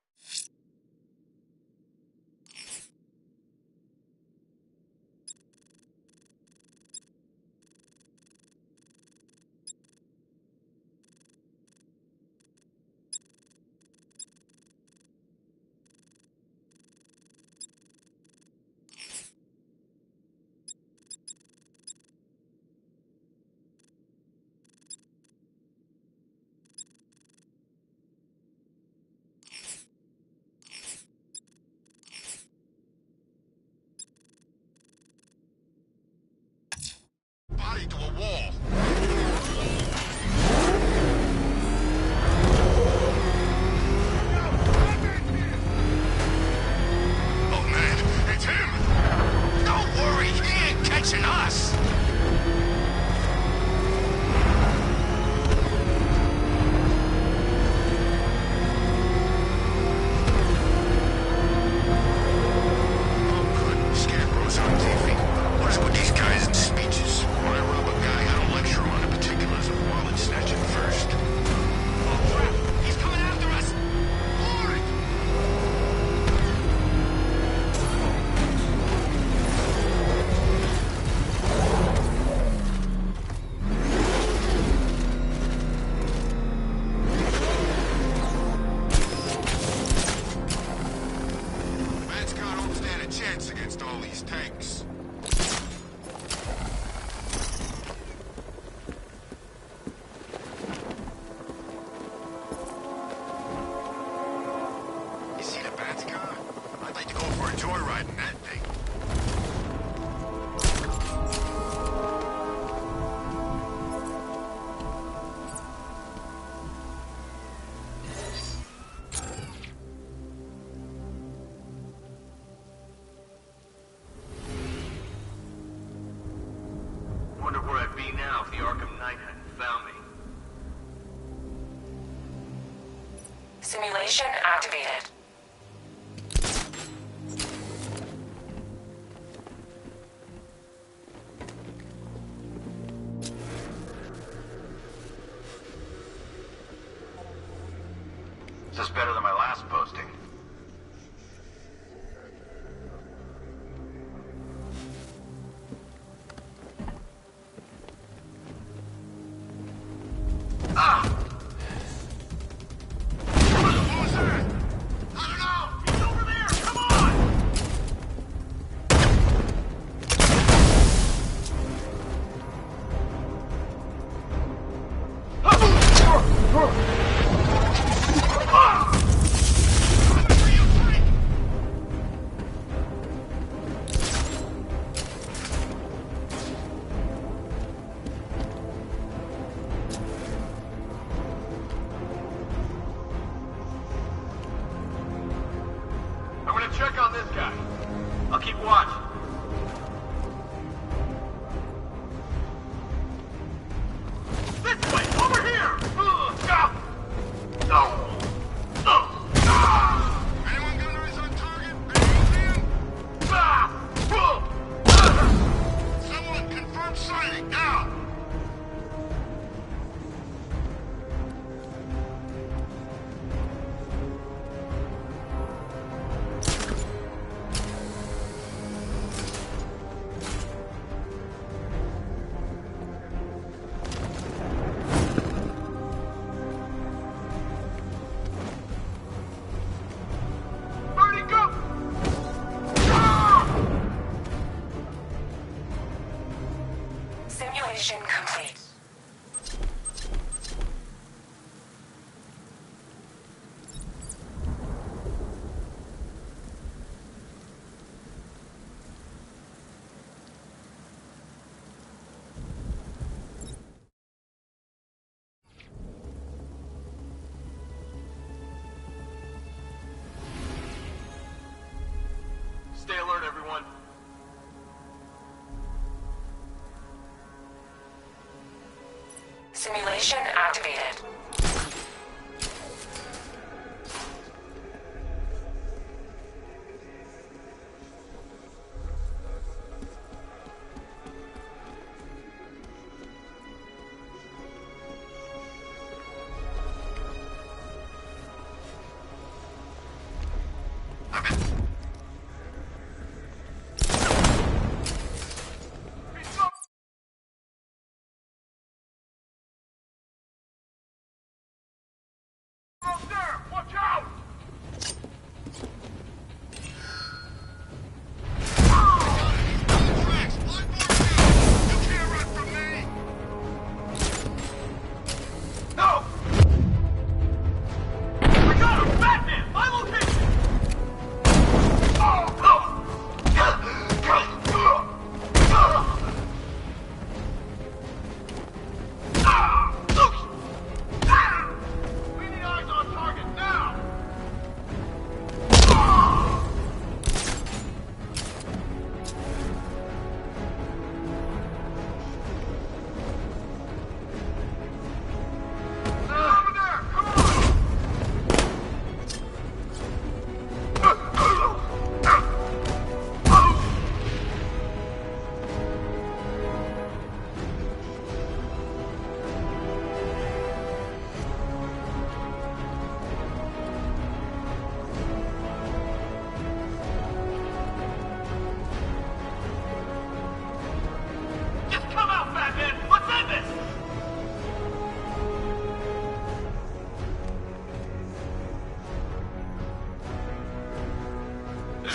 all these tanks. You see the Bat's car? I'd like to go for a joyride in that thing. Wonder where I'd be now if the Arkham Knight hadn't found me. Simulation activated. This is better than my last posting. Ah! What was that? I don't know! He's over there! Come on! I'm gonna check on this guy. I'll keep watch. This way! Over here! No! Anyone got eyes on target? Anyone see him? Someone confirm sighting, now! Where'd he go? Simulation complete. Stay alert, everyone. Simulation activated.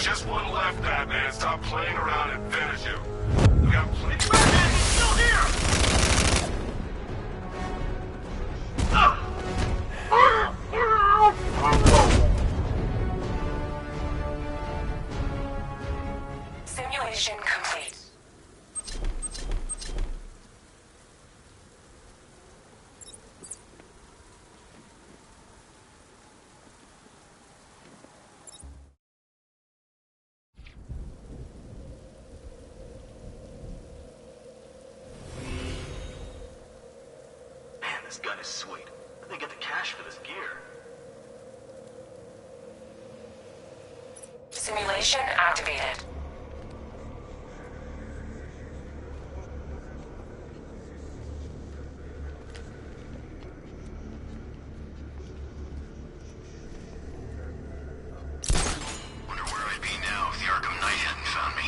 Just one left, Batman. Stop playing around and finish him. We got plenty. Batman, he's still here! Simulation complete. Man, this gun is sweet. Where'd they get the cash for this gear? Simulation activated. Wonder where I'd be now if the Arkham Knight hadn't found me.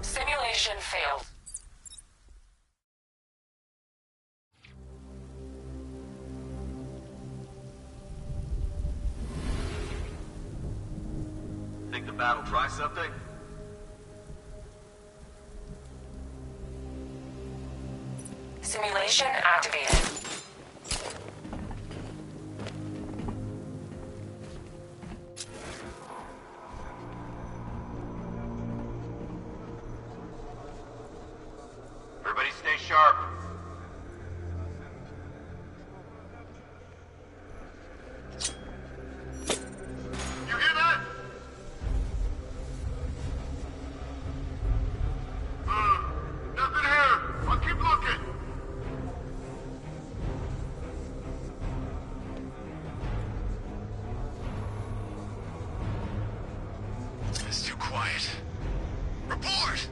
Simulation failed. Think the bat will try something? Simulation activated. Everybody stay sharp. You hear that? Nothing here. I'll keep looking. It's too quiet. Report!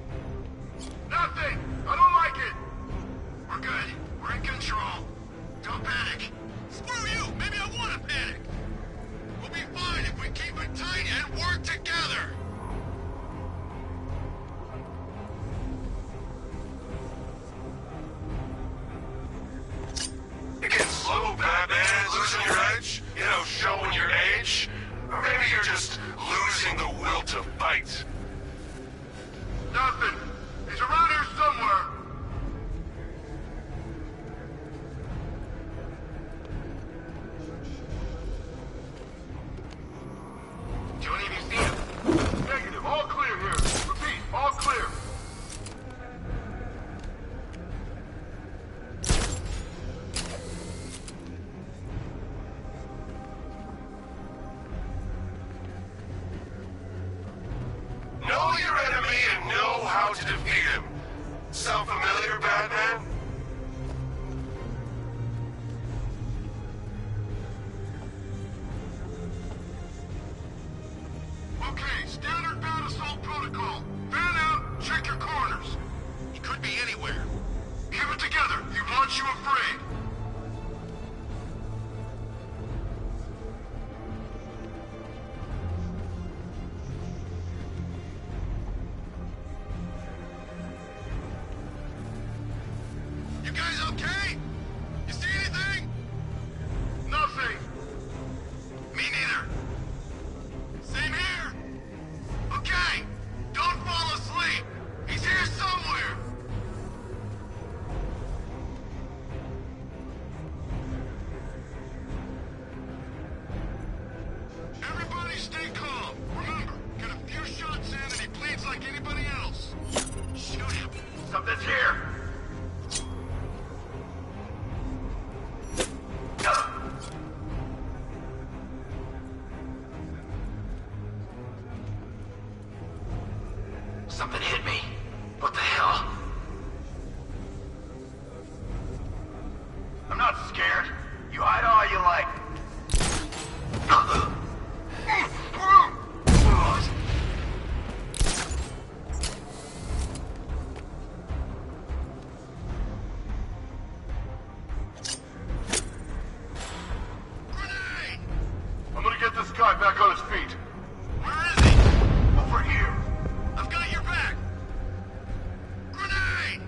Nothing. I don't like it. We're good. We're in control. Don't panic. Screw you! Maybe I want to panic. We'll be fine if we keep it tight and work together. You're getting slow, Batman. Losing your edge? You know, showing your age? Or maybe you're just losing the will to fight. Nothing. He's around here somewhere. Do any of you see him? Negative. All clear here. Repeat. All clear. Know your enemy and know how to defeat him. Sound familiar, Batman? Okay, standard bat assault protocol. Fan out, check your corners. He could be anywhere. Keep it together. He wants you afraid. You guys okay? You see anything? Nothing. Me neither. Same here. Something's here! Something hit me. What the hell? I'm not scared. You hide all you like. I'm gonna get this guy back on his feet. Where is he? Over here. I've got your back. Grenade!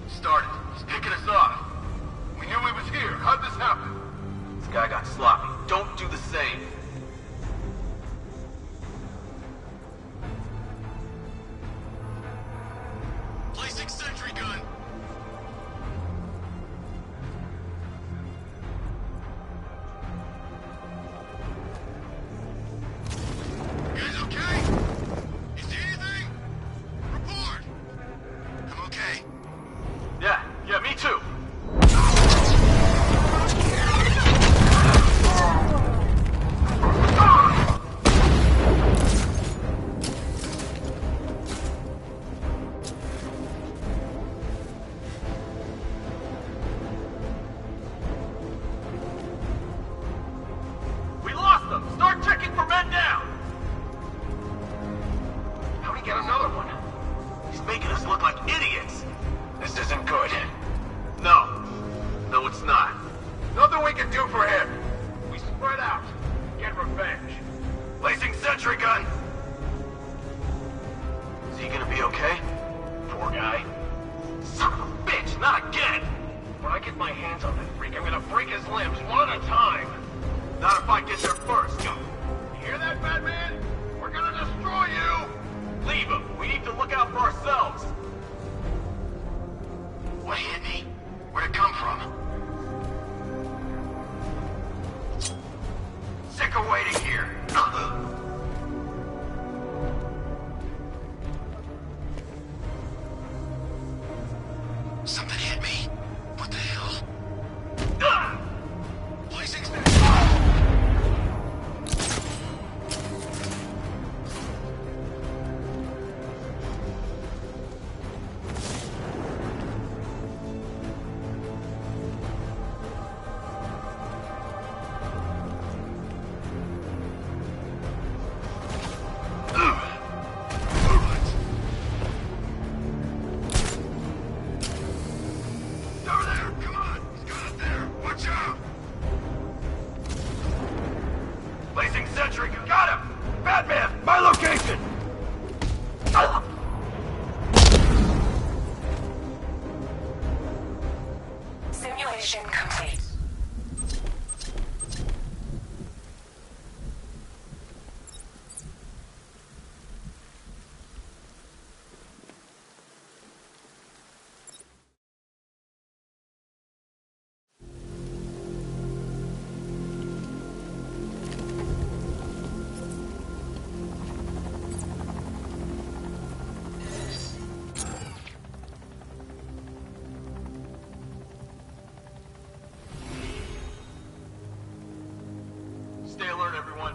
Started. He's picking us off. We knew he was here. How'd this happen? This guy got sloppy. Don't do the same. Placing sentry gun. You guys okay? You see anything? Report! I'm okay. Yeah, me too. We lost them! Start checking for men down! How'd he get another one? He's making us look like idiots. This isn't good. No, it's not. Nothing we can do for him. We spread out. Get revenge. Placing sentry gun. Is he gonna be okay? Poor guy. Son of a bitch, not again! When I get my hands on that freak, I'm gonna break his limbs one at a time. Not if I get there first. You hear that, Batman? We're gonna destroy you! Leave him. We need to look out for ourselves. What hit me? Where'd it come from? Sick of waiting here. Something hit me. What the hell? Placing sentry, you got him! Batman, my location! Simulation complete. Stay alert, everyone.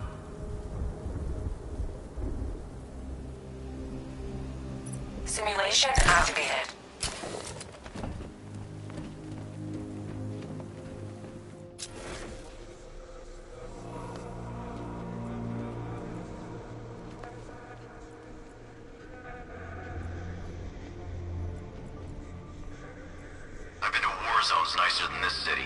Simulation activated. I've been to war zones nicer than this city.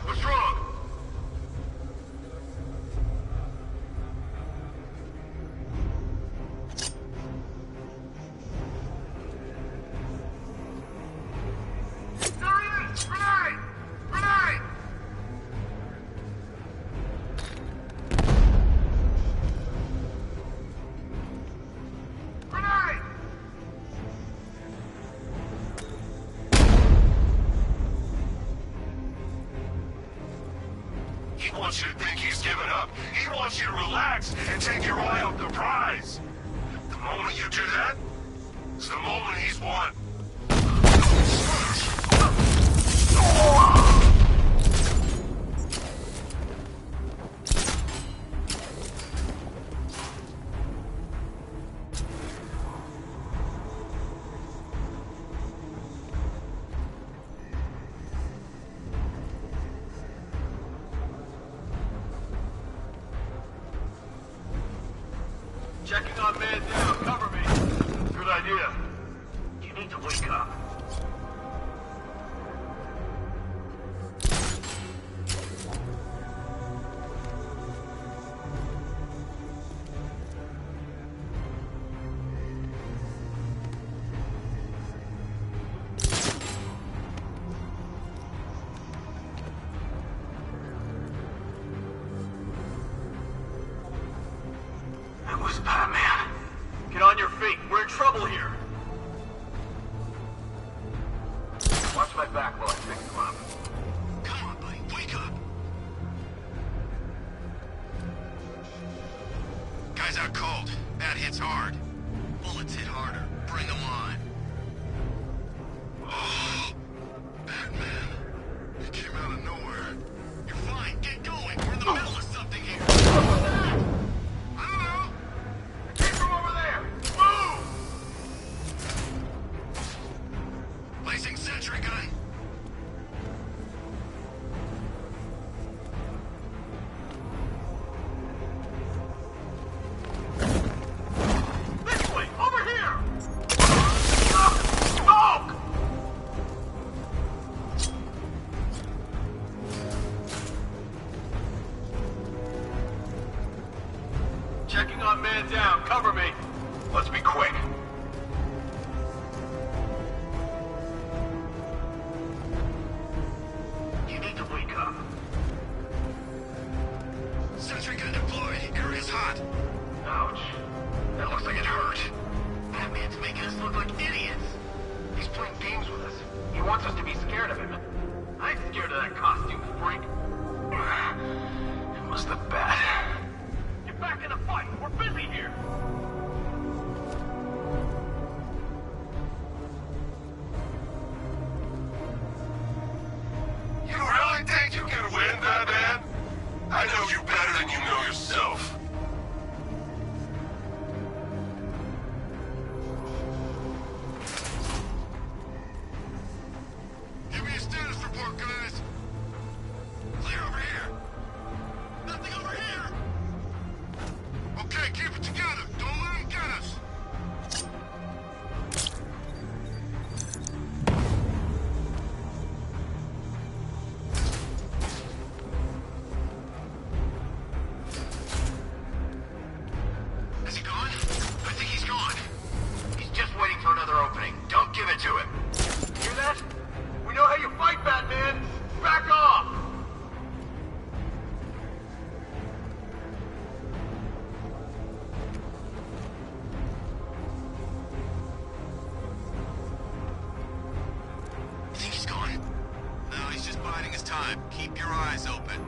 What's wrong? He wants you to think he's given up. He wants you to relax and take your eye off the prize. The moment you do that, is the moment he's won. Checking on man down. Cover me. Good idea. You need to wake up. That was Batman. Get on your feet. We're in trouble here. Watch my back while I pick him up. Come on, buddy. Wake up. Guy's out cold. Bat hits hard. Bullets hit harder. Bring them on. Oh, Batman. You came out of nowhere. You're fine. Get going. We're in the middle of something here. Keep him over there. Move! Placing sentry gun. This way. Over here. Smoke! Checking on man down. Cover me. Let's be quick. You need to wake up. Sentry gun deployed. Area's hot. Ouch. That looks like it hurt. Batman's making us look like idiots. He's playing games with us. He wants us to be scared of him. I ain't scared of that costume freak. It was the bat. Get back in the fight. We're busy here. You really think you can win, Batman? I know you better than you know yourself. Give me a status report, guys. Clear over here. Nothing over here. Okay, keep it together. Don't let him get us. Is he gone? I think he's gone. He's just waiting for another opening. Don't give it to him. Hear that? We know how you fight, Batman. Back off! You think he's gone? No, he's just biding his time. Keep your eyes open.